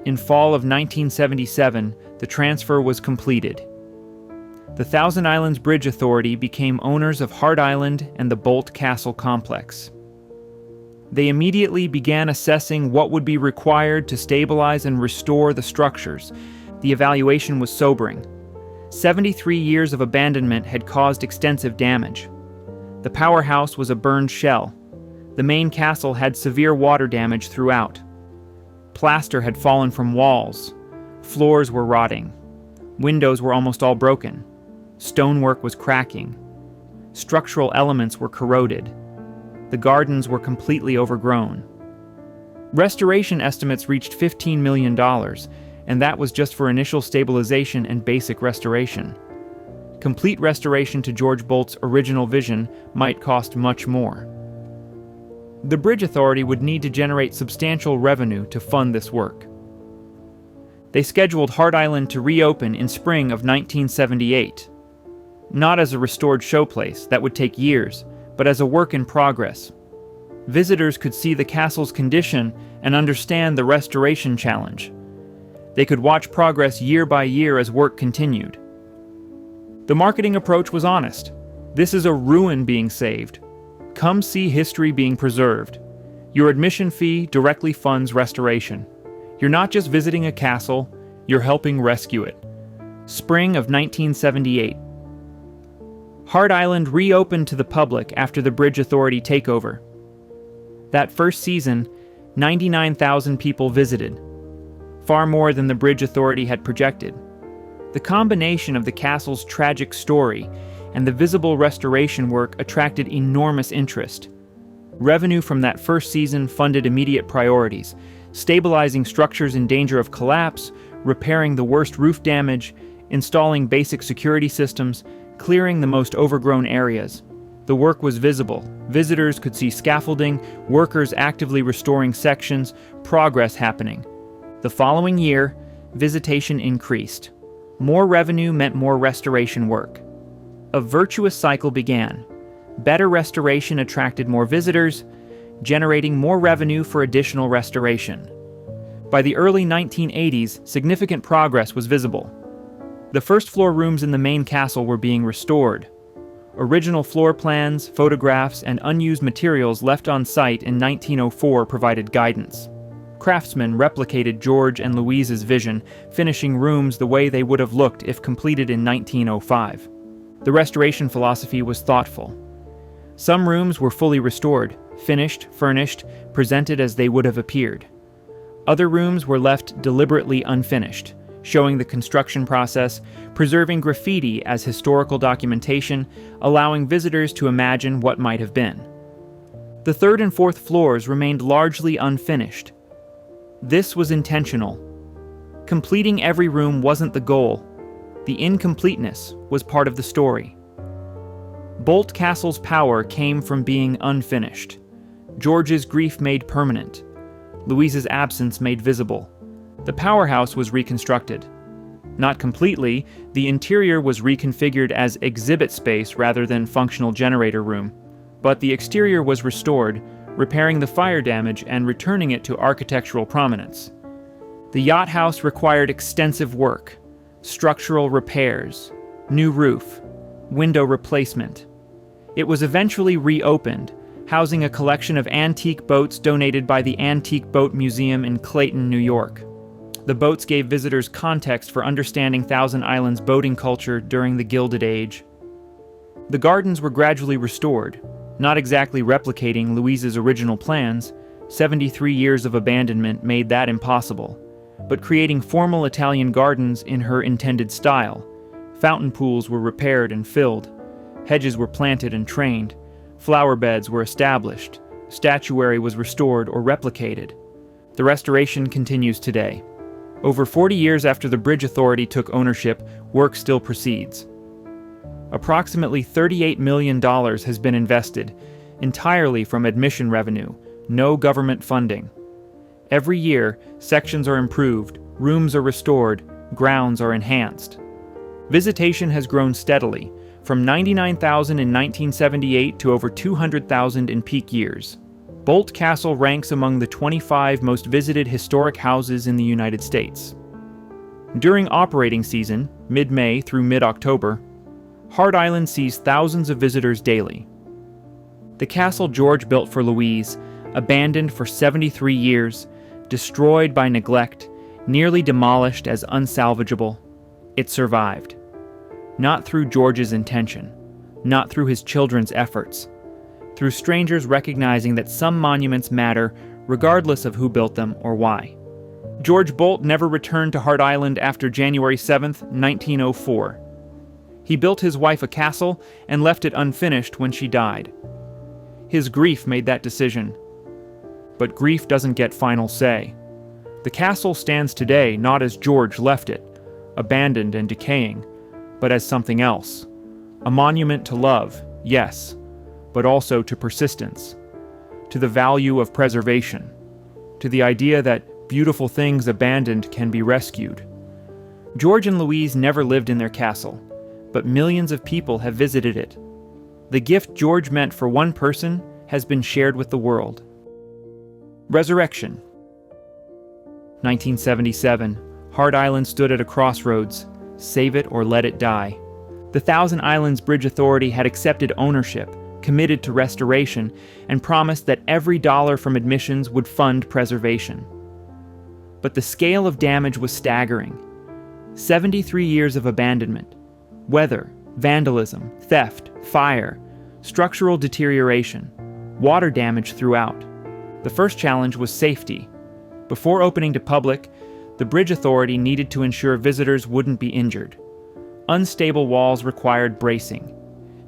In fall of 1977, the transfer was completed. The Thousand Islands Bridge Authority became owners of Hart Island and the Bolt Castle complex. They immediately began assessing what would be required to stabilize and restore the structures. The evaluation was sobering. 73 years of abandonment had caused extensive damage. The powerhouse was a burned shell. The main castle had severe water damage throughout. Plaster had fallen from walls. Floors were rotting. Windows were almost all broken. Stonework was cracking. Structural elements were corroded. The gardens were completely overgrown. Restoration estimates reached $15 million, and that was just for initial stabilization and basic restoration. Complete restoration to George Bolt's original vision might cost much more. The Bridge Authority would need to generate substantial revenue to fund this work. They scheduled Hart Island to reopen in spring of 1978. Not as a restored showplace, that would take years, but as a work in progress. Visitors could see the castle's condition and understand the restoration challenge. They could watch progress year by year as work continued. The marketing approach was honest. This is a ruin being saved. Come see history being preserved. Your admission fee directly funds restoration. You're not just visiting a castle, you're helping rescue it. Spring of 1978. Hart Island reopened to the public after the Bridge Authority takeover. That first season, 99,000 people visited, far more than the Bridge Authority had projected. The combination of the castle's tragic story and the visible restoration work attracted enormous interest. Revenue from that first season funded immediate priorities, stabilizing structures in danger of collapse, repairing the worst roof damage, installing basic security systems, clearing the most overgrown areas. The work was visible. Visitors could see scaffolding, workers actively restoring sections, progress happening. The following year, visitation increased. More revenue meant more restoration work. a virtuous cycle began. Better restoration attracted more visitors, generating more revenue for additional restoration. By the early 1980s, significant progress was visible. The first-floor rooms in the main castle were being restored. Original floor plans, photographs, and unused materials left on site in 1904 provided guidance. Craftsmen replicated George and Louise's vision, finishing rooms the way they would have looked if completed in 1905. The restoration philosophy was thoughtful. Some rooms were fully restored, finished, furnished, presented as they would have appeared. Other rooms were left deliberately unfinished, showing the construction process, preserving graffiti as historical documentation, allowing visitors to imagine what might have been. The third and fourth floors remained largely unfinished. This was intentional. Completing every room wasn't the goal. The incompleteness was part of the story. Bolt Castle's power came from being unfinished. George's grief made permanent. Louise's absence made visible. The powerhouse was reconstructed. Not completely, the interior was reconfigured as exhibit space rather than functional generator room, but the exterior was restored, repairing the fire damage and returning it to architectural prominence. The yacht house required extensive work, structural repairs, new roof, window replacement. It was eventually reopened, housing a collection of antique boats donated by the Antique Boat Museum in Clayton, New York. The boats gave visitors context for understanding Thousand Islands boating culture during the Gilded Age. The gardens were gradually restored, not exactly replicating Louise's original plans. 73 years of abandonment made that impossible, but creating formal Italian gardens in her intended style. Fountain pools were repaired and filled, hedges were planted and trained, flower beds were established, statuary was restored or replicated. The restoration continues today. Over 40 years after the Bridge Authority took ownership, work still proceeds. Approximately $38 million has been invested, entirely from admission revenue, no government funding. Every year, sections are improved, rooms are restored, grounds are enhanced. Visitation has grown steadily, from 99,000 in 1978 to over 200,000 in peak years. Bolt Castle ranks among the 25 most visited historic houses in the United States. During operating season, mid-May through mid-October, Hart Island sees thousands of visitors daily. The castle George built for Louise, abandoned for 73 years, destroyed by neglect, nearly demolished as unsalvageable, it survived. Not through George's intention, not through his children's efforts, through strangers recognizing that some monuments matter regardless of who built them or why. George Bolt never returned to Hart Island after January 7, 1904. He built his wife a castle and left it unfinished when she died. His grief made that decision. But grief doesn't get final say. The castle stands today not as George left it, abandoned and decaying, but as something else. A monument to love, yes, but also to persistence, to the value of preservation, to the idea that beautiful things abandoned can be rescued. George and Louise never lived in their castle, but millions of people have visited it. The gift George meant for one person has been shared with the world. Resurrection. 1977, Hart Island stood at a crossroads. Save it or let it die. The Thousand Islands Bridge Authority had accepted ownership, committed to restoration, and promised that every dollar from admissions would fund preservation. But the scale of damage was staggering. 73 years of abandonment. Weather, vandalism, theft, fire, structural deterioration, water damage throughout. The first challenge was safety. Before opening to public, the Bridge Authority needed to ensure visitors wouldn't be injured. Unstable walls required bracing.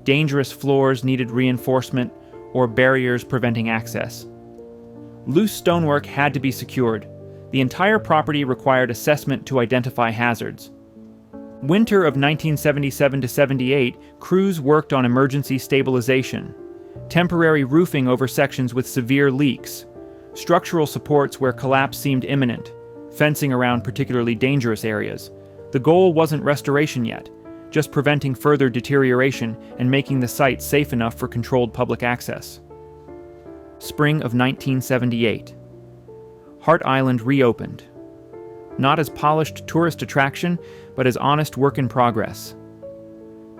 Dangerous floors needed reinforcement or barriers preventing access. Loose stonework had to be secured. The entire property required assessment to identify hazards. Winter of 1977 to 78, crews worked on emergency stabilization, temporary roofing over sections with severe leaks, structural supports where collapse seemed imminent, fencing around particularly dangerous areas. The goal wasn't restoration yet, just preventing further deterioration and making the site safe enough for controlled public access. Spring of 1978. Hart Island reopened. Not as polished tourist attraction, but as honest work in progress.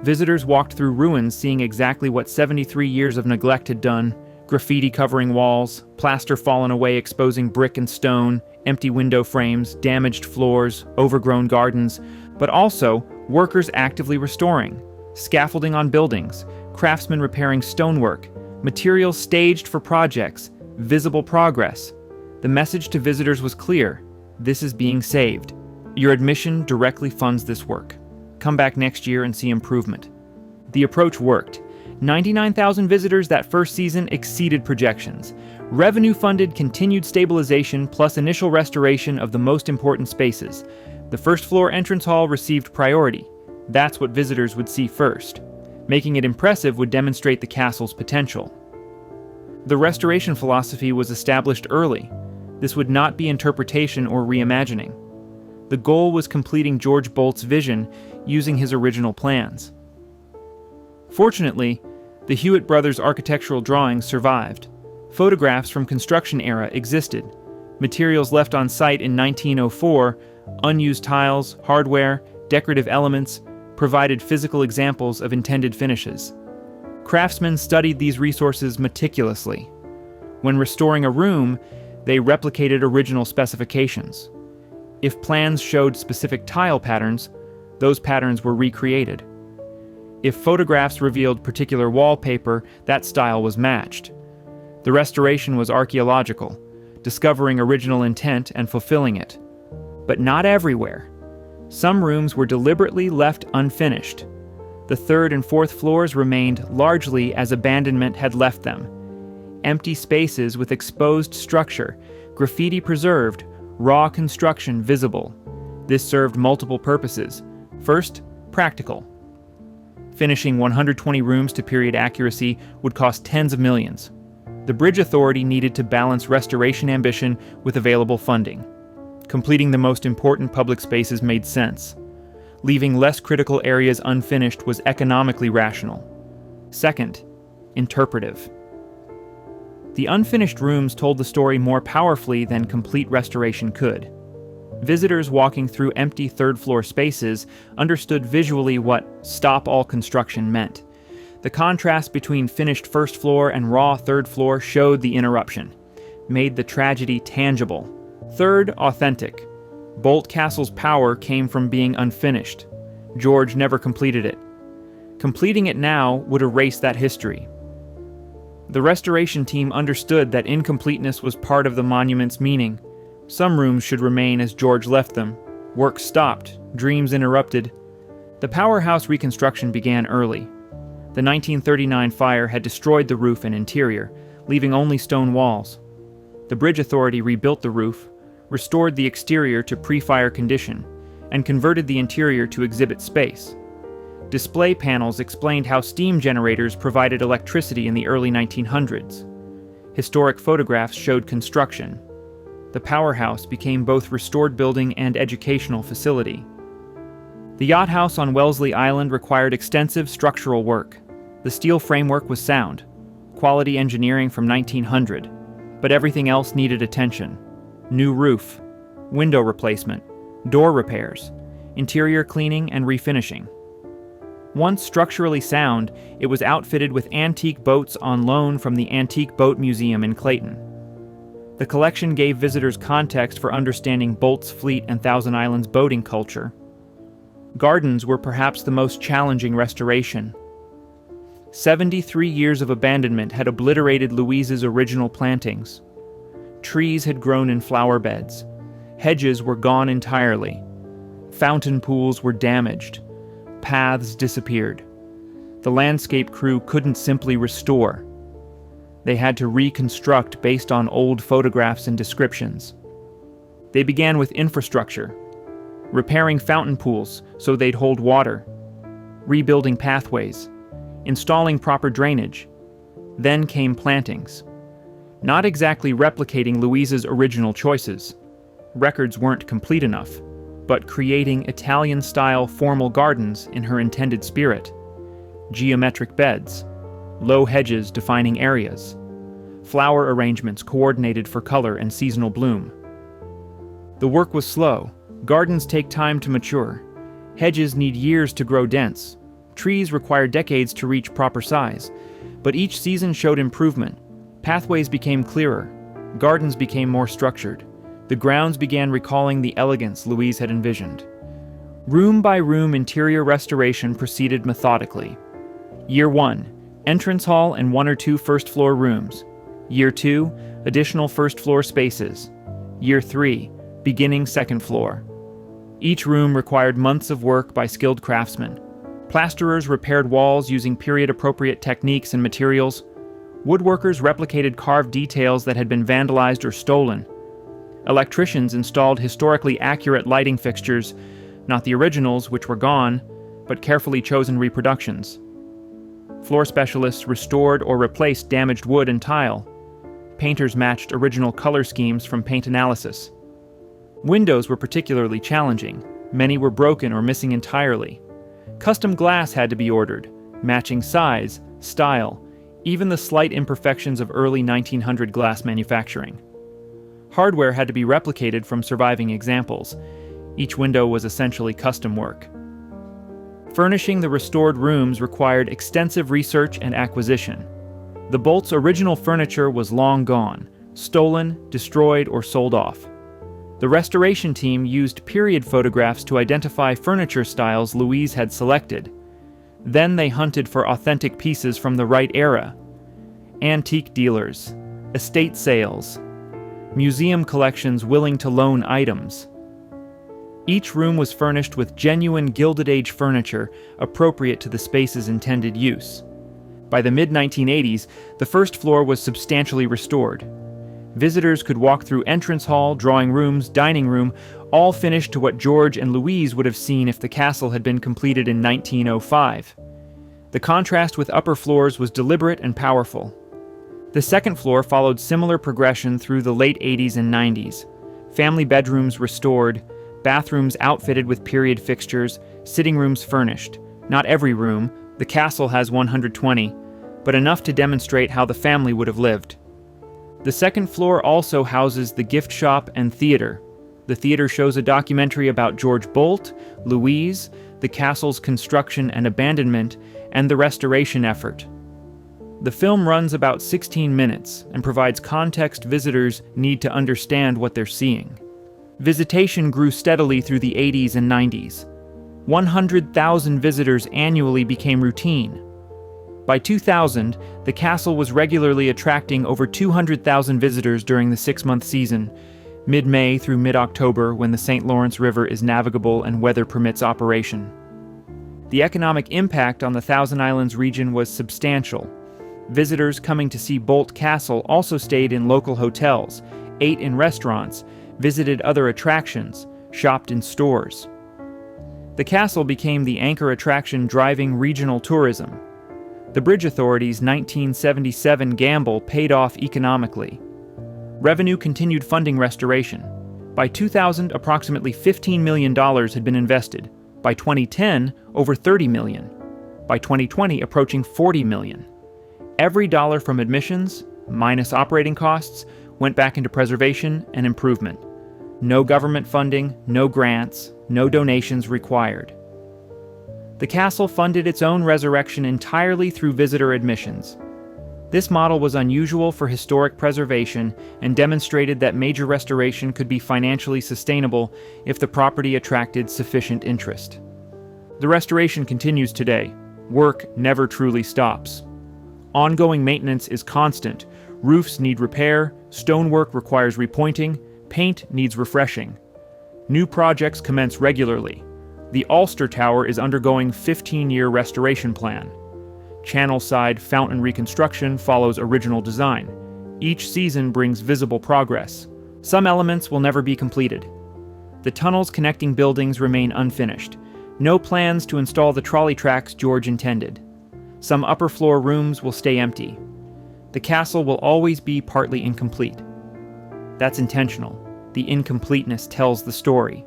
Visitors walked through ruins seeing exactly what 73 years of neglect had done: graffiti covering walls, plaster fallen away exposing brick and stone, empty window frames, damaged floors, overgrown gardens, but also workers actively restoring, scaffolding on buildings, craftsmen repairing stonework, materials staged for projects, visible progress. The message to visitors was clear: this is being saved. Your admission directly funds this work. Come back next year and see improvement. The approach worked. 99,000 visitors that first season exceeded projections. Revenue-funded continued stabilization plus initial restoration of the most important spaces. The first floor entrance hall received priority. That's what visitors would see first. Making it impressive would demonstrate the castle's potential. The restoration philosophy was established early. This would not be interpretation or reimagining. The goal was completing George Bolt's vision using his original plans. Fortunately, the Hewitt brothers' architectural drawings survived. Photographs from construction era existed. Materials left on site in 1904, unused tiles, hardware, decorative elements, provided physical examples of intended finishes. Craftsmen studied these resources meticulously. When restoring a room, they replicated original specifications. If plans showed specific tile patterns, those patterns were recreated. If photographs revealed particular wallpaper, that style was matched. The restoration was archaeological, discovering original intent and fulfilling it. But not everywhere. Some rooms were deliberately left unfinished. The third and fourth floors remained largely as Abandonment had left them. Empty spaces with exposed structure, graffiti preserved, raw construction visible. This served multiple purposes. First, practical. Finishing 120 rooms to period accuracy would cost tens of millions. The Bridge Authority needed to balance restoration ambition with available funding. Completing the most important public spaces made sense. Leaving less critical areas unfinished was economically rational. Second, interpretive. The unfinished rooms told the story more powerfully than complete restoration could. Visitors walking through empty third-floor spaces understood visually what "stop all construction" meant. The contrast between finished first floor and raw third floor showed the interruption, made the tragedy tangible. Third, authentic. Bolt Castle's power came from being unfinished. George never completed it. Completing it now would erase that history. The restoration team understood that incompleteness was part of the monument's meaning. Some rooms should remain as George left them. Work stopped, dreams interrupted. The powerhouse reconstruction began early. The 1939 fire had destroyed the roof and interior, leaving only stone walls. The Bridge Authority rebuilt the roof, restored the exterior to pre-fire condition, and converted the interior to exhibit space. Display panels explained how steam generators provided electricity in the early 1900s. Historic photographs showed construction. The powerhouse became both restored building and educational facility. The yacht house on Wellesley Island required extensive structural work. The steel framework was sound, quality engineering from 1900, but everything else needed attention. New roof, window replacement, door repairs, interior cleaning and refinishing. Once structurally sound, it was outfitted with antique boats on loan from the Antique Boat Museum in Clayton. The collection gave visitors context for understanding Bolt's fleet and Thousand Islands boating culture. Gardens were perhaps the most challenging restoration. 73 years of abandonment had obliterated Louise's original plantings. Trees had grown in flower beds. Hedges were gone entirely. Fountain pools were damaged. Paths disappeared. The landscape crew couldn't simply restore. They had to reconstruct based on old photographs and descriptions. They began with infrastructure, repairing fountain pools so they'd hold water, rebuilding pathways, installing proper drainage. Then came plantings. Not exactly replicating Louise's original choices. Records weren't complete enough. but creating Italian-style formal gardens in her intended spirit. Geometric beds, low hedges defining areas, flower arrangements coordinated for color and seasonal bloom. The work was slow. Gardens take time to mature. Hedges need years to grow dense. Trees require decades to reach proper size. But each season showed improvement. Pathways became clearer. Gardens became more structured. The grounds began recalling the elegance Louise had envisioned. Room by room interior restoration proceeded methodically. Year 1, entrance hall and 1 or 2 first-floor rooms. Year 2, additional first-floor spaces. Year 3, beginning second floor. Each room required months of work by skilled craftsmen. Plasterers repaired walls using period-appropriate techniques and materials. Woodworkers replicated carved details that had been vandalized or stolen. Electricians installed historically accurate lighting fixtures, not the originals, which were gone, but carefully chosen reproductions. Floor specialists restored or replaced damaged wood and tile. Painters matched original color schemes from paint analysis. Windows were particularly challenging. Many were broken or missing entirely. Custom glass had to be ordered, matching size, style, even the slight imperfections of early 1900 glass manufacturing. Hardware had to be replicated from surviving examples. Each window was essentially custom work. Furnishing the restored rooms required extensive research and acquisition. The Bolts' original furniture was long gone, stolen, destroyed, or sold off. The restoration team used period photographs to identify furniture styles Louise had selected. Then they hunted for authentic pieces from the right era. Antique dealers, estate sales, museum collections willing to loan items. Each room was furnished with genuine Gilded Age furniture appropriate to the space's intended use. By the mid-1980s, the first floor was substantially restored. Visitors could walk through entrance hall, drawing rooms, dining room, all finished to what George and Louise would have seen if the castle had been completed in 1905. The contrast with upper floors was deliberate and powerful. The second floor followed similar progression through the late 80s and 90s. Family bedrooms restored, bathrooms outfitted with period fixtures, sitting rooms furnished. Not every room, the castle has 120, but enough to demonstrate how the family would have lived. The second floor also houses the gift shop and theater. The theater shows a documentary about George Bolt, Louise, the castle's construction and abandonment, and the restoration effort. The film runs about 16 minutes and provides context visitors need to understand what they're seeing. Visitation grew steadily through the 80s and 90s. 100,000 visitors annually became routine. By 2000, the castle was regularly attracting over 200,000 visitors during the 6-month season, mid-May through mid-October when the St. Lawrence River is navigable and weather permits operation. The economic impact on the Thousand Islands region was substantial. Visitors coming to see Bolt Castle also stayed in local hotels, ate in restaurants, visited other attractions, shopped in stores. The castle became the anchor attraction driving regional tourism. The Bridge Authority's 1977 gamble paid off economically. Revenue continued funding restoration. By 2000, approximately $15 million had been invested. By 2010, over $30 million. By 2020, approaching $40 million. Every dollar from admissions, minus operating costs, went back into preservation and improvement. No government funding, no grants, no donations required. The castle funded its own resurrection entirely through visitor admissions. This model was unusual for historic preservation and demonstrated that major restoration could be financially sustainable if the property attracted sufficient interest. The restoration continues today. Work never truly stops. Ongoing maintenance is constant. Roofs need repair, stonework requires repointing, paint needs refreshing. New projects commence regularly. The Ulster Tower is undergoing 15-year restoration plan. Channel-side fountain reconstruction follows original design. Each season brings visible progress. Some elements will never be completed. The tunnels connecting buildings remain unfinished. No plans to install the trolley tracks George intended. Some upper floor rooms will stay empty. The castle will always be partly incomplete. That's intentional. The incompleteness tells the story.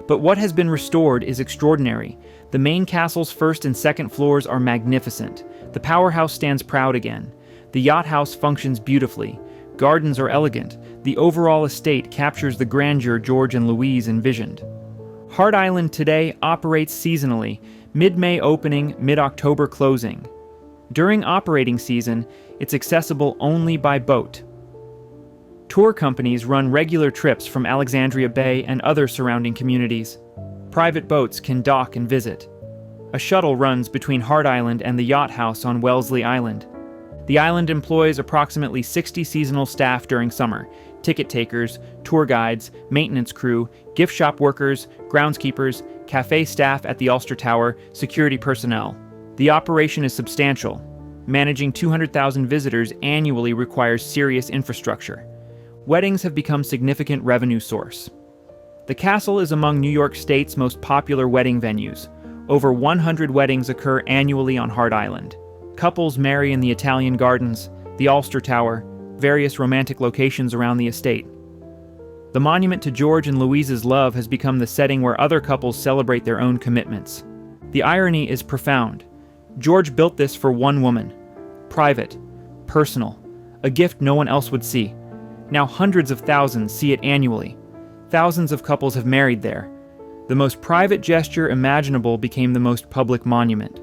But what has been restored is extraordinary. The main castle's first and second floors are magnificent. The powerhouse stands proud again. The yacht house functions beautifully. Gardens are elegant. The overall estate captures the grandeur George and Louise envisioned. Hart Island today operates seasonally, mid-May opening, mid-October closing. During operating season, it's accessible only by boat. Tour companies run regular trips from Alexandria Bay and other surrounding communities. Private boats can dock and visit. A shuttle runs between Hart Island and the yacht house on Wellesley Island. The island employs approximately 60 seasonal staff during summer: ticket takers, tour guides, maintenance crew, gift shop workers, groundskeepers, cafe staff at the Ulster Tower, security personnel. The operation is substantial. Managing 200,000 visitors annually requires serious infrastructure. Weddings have become a significant revenue source. The castle is among New York State's most popular wedding venues. Over 100 weddings occur annually on Hart Island. Couples marry in the Italian Gardens, the Ulster Tower, various romantic locations around the estate. The monument to George and Louise's love has become the setting where other couples celebrate their own commitments. The irony is profound. George built this for one woman. Private, personal, a gift no one else would see. Now hundreds of thousands see it annually. Thousands of couples have married there. The most private gesture imaginable became the most public monument.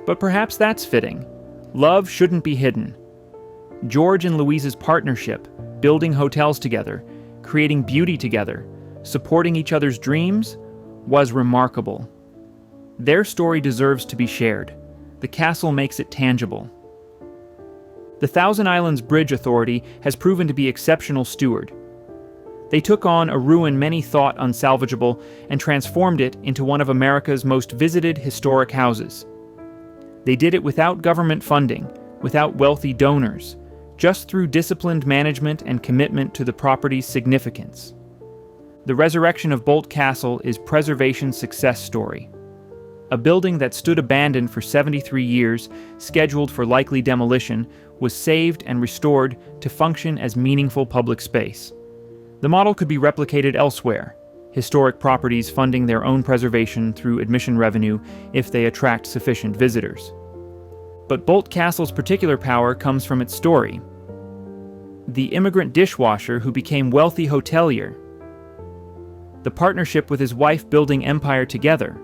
But perhaps that's fitting. Love shouldn't be hidden. George and Louise's partnership, building hotels together, creating beauty together, supporting each other's dreams, was remarkable. Their story deserves to be shared. The castle makes it tangible. The Thousand Islands Bridge Authority has proven to be exceptional steward. They took on a ruin many thought unsalvageable and transformed it into one of America's most visited historic houses. They did it without government funding, without wealthy donors, just through disciplined management and commitment to the property's significance. The resurrection of Bolt Castle is preservation's success story. A building that stood abandoned for 73 years, scheduled for likely demolition, was saved and restored to function as meaningful public space. The model could be replicated elsewhere, historic properties funding their own preservation through admission revenue if they attract sufficient visitors. But Bolt Castle's particular power comes from its story. The immigrant dishwasher who became wealthy hotelier. The partnership with his wife building empire together.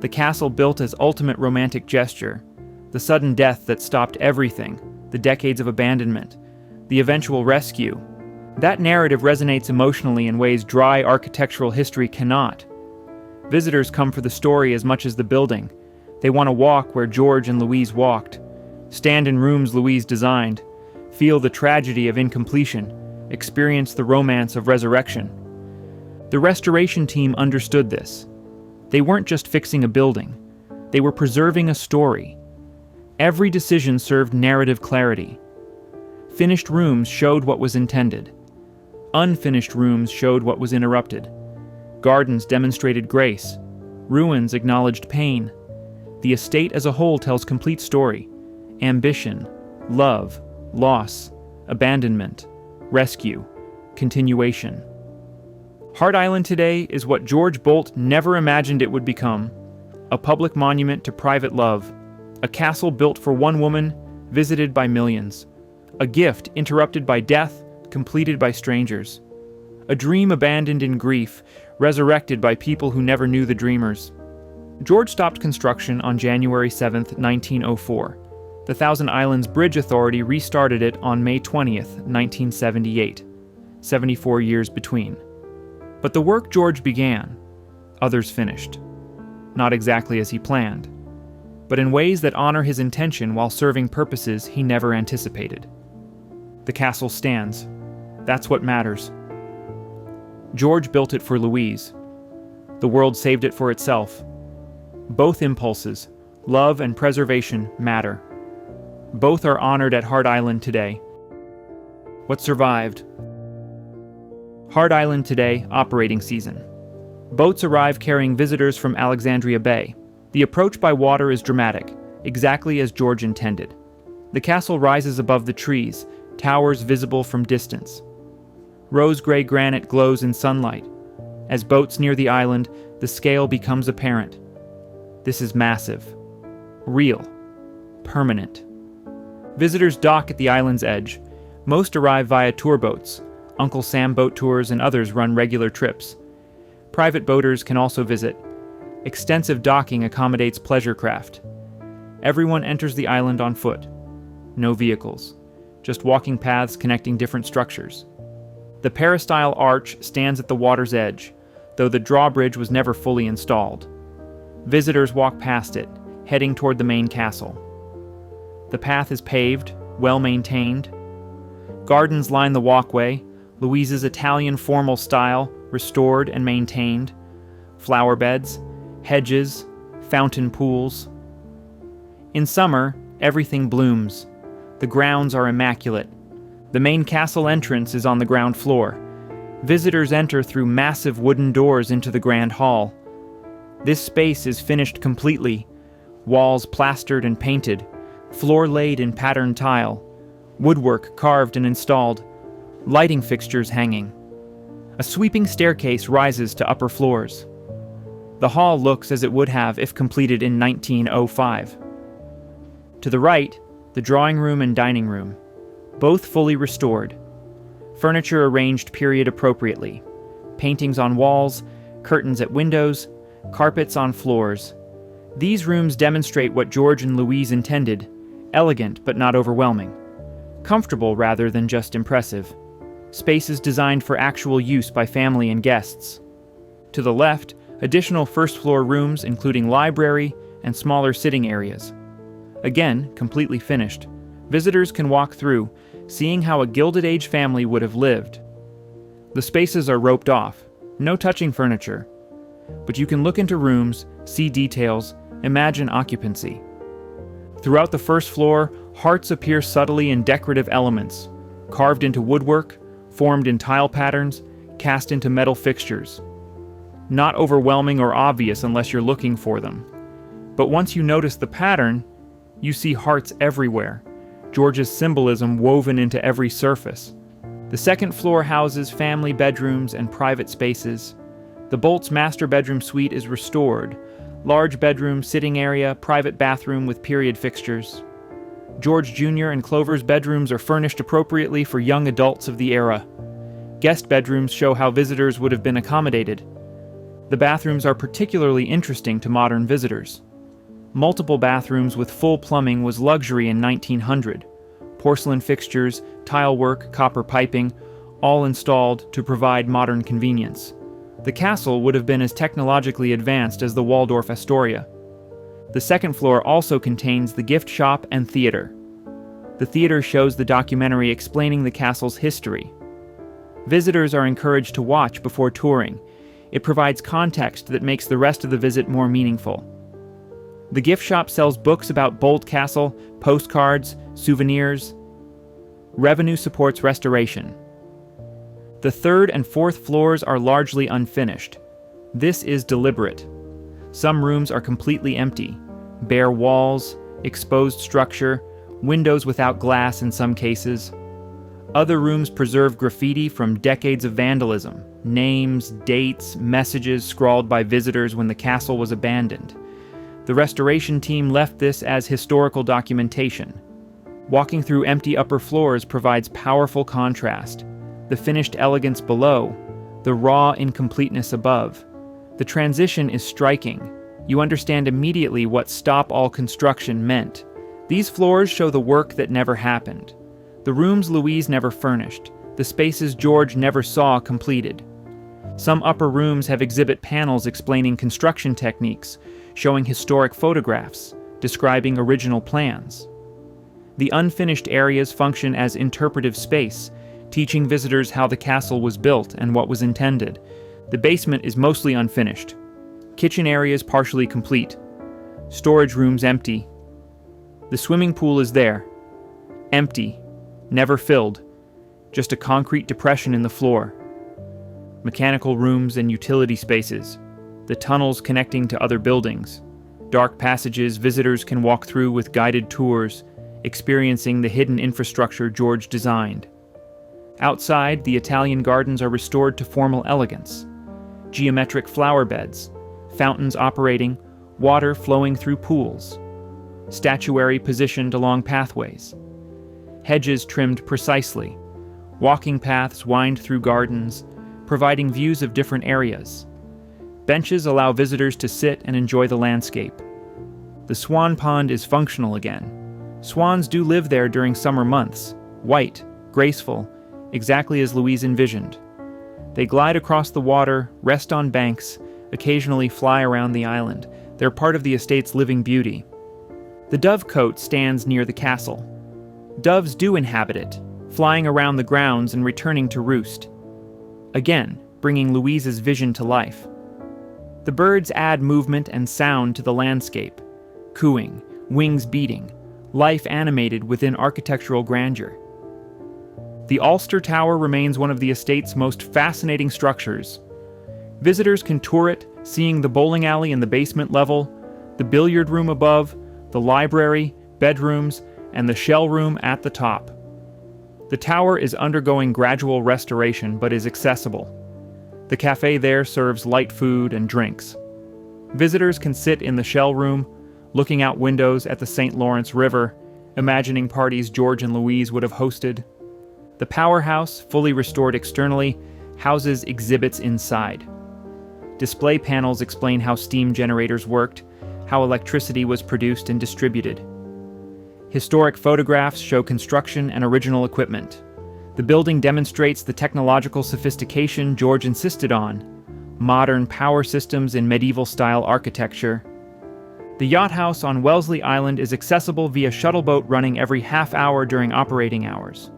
The castle built as ultimate romantic gesture. The sudden death that stopped everything. The decades of abandonment. The eventual rescue. That narrative resonates emotionally in ways dry architectural history cannot. Visitors come for the story as much as the building. They want to walk where George and Louise walked, stand in rooms Louise designed, feel the tragedy of incompletion, experience the romance of resurrection. The restoration team understood this. They weren't just fixing a building. They were preserving a story. Every decision served narrative clarity. Finished rooms showed what was intended. Unfinished rooms showed what was interrupted. Gardens demonstrated grace. Ruins acknowledged pain. The estate as a whole tells complete story. Ambition, love, loss, abandonment, rescue, continuation. Hart Island today is what George Bolt never imagined it would become. A public monument to private love. A castle built for one woman, visited by millions. A gift interrupted by death, completed by strangers. A dream abandoned in grief, resurrected by people who never knew the dreamers. George stopped construction on January 7, 1904. The Thousand Islands Bridge Authority restarted it on May 20, 1978, 74 years between. But the work George began, others finished. Not exactly as he planned, but in ways that honor his intention while serving purposes he never anticipated. The castle stands. That's what matters. George built it for Louise. The world saved it for itself. Both impulses, love and preservation, matter. Both are honored at Hart Island today. What survived? Hart Island today, operating season. Boats arrive carrying visitors from Alexandria Bay. The approach by water is dramatic, exactly as George intended. The castle rises above the trees, towers visible from distance. Rose-gray granite glows in sunlight. As boats near the island, the scale becomes apparent. This is massive, real, permanent. Visitors dock at the island's edge. Most arrive via tour boats. Uncle Sam Boat Tours and others run regular trips. Private boaters can also visit. Extensive docking accommodates pleasure craft. Everyone enters the island on foot. No vehicles, just walking paths connecting different structures. The peristyle arch stands at the water's edge, though the drawbridge was never fully installed. Visitors walk past it, heading toward the main castle. The path is paved, well maintained. Gardens line the walkway, Louise's Italian formal style, restored and maintained. Flower beds, hedges, fountain pools. In summer, everything blooms. The grounds are immaculate. The main castle entrance is on the ground floor. Visitors enter through massive wooden doors into the grand hall. This space is finished completely. Walls plastered and painted, floor laid in patterned tile, woodwork carved and installed, lighting fixtures hanging. A sweeping staircase rises to upper floors. The hall looks as it would have if completed in 1905. To the right, the drawing room and dining room, both fully restored. Furniture arranged period appropriately. Paintings on walls, curtains at windows, carpets on floors. These rooms demonstrate what George and Louise intended, elegant but not overwhelming. Comfortable rather than just impressive. Spaces designed for actual use by family and guests. To the left, additional first-floor rooms including library and smaller sitting areas. Again, completely finished. Visitors can walk through, seeing how a Gilded Age family would have lived. The spaces are roped off, no touching furniture. But you can look into rooms, see details, imagine occupancy. Throughout the first floor, hearts appear subtly in decorative elements, carved into woodwork, formed in tile patterns, cast into metal fixtures. Not overwhelming or obvious unless you're looking for them. But once you notice the pattern, you see hearts everywhere, George's symbolism woven into every surface. The second floor houses family bedrooms and private spaces. The Bolt's master bedroom suite is restored. Large bedroom, sitting area, private bathroom with period fixtures. George Jr. and Clover's bedrooms are furnished appropriately for young adults of the era. Guest bedrooms show how visitors would have been accommodated. The bathrooms are particularly interesting to modern visitors. Multiple bathrooms with full plumbing was luxury in 1900. Porcelain fixtures, tile work, copper piping, all installed to provide modern convenience. The castle would have been as technologically advanced as the Waldorf Astoria. The second floor also contains the gift shop and theater. The theater shows the documentary explaining the castle's history. Visitors are encouraged to watch before touring. It provides context that makes the rest of the visit more meaningful. The gift shop sells books about Bolt Castle, postcards, souvenirs. Revenue supports restoration. The third and fourth floors are largely unfinished. This is deliberate. Some rooms are completely empty. Bare walls, exposed structure, windows without glass in some cases. Other rooms preserve graffiti from decades of vandalism, names, dates, messages scrawled by visitors when the castle was abandoned. The restoration team left this as historical documentation. Walking through empty upper floors provides powerful contrast. The finished elegance below, the raw incompleteness above. The transition is striking. You understand immediately what stop all construction meant. These floors show the work that never happened. The rooms Louise never furnished, the spaces George never saw completed. Some upper rooms have exhibit panels explaining construction techniques, showing historic photographs, describing original plans. The unfinished areas function as interpretive space, teaching visitors how the castle was built and what was intended. The basement is mostly unfinished. Kitchen areas partially complete. Storage rooms empty. The swimming pool is there. Empty. Never filled. Just a concrete depression in the floor. Mechanical rooms and utility spaces. The tunnels connecting to other buildings. Dark passages visitors can walk through with guided tours, experiencing the hidden infrastructure George designed. Outside, the Italian gardens are restored to formal elegance. geometric flower beds, fountains operating, water flowing through pools, statuary positioned along pathways, hedges trimmed precisely, walking paths wind through gardens, providing views of different areas. Benches allow visitors to sit and enjoy the landscape. The swan pond is functional again. Swans do live there during summer months, white, graceful, exactly as Louise envisioned. They glide across the water, rest on banks, occasionally fly around the island. They're part of the estate's living beauty. The dovecote stands near the castle. Doves do inhabit it, flying around the grounds and returning to roost. Again, bringing Louise's vision to life. The birds add movement and sound to the landscape, cooing, wings beating, life animated within architectural grandeur. The Ulster Tower remains one of the estate's most fascinating structures. Visitors can tour it, seeing the bowling alley in the basement level, the billiard room above, the library, bedrooms, and the shell room at the top. The tower is undergoing gradual restoration but is accessible. The cafe there serves light food and drinks. Visitors can sit in the shell room, looking out windows at the St. Lawrence River, imagining parties George and Louise would have hosted. The powerhouse, fully restored externally, houses exhibits inside. Display panels explain how steam generators worked, how electricity was produced and distributed. Historic photographs show construction and original equipment. The building demonstrates the technological sophistication George insisted on, modern power systems in medieval-style architecture. The yacht house on Wellesley Island is accessible via shuttle boat running every half hour during operating hours.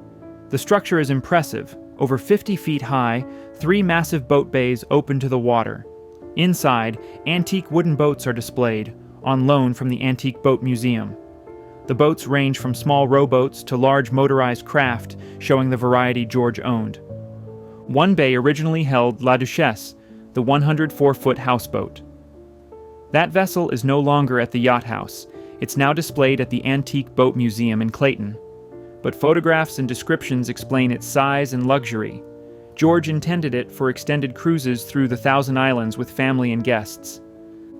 The structure is impressive, over 50 feet high, 3 massive boat bays open to the water. Inside, antique wooden boats are displayed, on loan from the Antique Boat Museum. The boats range from small rowboats to large motorized craft, showing the variety George owned. One bay originally held La Duchesse, the 104-foot houseboat. That vessel is no longer at the yacht house. It's now displayed at the Antique Boat Museum in Clayton. But photographs and descriptions explain its size and luxury. George intended it for extended cruises through the Thousand Islands with family and guests.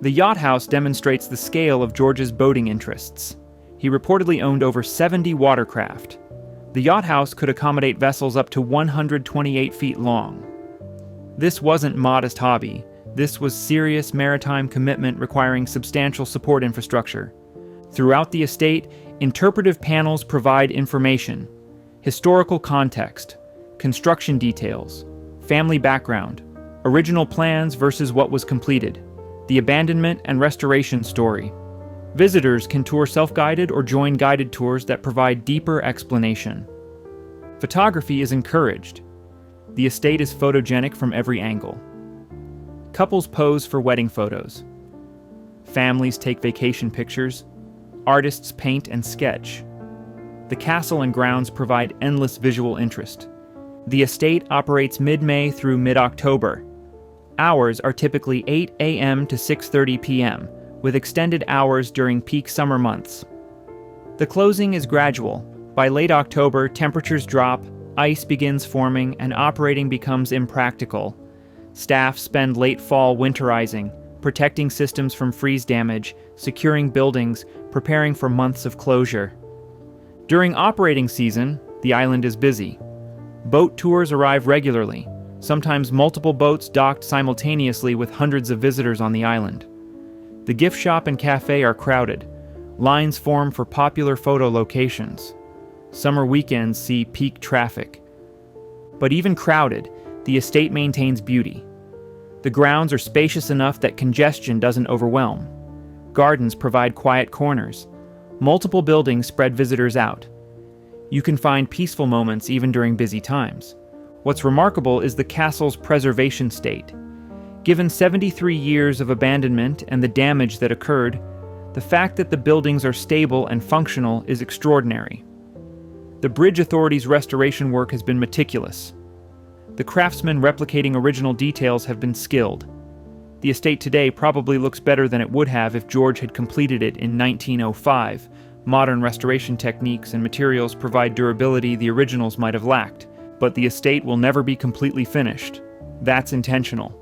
The yacht house demonstrates the scale of George's boating interests. He reportedly owned over 70 watercraft. The yacht house could accommodate vessels up to 128 feet long. This wasn't modest hobby. This was serious maritime commitment requiring substantial support infrastructure. Throughout the estate, interpretive panels provide information, historical context, construction details, family background, original plans versus what was completed, the abandonment and restoration story. Visitors can tour self-guided or join guided tours that provide deeper explanation. Photography is encouraged. The estate is photogenic from every angle. Couples pose for wedding photos. Families take vacation pictures. Artists paint and sketch. The castle and grounds provide endless visual interest. The estate operates mid-May through mid-October. Hours are typically 8 a.m. to 6:30 p.m., with extended hours during peak summer months. The closing is gradual. By late October, temperatures drop, ice begins forming, and operating becomes impractical. Staff spend late fall winterizing, protecting systems from freeze damage, securing buildings, preparing for months of closure. During operating season, the island is busy. Boat tours arrive regularly, sometimes multiple boats docked simultaneously with hundreds of visitors on the island. The gift shop and cafe are crowded. Lines form for popular photo locations. Summer weekends see peak traffic. But even crowded, the estate maintains beauty. The grounds are spacious enough that congestion doesn't overwhelm. Gardens provide quiet corners. Multiple buildings spread visitors out. You can find peaceful moments even during busy times. What's remarkable is the castle's preservation state. Given 73 years of abandonment and the damage that occurred, the fact that the buildings are stable and functional is extraordinary. The Bridge Authority's restoration work has been meticulous. The craftsmen replicating original details have been skilled. The estate today probably looks better than it would have if George had completed it in 1905. Modern restoration techniques and materials provide durability the originals might have lacked, but the estate will never be completely finished. That's intentional.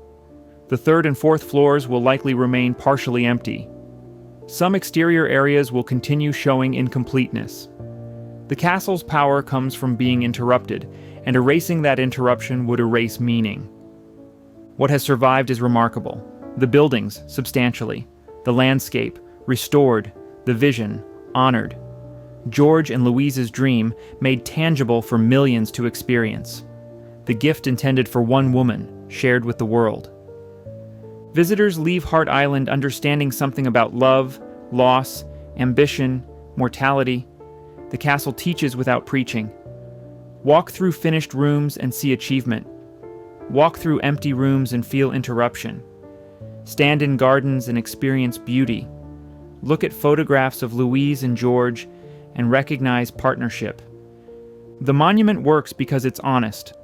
The third and fourth floors will likely remain partially empty. Some exterior areas will continue showing incompleteness. The castle's power comes from being interrupted, and erasing that interruption would erase meaning. What has survived is remarkable. The buildings, substantially. The landscape, restored. The vision, honored. George and Louise's dream, made tangible for millions to experience. The gift intended for one woman, shared with the world. Visitors leave Hart Island understanding something about love, loss, ambition, mortality. The castle teaches without preaching. Walk through finished rooms and see achievement. Walk through empty rooms and feel interruption. Stand in gardens and experience beauty. Look at photographs of Louise and George and recognize partnership. The monument works because it's honest.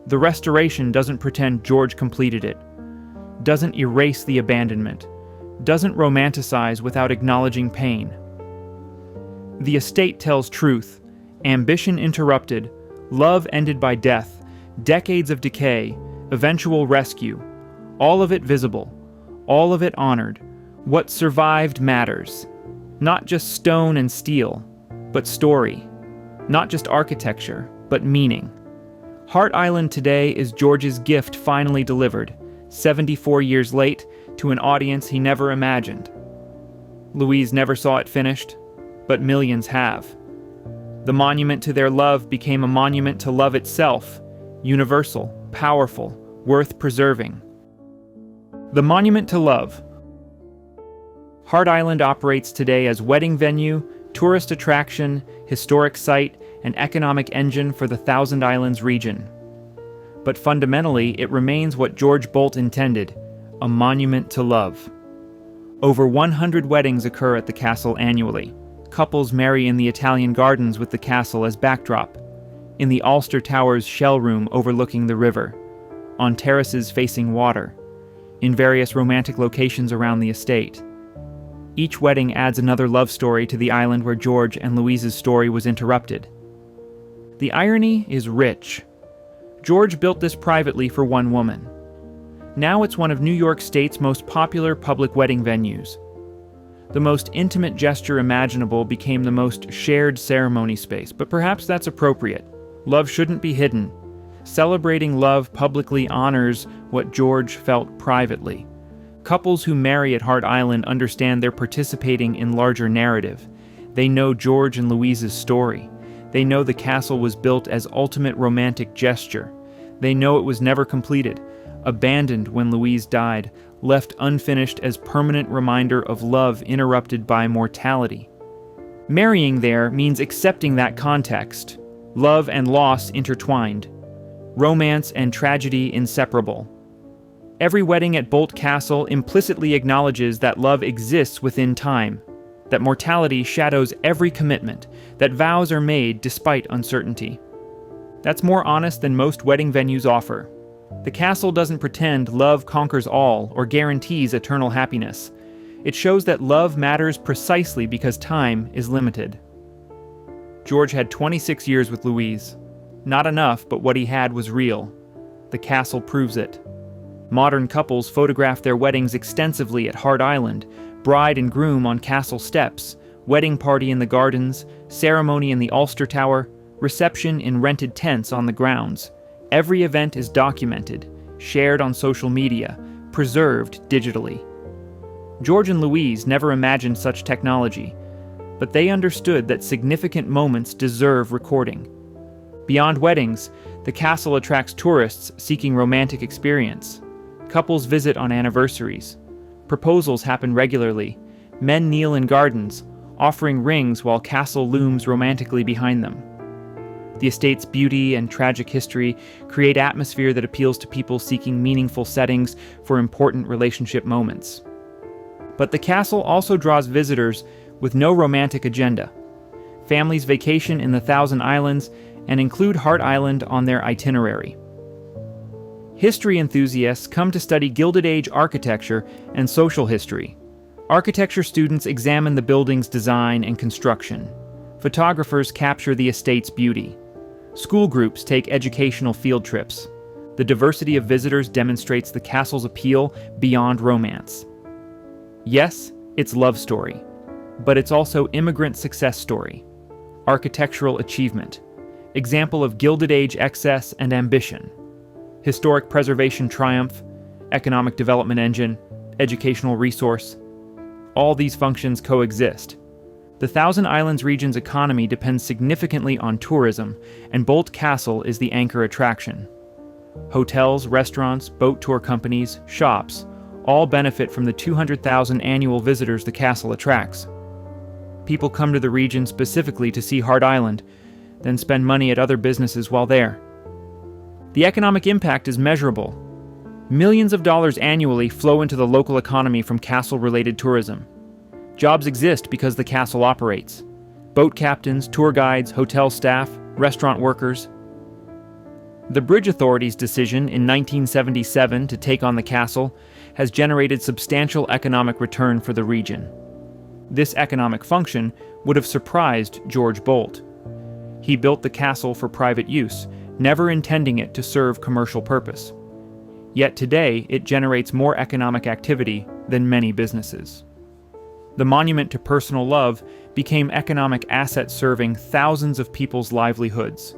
The restoration doesn't pretend George completed it, doesn't erase the abandonment, doesn't romanticize without acknowledging pain. The estate tells truth, ambition interrupted, love ended by death, decades of decay, eventual rescue, all of it visible, all of it honored. What survived matters. Not just stone and steel, but story. Not just architecture, but meaning. Hart Island today is George's gift finally delivered, 74 years late, to an audience he never imagined. Louise never saw it finished, but millions have. The monument to their love became a monument to love itself, universal, powerful, worth preserving. The monument to love. Hart Island operates today as wedding venue, tourist attraction, historic site, and economic engine for the Thousand Islands region. But fundamentally, it remains what George Bolt intended, a monument to love. Over 100 weddings occur at the castle annually. Couples marry in the Italian gardens with the castle as backdrop, in the Ulster Tower's shell room overlooking the river, on terraces facing water, in various romantic locations around the estate. Each wedding adds another love story to the island where George and Louise's story was interrupted. The irony is rich. George built this privately for one woman. Now it's one of New York State's most popular public wedding venues. The most intimate gesture imaginable became the most shared ceremony space, but perhaps that's appropriate. Love shouldn't be hidden. Celebrating love publicly honors what George felt privately. Couples who marry at Hart Island understand they're participating in larger narrative. They know George and Louise's story. They know the castle was built as ultimate romantic gesture. They know it was never completed, abandoned when Louise died, left unfinished as permanent reminder of love interrupted by mortality. Marrying there means accepting that context. Love and loss intertwined. Romance and tragedy inseparable. Every wedding at Bolt Castle implicitly acknowledges that love exists within time, that mortality shadows every commitment, that vows are made despite uncertainty. That's more honest than most wedding venues offer. The castle doesn't pretend love conquers all or guarantees eternal happiness. It shows that love matters precisely because time is limited. George had 26 years with Louise. Not enough, but what he had was real. The castle proves it. Modern couples photograph their weddings extensively at Hart Island, bride and groom on castle steps, wedding party in the gardens, ceremony in the Ulster Tower, reception in rented tents on the grounds. Every event is documented, shared on social media, preserved digitally. George and Louise never imagined such technology, but they understood that significant moments deserve recording. Beyond weddings, the castle attracts tourists seeking romantic experience. Couples visit on anniversaries. Proposals happen regularly. Men kneel in gardens, offering rings while castle looms romantically behind them. The estate's beauty and tragic history create atmosphere that appeals to people seeking meaningful settings for important relationship moments. But the castle also draws visitors with no romantic agenda. Families vacation in the Thousand Islands and include Hart Island on their itinerary. History enthusiasts come to study Gilded Age architecture and social history. Architecture students examine the building's design and construction. Photographers capture the estate's beauty. School groups take educational field trips. The diversity of visitors demonstrates the castle's appeal beyond romance. Yes, it's love story, but it's also immigrant success story, architectural achievement, example of Gilded Age excess and ambition, historic preservation triumph, economic development engine, educational resource. All these functions coexist. The Thousand Islands region's economy depends significantly on tourism, and Bolt Castle is the anchor attraction. Hotels, restaurants, boat tour companies, shops, all benefit from the 200,000 annual visitors the castle attracts. People come to the region specifically to see Hart Island, then spend money at other businesses while there. The economic impact is measurable. Millions of dollars annually flow into the local economy from castle-related tourism. Jobs exist because the castle operates. Boat captains, tour guides, hotel staff, restaurant workers. The Bridge Authority's decision in 1977 to take on the castle has generated substantial economic return for the region. This economic function would have surprised George Bolt. He built the castle for private use, never intending it to serve commercial purpose. Yet today, it generates more economic activity than many businesses. The monument to personal love became economic asset serving thousands of people's livelihoods.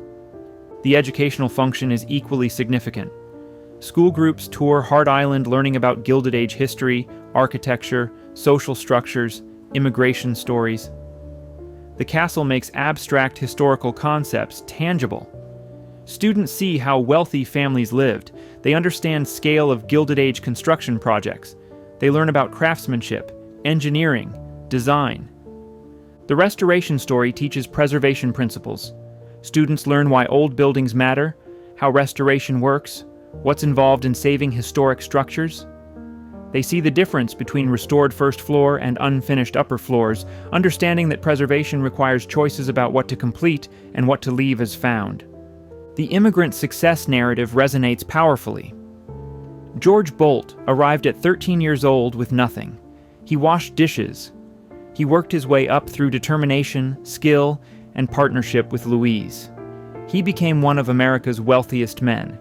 The educational function is equally significant. School groups tour Hart Island learning about Gilded Age history, architecture, social structures, immigration stories. The castle makes abstract historical concepts tangible. Students see how wealthy families lived. They understand scale of Gilded Age construction projects. They learn about craftsmanship, engineering, design. The restoration story teaches preservation principles. Students learn why old buildings matter, how restoration works, what's involved in saving historic structures. They see the difference between restored first floor and unfinished upper floors, understanding that preservation requires choices about what to complete and what to leave as found. The immigrant success narrative resonates powerfully. George Bolt arrived at 13 years old with nothing. He washed dishes. He worked his way up through determination, skill, and partnership with Louise. He became one of America's wealthiest men.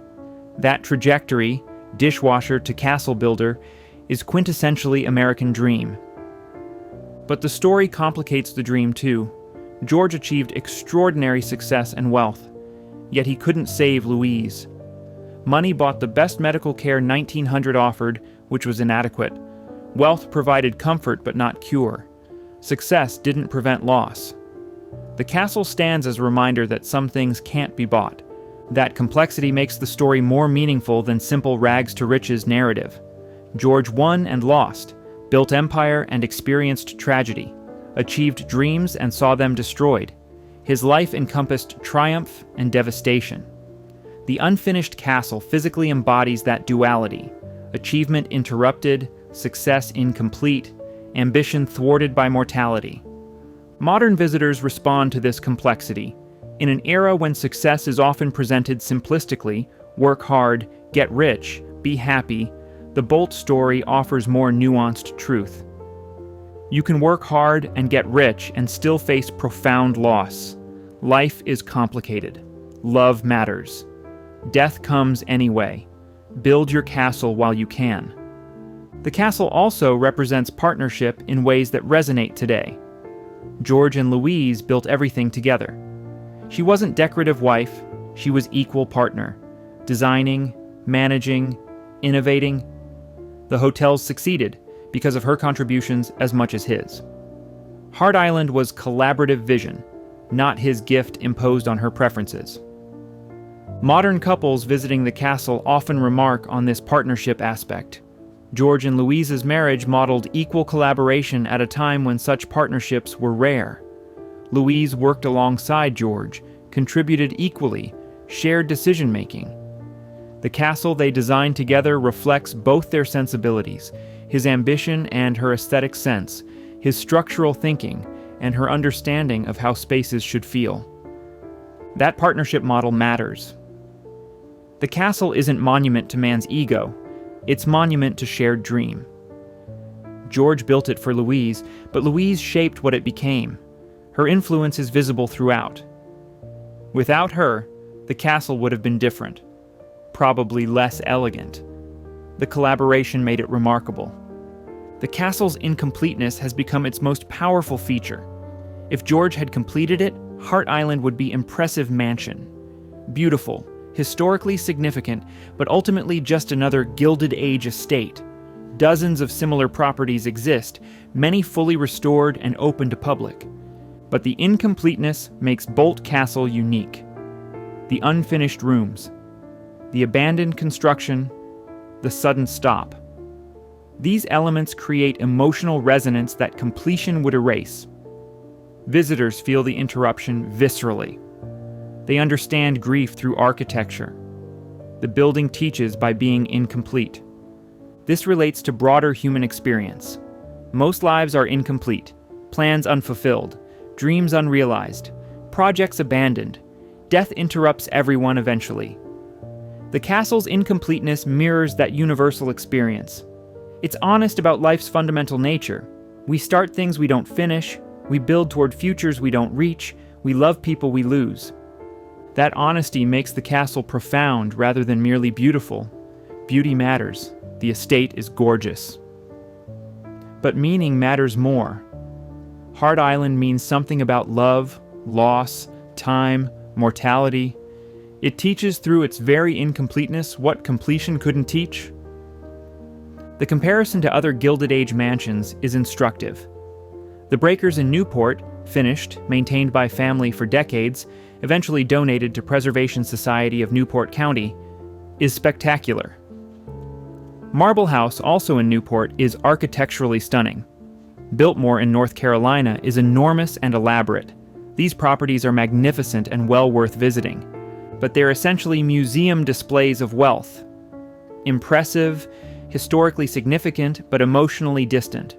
That trajectory, dishwasher to castle builder, is quintessentially American dream. But the story complicates the dream too. George achieved extraordinary success and wealth, yet he couldn't save Louise. Money bought the best medical care 1900 offered, which was inadequate. Wealth provided comfort but not cure. Success didn't prevent loss. The castle stands as a reminder that some things can't be bought. That complexity makes the story more meaningful than simple rags to riches narrative. George won and lost, built empire and experienced tragedy, achieved dreams and saw them destroyed. His life encompassed triumph and devastation. The unfinished castle physically embodies that duality: achievement interrupted, success incomplete, ambition thwarted by mortality. Modern visitors respond to this complexity. In an era when success is often presented simplistically, work hard, get rich, be happy, the Bolt story offers more nuanced truth. You can work hard and get rich and still face profound loss. Life is complicated. Love matters. Death comes anyway. Build your castle while you can. The castle also represents partnership in ways that resonate today. George and Louise built everything together. She wasn't decorative wife, she was equal partner, designing, managing, innovating. The hotels succeeded because of her contributions as much as his. Hart Island was collaborative vision, not his gift imposed on her preferences. Modern couples visiting the castle often remark on this partnership aspect. George and Louise's marriage modeled equal collaboration at a time when such partnerships were rare. Louise worked alongside George, contributed equally, shared decision-making. The castle they designed together reflects both their sensibilities, his ambition and her aesthetic sense, his structural thinking, and her understanding of how spaces should feel. That partnership model matters. The castle isn't monument to man's ego, it's monument to shared dream. George built it for Louise, but Louise shaped what it became. Her influence is visible throughout. Without her, the castle would have been different. probably less elegant. The collaboration made it remarkable. The castle's incompleteness has become its most powerful feature. If George had completed it, Hart Island would be an impressive mansion. Beautiful, historically significant, but ultimately just another Gilded Age estate. Dozens of similar properties exist, many fully restored and open to public. But the incompleteness makes Bolt Castle unique. The unfinished rooms, the abandoned construction, the sudden stop. These elements create emotional resonance that completion would erase. Visitors feel the interruption viscerally. They understand grief through architecture. The building teaches by being incomplete. This relates to broader human experience. Most lives are incomplete, plans unfulfilled, dreams unrealized, projects abandoned. Death interrupts everyone eventually. The castle's incompleteness mirrors that universal experience. It's honest about life's fundamental nature. We start things we don't finish, we build toward futures we don't reach, we love people we lose. That honesty makes the castle profound rather than merely beautiful. Beauty matters. The estate is gorgeous. But meaning matters more. Hart Island means something about love, loss, time, mortality. It teaches through its very incompleteness what completion couldn't teach. The comparison to other Gilded Age mansions is instructive. The breakers in Newport, finished, maintained by family for decades, eventually donated to Preservation Society of Newport County, is spectacular. Marble House, also in Newport, is architecturally stunning. Biltmore in North Carolina is enormous and elaborate. These properties are magnificent and well worth visiting, but they're essentially museum displays of wealth. Impressive, historically significant, but emotionally distant.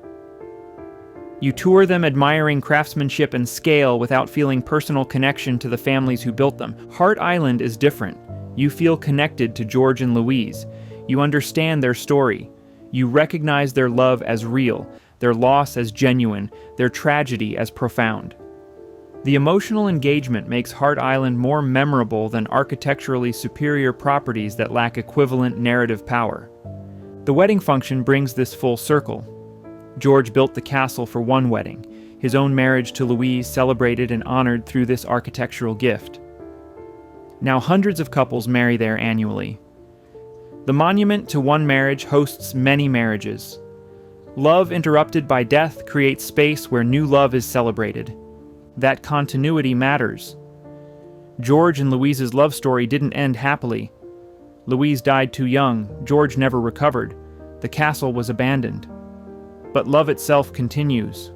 You tour them admiring craftsmanship and scale without feeling personal connection to the families who built them. Hart Island is different. You feel connected to George and Louise. You understand their story. You recognize their love as real, their loss as genuine, their tragedy as profound. The emotional engagement makes Hart Island more memorable than architecturally superior properties that lack equivalent narrative power. The wedding function brings this full circle. George built the castle for one wedding. His own marriage to Louise celebrated and honored through this architectural gift. Now hundreds of couples marry there annually. The monument to one marriage hosts many marriages. Love interrupted by death creates space where new love is celebrated. That continuity matters. George and Louise's love story didn't end happily. Louise died too young, George never recovered. The castle was abandoned. But love itself continues.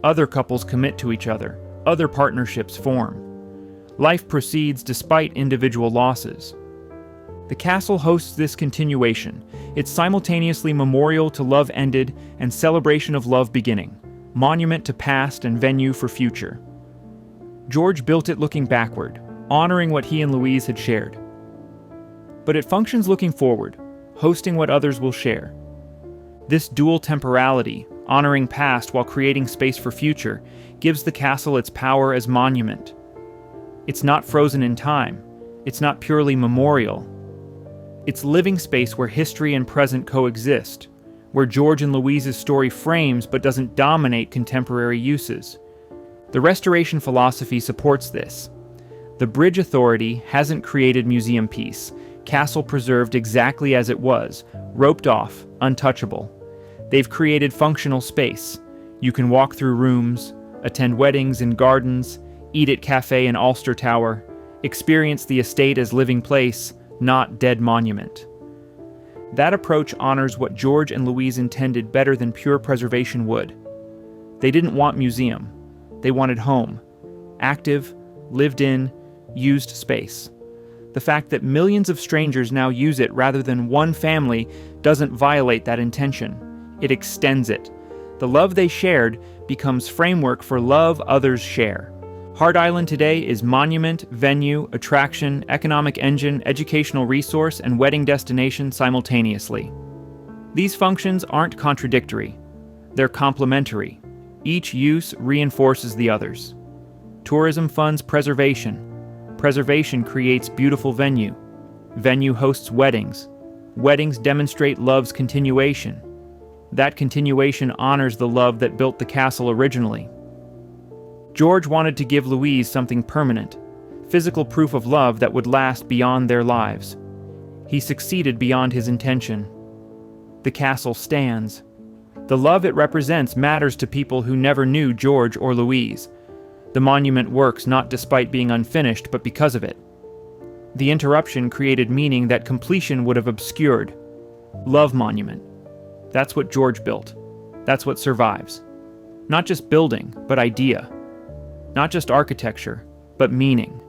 Other couples commit to each other. Other partnerships form. Life proceeds despite individual losses. The castle hosts this continuation. It's simultaneously memorial to love ended and celebration of love beginning, monument to past and venue for future. George built it looking backward, honoring what he and Louise had shared. But it functions looking forward, hosting what others will share. This dual temporality, honoring past while creating space for future, gives the castle its power as monument. It's not frozen in time. It's not purely memorial. It's living space where history and present coexist, where George and Louise's story frames but doesn't dominate contemporary uses. The restoration philosophy supports this. The Bridge Authority hasn't created museum piece, castle preserved exactly as it was, roped off, untouchable. They've created functional space. You can walk through rooms, attend weddings in gardens, eat at cafe in Ulster Tower, experience the estate as living place, not dead monument. That approach honors what George and Louise intended better than pure preservation would. They didn't want museum. They wanted home. Active, lived in, used space. The fact that millions of strangers now use it rather than one family doesn't violate that intention. It extends it. The love they shared becomes framework for love others share. Hart Island today is monument, venue, attraction, economic engine, educational resource, and wedding destination simultaneously. These functions aren't contradictory. They're complementary. Each use reinforces the others. Tourism funds preservation. Preservation creates beautiful venue. Venue hosts weddings. Weddings demonstrate love's continuation. That continuation honors the love that built the castle originally. George wanted to give Louise something permanent, physical proof of love that would last beyond their lives. He succeeded beyond his intention. The castle stands. The love it represents matters to people who never knew George or Louise. The monument works not despite being unfinished, but because of it. The interruption created meaning that completion would have obscured. Love monument. That's what George built. That's what survives. Not just building, but idea. Not just architecture, but meaning.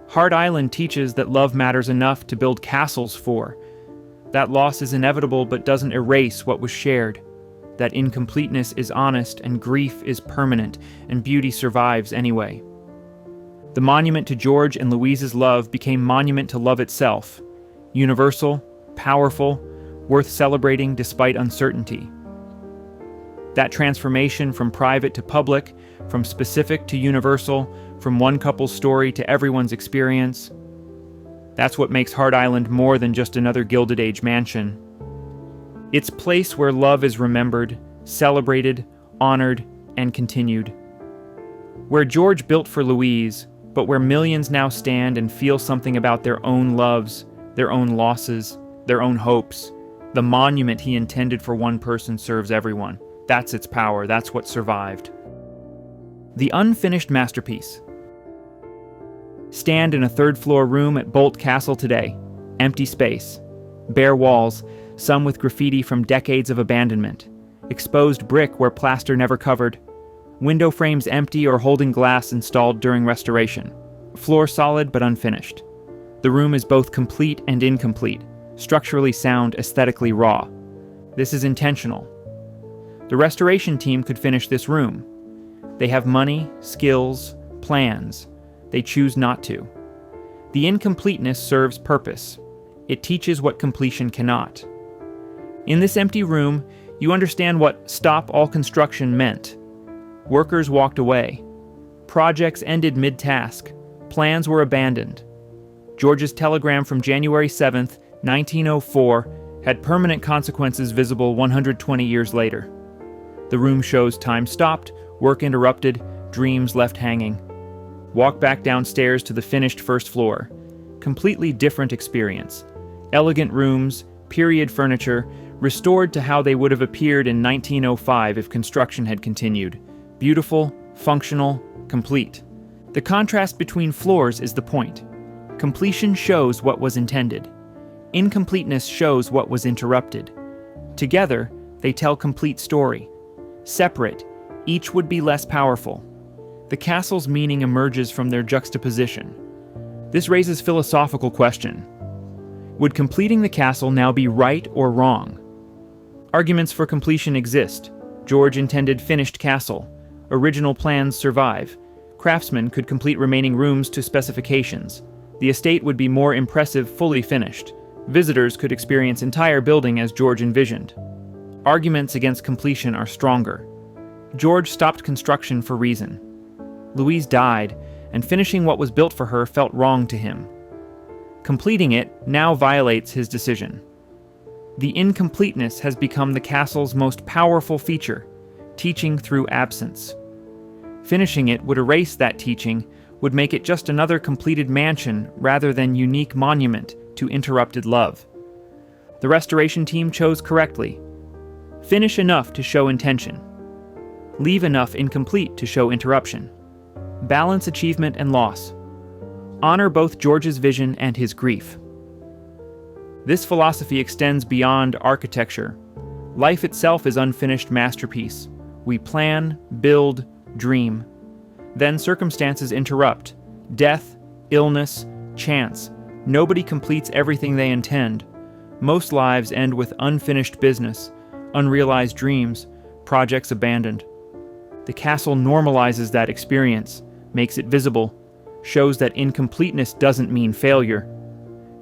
Hard Island teaches that love matters enough to build castles for. That loss is inevitable but doesn't erase what was shared. That incompleteness is honest and grief is permanent and beauty survives anyway. The monument to George and Louise's love became monument to love itself. Universal, powerful, worth celebrating despite uncertainty. That transformation from private to public, from specific to universal, from one couple's story to everyone's experience. That's what makes Hard Island more than just another Gilded Age mansion. It's a place where love is remembered, celebrated, honored, and continued. Where George built for Louise, but where millions now stand and feel something about their own loves, their own losses, their own hopes. The monument he intended for one person serves everyone. That's its power. That's what survived. The unfinished masterpiece. Stand in a third-floor room at Bolt Castle today. Empty space. Bare walls, some with graffiti from decades of abandonment. Exposed brick where plaster never covered. Window frames empty or holding glass installed during restoration. Floor solid but unfinished. The room is both complete and incomplete. Structurally sound, aesthetically raw. This is intentional. The restoration team could finish this room. They have money, skills, plans. They choose not to. The incompleteness serves purpose. It teaches what completion cannot. In this empty room, you understand what stop all construction meant. Workers walked away. Projects ended mid-task. Plans were abandoned. George's telegram from January 7th, 1904, had permanent consequences visible 120 years later. The room shows time stopped, work interrupted, dreams left hanging. Walk back downstairs to the finished first floor. Completely different experience. Elegant rooms, period furniture, restored to how they would have appeared in 1905 if construction had continued. Beautiful, functional, complete. The contrast between floors is the point. Completion shows what was intended. Incompleteness shows what was interrupted. Together, they tell complete story. Separate, each would be less powerful. The castle's meaning emerges from their juxtaposition. This raises a philosophical question. Would completing the castle now be right or wrong? Arguments for completion exist. George intended finished castle. Original plans survive. Craftsmen could complete remaining rooms to specifications. The estate would be more impressive fully finished. Visitors could experience entire building as George envisioned. Arguments against completion are stronger. George stopped construction for reason. Louise died, and finishing what was built for her felt wrong to him. Completing it now violates his decision. The incompleteness has become the castle's most powerful feature, teaching through absence. Finishing it would erase that teaching, would make it just another completed mansion rather than unique monument to interrupted love. The restoration team chose correctly. Finish enough to show intention. Leave enough incomplete to show interruption. Balance achievement and loss. Honor both George's vision and his grief. This philosophy extends beyond architecture. Life itself is unfinished masterpiece. We plan, build, dream. Then circumstances interrupt. Death, illness, chance. Nobody completes everything they intend. Most lives end with unfinished business, unrealized dreams, projects abandoned. The castle normalizes that experience, makes it visible, shows that incompleteness doesn't mean failure.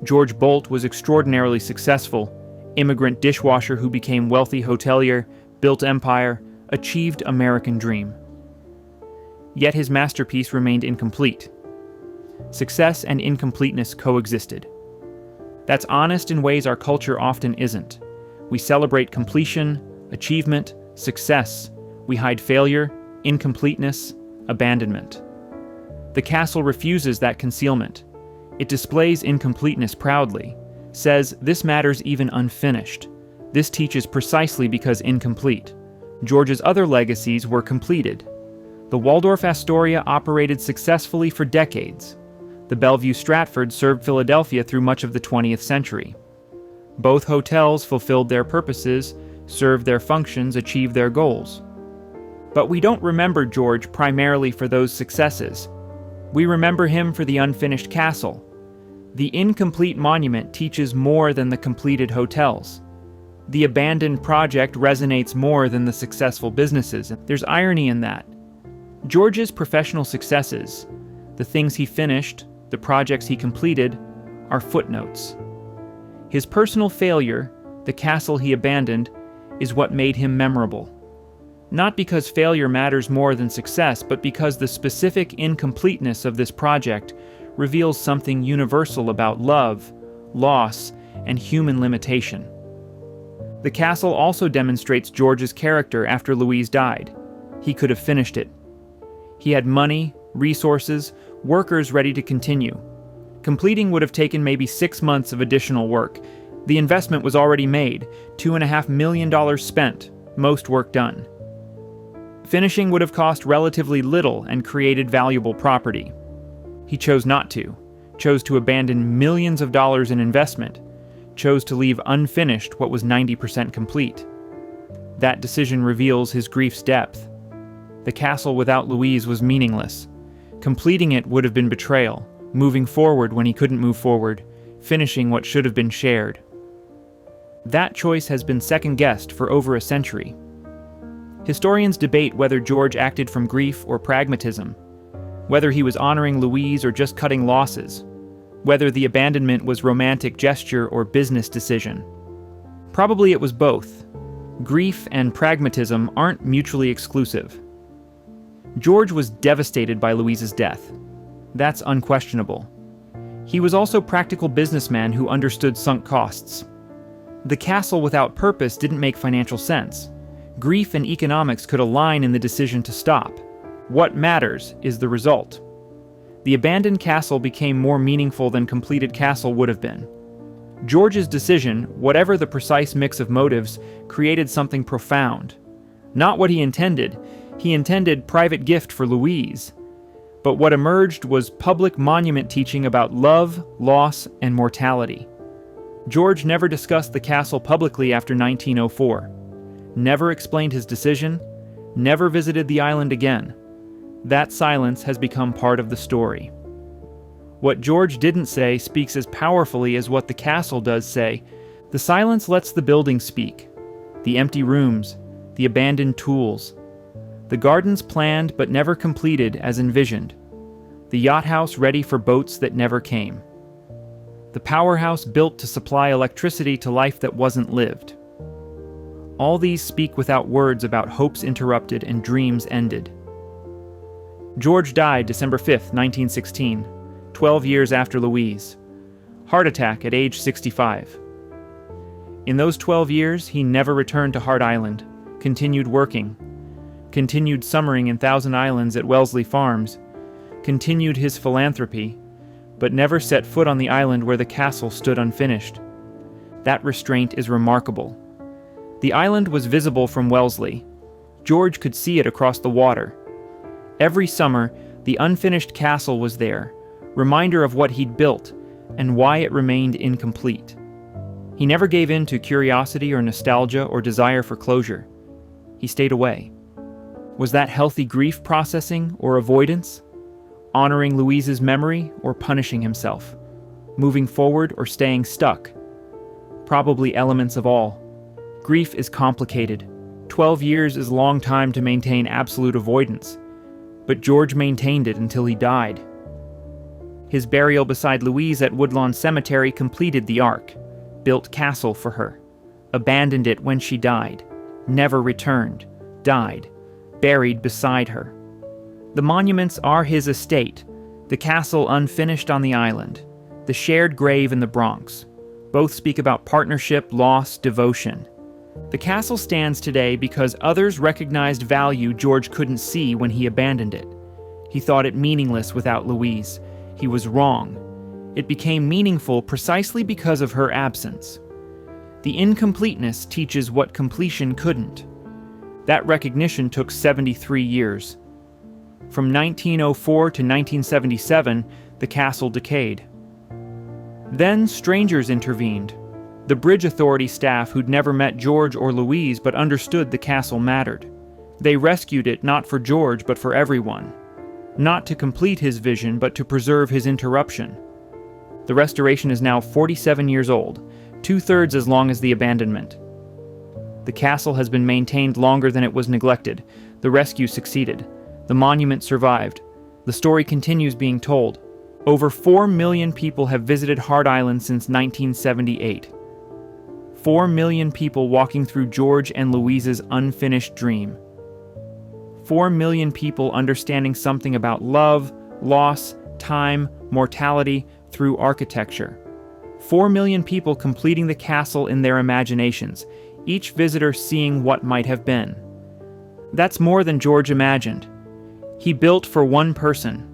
George Bolt was extraordinarily successful, immigrant dishwasher who became wealthy hotelier, built empire, achieved American dream. Yet his masterpiece remained incomplete. Success and incompleteness coexisted. That's honest in ways our culture often isn't. We celebrate completion, achievement, success. We hide failure, incompleteness, abandonment. The castle refuses that concealment. It displays incompleteness proudly, says this matters even unfinished. This teaches precisely because incomplete. George's other legacies were completed. The Waldorf Astoria operated successfully for decades. The Bellevue Stratford served Philadelphia through much of the 20th century. Both hotels fulfilled their purposes, served their functions, achieved their goals. But we don't remember George primarily for those successes. We remember him for the unfinished castle. The incomplete monument teaches more than the completed hotels. The abandoned project resonates more than the successful businesses. There's irony in that. George's professional successes, the things he finished, the projects he completed, are footnotes. His personal failure, the castle he abandoned, is what made him memorable. Not because failure matters more than success, but because the specific incompleteness of this project reveals something universal about love, loss, and human limitation. The castle also demonstrates George's character after Louise died. He could have finished it. He had money, resources, workers ready to continue. Completing would have taken maybe 6 months of additional work. The investment was already made, $2.5 million spent, most work done. Finishing would have cost relatively little and created valuable property. He chose not to, chose to abandon millions of dollars in investment, chose to leave unfinished what was 90% complete. That decision reveals his grief's depth. The castle without Louise was meaningless. Completing it would have been betrayal, moving forward when he couldn't move forward, finishing what should have been shared. That choice has been second-guessed for over a century. Historians debate whether George acted from grief or pragmatism, whether he was honoring Louise or just cutting losses, whether the abandonment was romantic gesture or business decision. Probably it was both. Grief and pragmatism aren't mutually exclusive. George was devastated by Louise's death. That's unquestionable. He was also a practical businessman who understood sunk costs. The castle without purpose didn't make financial sense. Grief and economics could align in the decision to stop. What matters is the result. The abandoned castle became more meaningful than completed castle would have been. George's decision, whatever the precise mix of motives, created something profound. Not what he intended private gift for Louise. But what emerged was public monument teaching about love, loss, and mortality. George never discussed the castle publicly after 1904. Never explained his decision, never visited the island again. That silence has become part of the story. What George didn't say speaks as powerfully as what the castle does say. The silence lets the building speak. The empty rooms, the abandoned tools. The gardens planned but never completed as envisioned. The yacht house ready for boats that never came. The powerhouse built to supply electricity to life that wasn't lived. All these speak without words about hopes interrupted and dreams ended. George died December 5, 1916, 12 years after Louise. Heart attack at age 65. In those 12 years, he never returned to Hart Island, continued working, continued summering in Thousand Islands at Wellesley Farms, continued his philanthropy, but never set foot on the island where the castle stood unfinished. That restraint is remarkable. The island was visible from Wellesley. George could see it across the water. Every summer, the unfinished castle was there, reminder of what he'd built and why it remained incomplete. He never gave in to curiosity or nostalgia or desire for closure. He stayed away. Was that healthy grief processing or avoidance? Honoring Louise's memory or punishing himself? Moving forward or staying stuck? Probably elements of all. Grief is complicated. 12 years is a long time to maintain absolute avoidance. But George maintained it until he died. His burial beside Louise at Woodlawn Cemetery completed the arc, built castle for her, abandoned it when she died, never returned, died, buried beside her. The monuments are his estate, the castle unfinished on the island, the shared grave in the Bronx. Both speak about partnership, loss, devotion. The castle stands today because others recognized value George couldn't see when he abandoned it. He thought it meaningless without Louise. He was wrong. It became meaningful precisely because of her absence. The incompleteness teaches what completion couldn't. That recognition took 73 years. From 1904 to 1977, the castle decayed. Then strangers intervened. The bridge authority staff who'd never met George or Louise but understood the castle mattered. They rescued it not for George but for everyone. Not to complete his vision but to preserve his interruption. The restoration is now 47 years old, 2/3 as long as the abandonment. The castle has been maintained longer than it was neglected. The rescue succeeded. The monument survived. The story continues being told. Over 4 million people have visited Hart Island since 1978. 4 million people walking through George and Louise's unfinished dream. 4 million people understanding something about love, loss, time, mortality through architecture. 4 million people completing the castle in their imaginations, each visitor seeing what might have been. That's more than George imagined. He built for one person.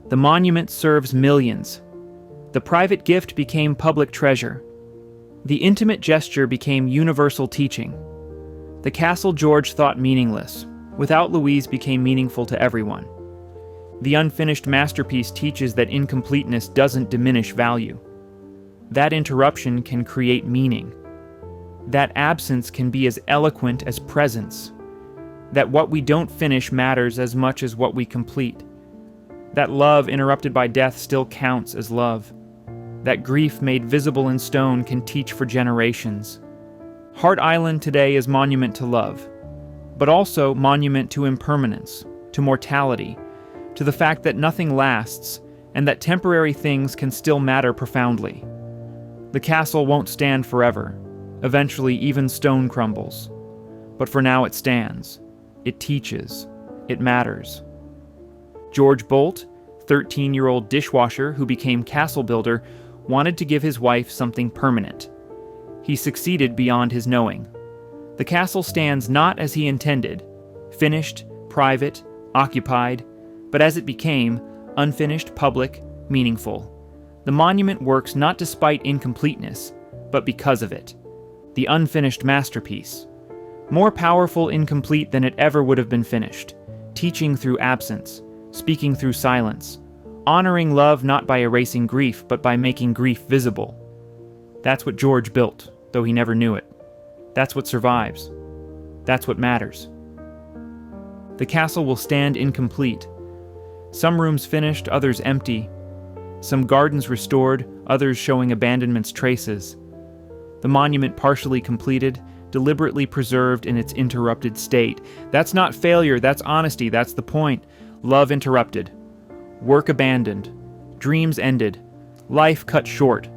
The monument serves millions. The private gift became public treasure. The intimate gesture became universal teaching. The castle George thought meaningless, without Louise, became meaningful to everyone. The unfinished masterpiece teaches that incompleteness doesn't diminish value. That interruption can create meaning. That absence can be as eloquent as presence. That what we don't finish matters as much as what we complete. That love interrupted by death still counts as love. That grief made visible in stone can teach for generations. Hart Island today is monument to love, but also monument to impermanence, to mortality, to the fact that nothing lasts, and that temporary things can still matter profoundly. The castle won't stand forever. Eventually, even stone crumbles. But for now it stands. It teaches. It matters. George Bolt, 13-year-old dishwasher who became castle builder, wanted to give his wife something permanent. He succeeded beyond his knowing. The castle stands not as he intended, finished, private, occupied, but as it became, unfinished, public, meaningful. The monument works not despite incompleteness, but because of it. The unfinished masterpiece. More powerful incomplete than it ever would have been finished. Teaching through absence, speaking through silence. Honoring love not by erasing grief, but by making grief visible. That's what George built, though he never knew it. That's what survives. That's what matters. The castle will stand incomplete. Some rooms finished, others empty. Some gardens restored, others showing abandonment's traces. The monument partially completed, deliberately preserved in its interrupted state. That's not failure, that's honesty, that's the point. Love interrupted. Work abandoned. Dreams ended. Life cut short.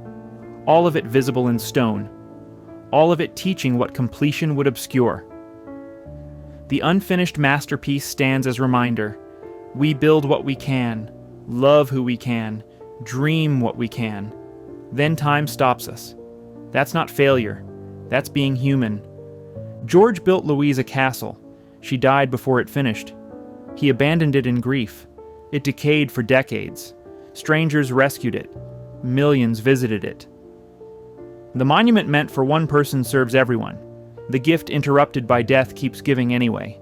All of it visible in stone. All of it teaching what completion would obscure. The unfinished masterpiece stands as reminder. We build what we can, love who we can, dream what we can. Then time stops us. That's not failure. That's being human. George built Louise a castle. She died before it finished. He abandoned it in grief. It decayed for decades. Strangers rescued it. Millions visited it. The monument meant for one person serves everyone. The gift interrupted by death keeps giving anyway.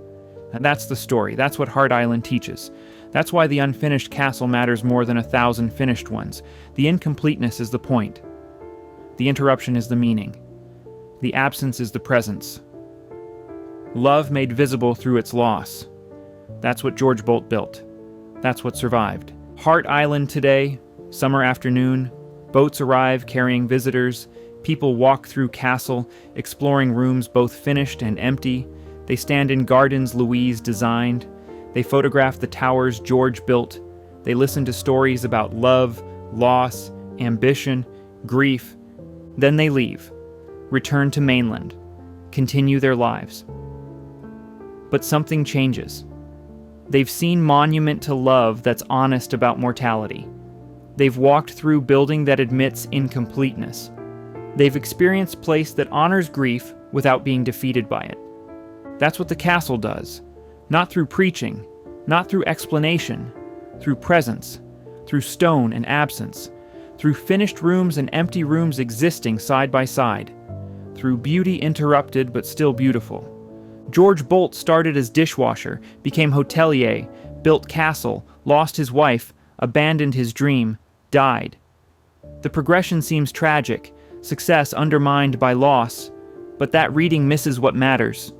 And that's the story. That's what Hart Island teaches. That's why the unfinished castle matters more than 1,000 finished ones. The incompleteness is the point. The interruption is the meaning. The absence is the presence. Love made visible through its loss. That's what George Bolt built. That's what survived. Hart Island today, summer afternoon, boats arrive carrying visitors, people walk through castle, exploring rooms both finished and empty. They stand in gardens Louise designed. They photograph the towers George built. They listen to stories about love, loss, ambition, grief. Then they leave, return to mainland, continue their lives. But something changes. They've seen monument to love that's honest about mortality. They've walked through building that admits incompleteness. They've experienced place that honors grief without being defeated by it. That's what the castle does. Not through preaching, not through explanation, through presence, through stone and absence, through finished rooms and empty rooms existing side by side, through beauty interrupted but still beautiful. George Bolt started as dishwasher, became hotelier, built castle, lost his wife, abandoned his dream, died. The progression seems tragic, success undermined by loss, but that reading misses what matters.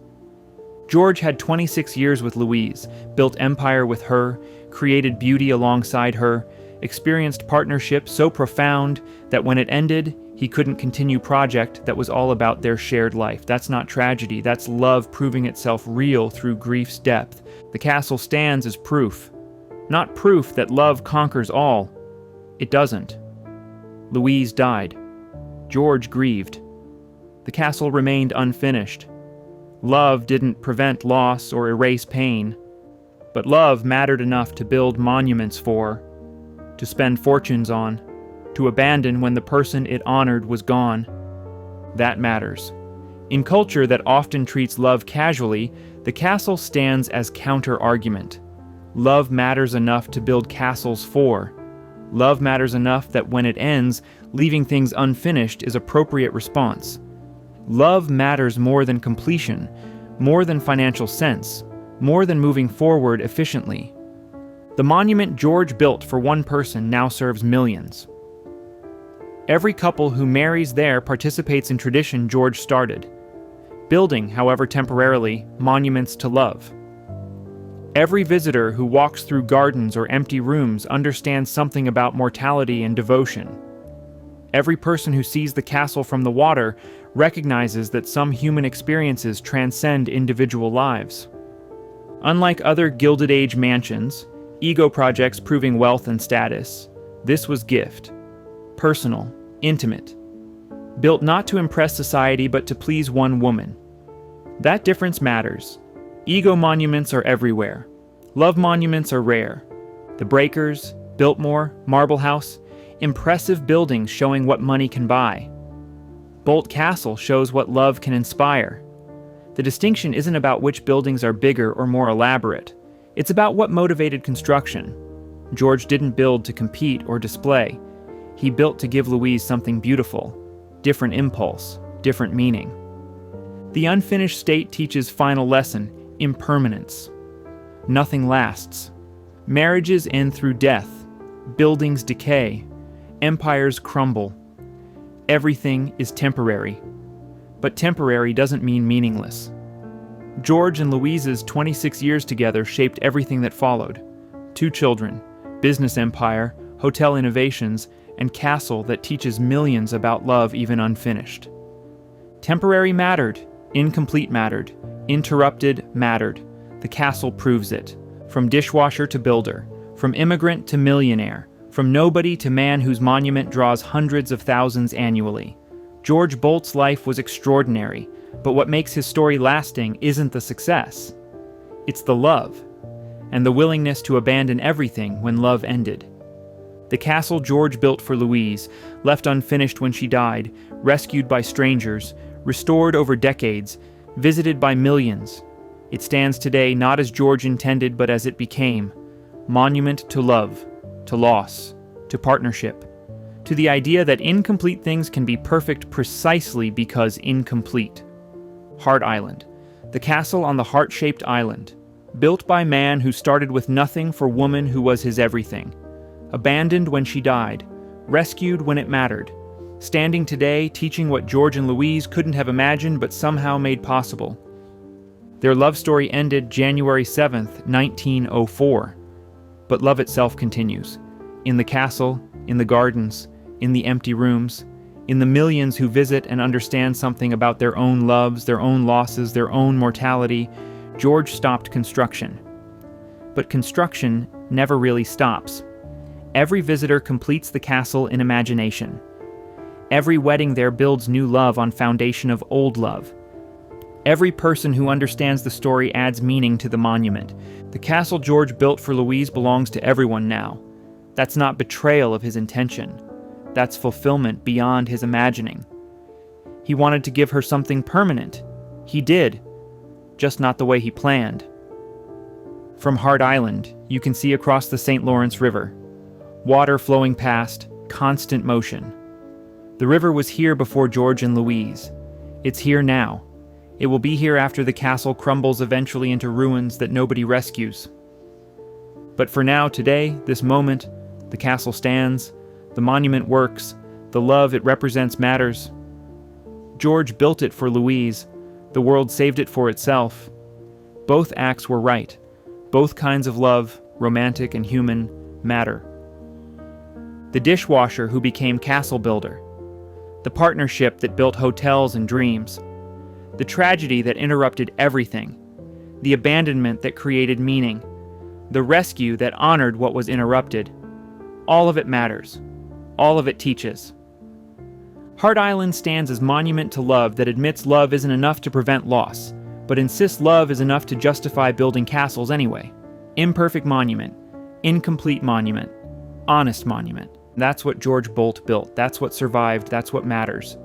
George had 26 years with Louise, built empire with her, created beauty alongside her, experienced partnership so profound that when it ended, he couldn't continue project that was all about their shared life. That's not tragedy, that's love proving itself real through grief's depth. The castle stands as proof. Not proof that love conquers all. It doesn't. Louise died. George grieved. The castle remained unfinished. Love didn't prevent loss or erase pain, but love mattered enough to build monuments for, to spend fortunes on, to abandon when the person it honored was gone. That matters. In culture that often treats love casually, the castle stands as counter-argument. Love matters enough to build castles for. Love matters enough that when it ends, leaving things unfinished is appropriate response. Love matters more than completion, more than financial sense, more than moving forward efficiently. The monument George built for one person now serves millions. Every couple who marries there participates in tradition George started, building, however temporarily, monuments to love. Every visitor who walks through gardens or empty rooms understands something about mortality and devotion. Every person who sees the castle from the water recognizes that some human experiences transcend individual lives. Unlike other Gilded Age mansions, ego projects proving wealth and status, this was gift. Personal, intimate. Built not to impress society but to please one woman. That difference matters. Ego monuments are everywhere. Love monuments are rare. The Breakers, Biltmore, Marble House, impressive buildings showing what money can buy. Bolt Castle shows what love can inspire. The distinction isn't about which buildings are bigger or more elaborate. It's about what motivated construction. George didn't build to compete or display. He built to give Louise something beautiful. Different impulse, different meaning. The unfinished state teaches final lesson, impermanence. Nothing lasts. Marriages end through death. Buildings decay. Empires crumble. Everything is temporary. But temporary doesn't mean meaningless. George and Louise's 26 years together shaped everything that followed. 2 children, business empire, hotel innovations, and castle that teaches millions about love even unfinished. Temporary mattered, incomplete mattered, interrupted mattered. The castle proves it. From dishwasher to builder, from immigrant to millionaire, from nobody to man whose monument draws hundreds of thousands annually. George Bolt's life was extraordinary, but what makes his story lasting isn't the success. It's the love, and the willingness to abandon everything when love ended. The castle George built for Louise, left unfinished when she died, rescued by strangers, restored over decades, visited by millions. It stands today not as George intended but as it became. Monument to love, to loss, to partnership, to the idea that incomplete things can be perfect precisely because incomplete. Heart Island, the castle on the heart-shaped island, built by man who started with nothing for woman who was his everything. Abandoned when she died, rescued when it mattered, standing today teaching what George and Louise couldn't have imagined but somehow made possible. Their love story ended January 7th, 1904, but love itself continues. In the castle, in the gardens, in the empty rooms, in the millions who visit and understand something about their own loves, their own losses, their own mortality, George stopped construction. But construction never really stops. Every visitor completes the castle in imagination. Every wedding there builds new love on foundation of old love. Every person who understands the story adds meaning to the monument. The castle George built for Louise belongs to everyone now. That's not betrayal of his intention. That's fulfillment beyond his imagining. He wanted to give her something permanent. He did, just not the way he planned. From Hart Island, you can see across the St. Lawrence River. Water flowing past, constant motion. The river was here before George and Louise. It's here now. It will be here after the castle crumbles eventually into ruins that nobody rescues. But for now, today, this moment, the castle stands, the monument works, the love it represents matters. George built it for Louise. The world saved it for itself. Both acts were right. Both kinds of love, romantic and human, matter. The dishwasher who became castle builder. The partnership that built hotels and dreams. The tragedy that interrupted everything. The abandonment that created meaning. The rescue that honored what was interrupted. All of it matters. All of it teaches. Hart Island stands as monument to love that admits love isn't enough to prevent loss, but insists love is enough to justify building castles anyway. Imperfect monument. Incomplete monument. Honest monument. That's what George Bolt built. That's what survived. That's what matters.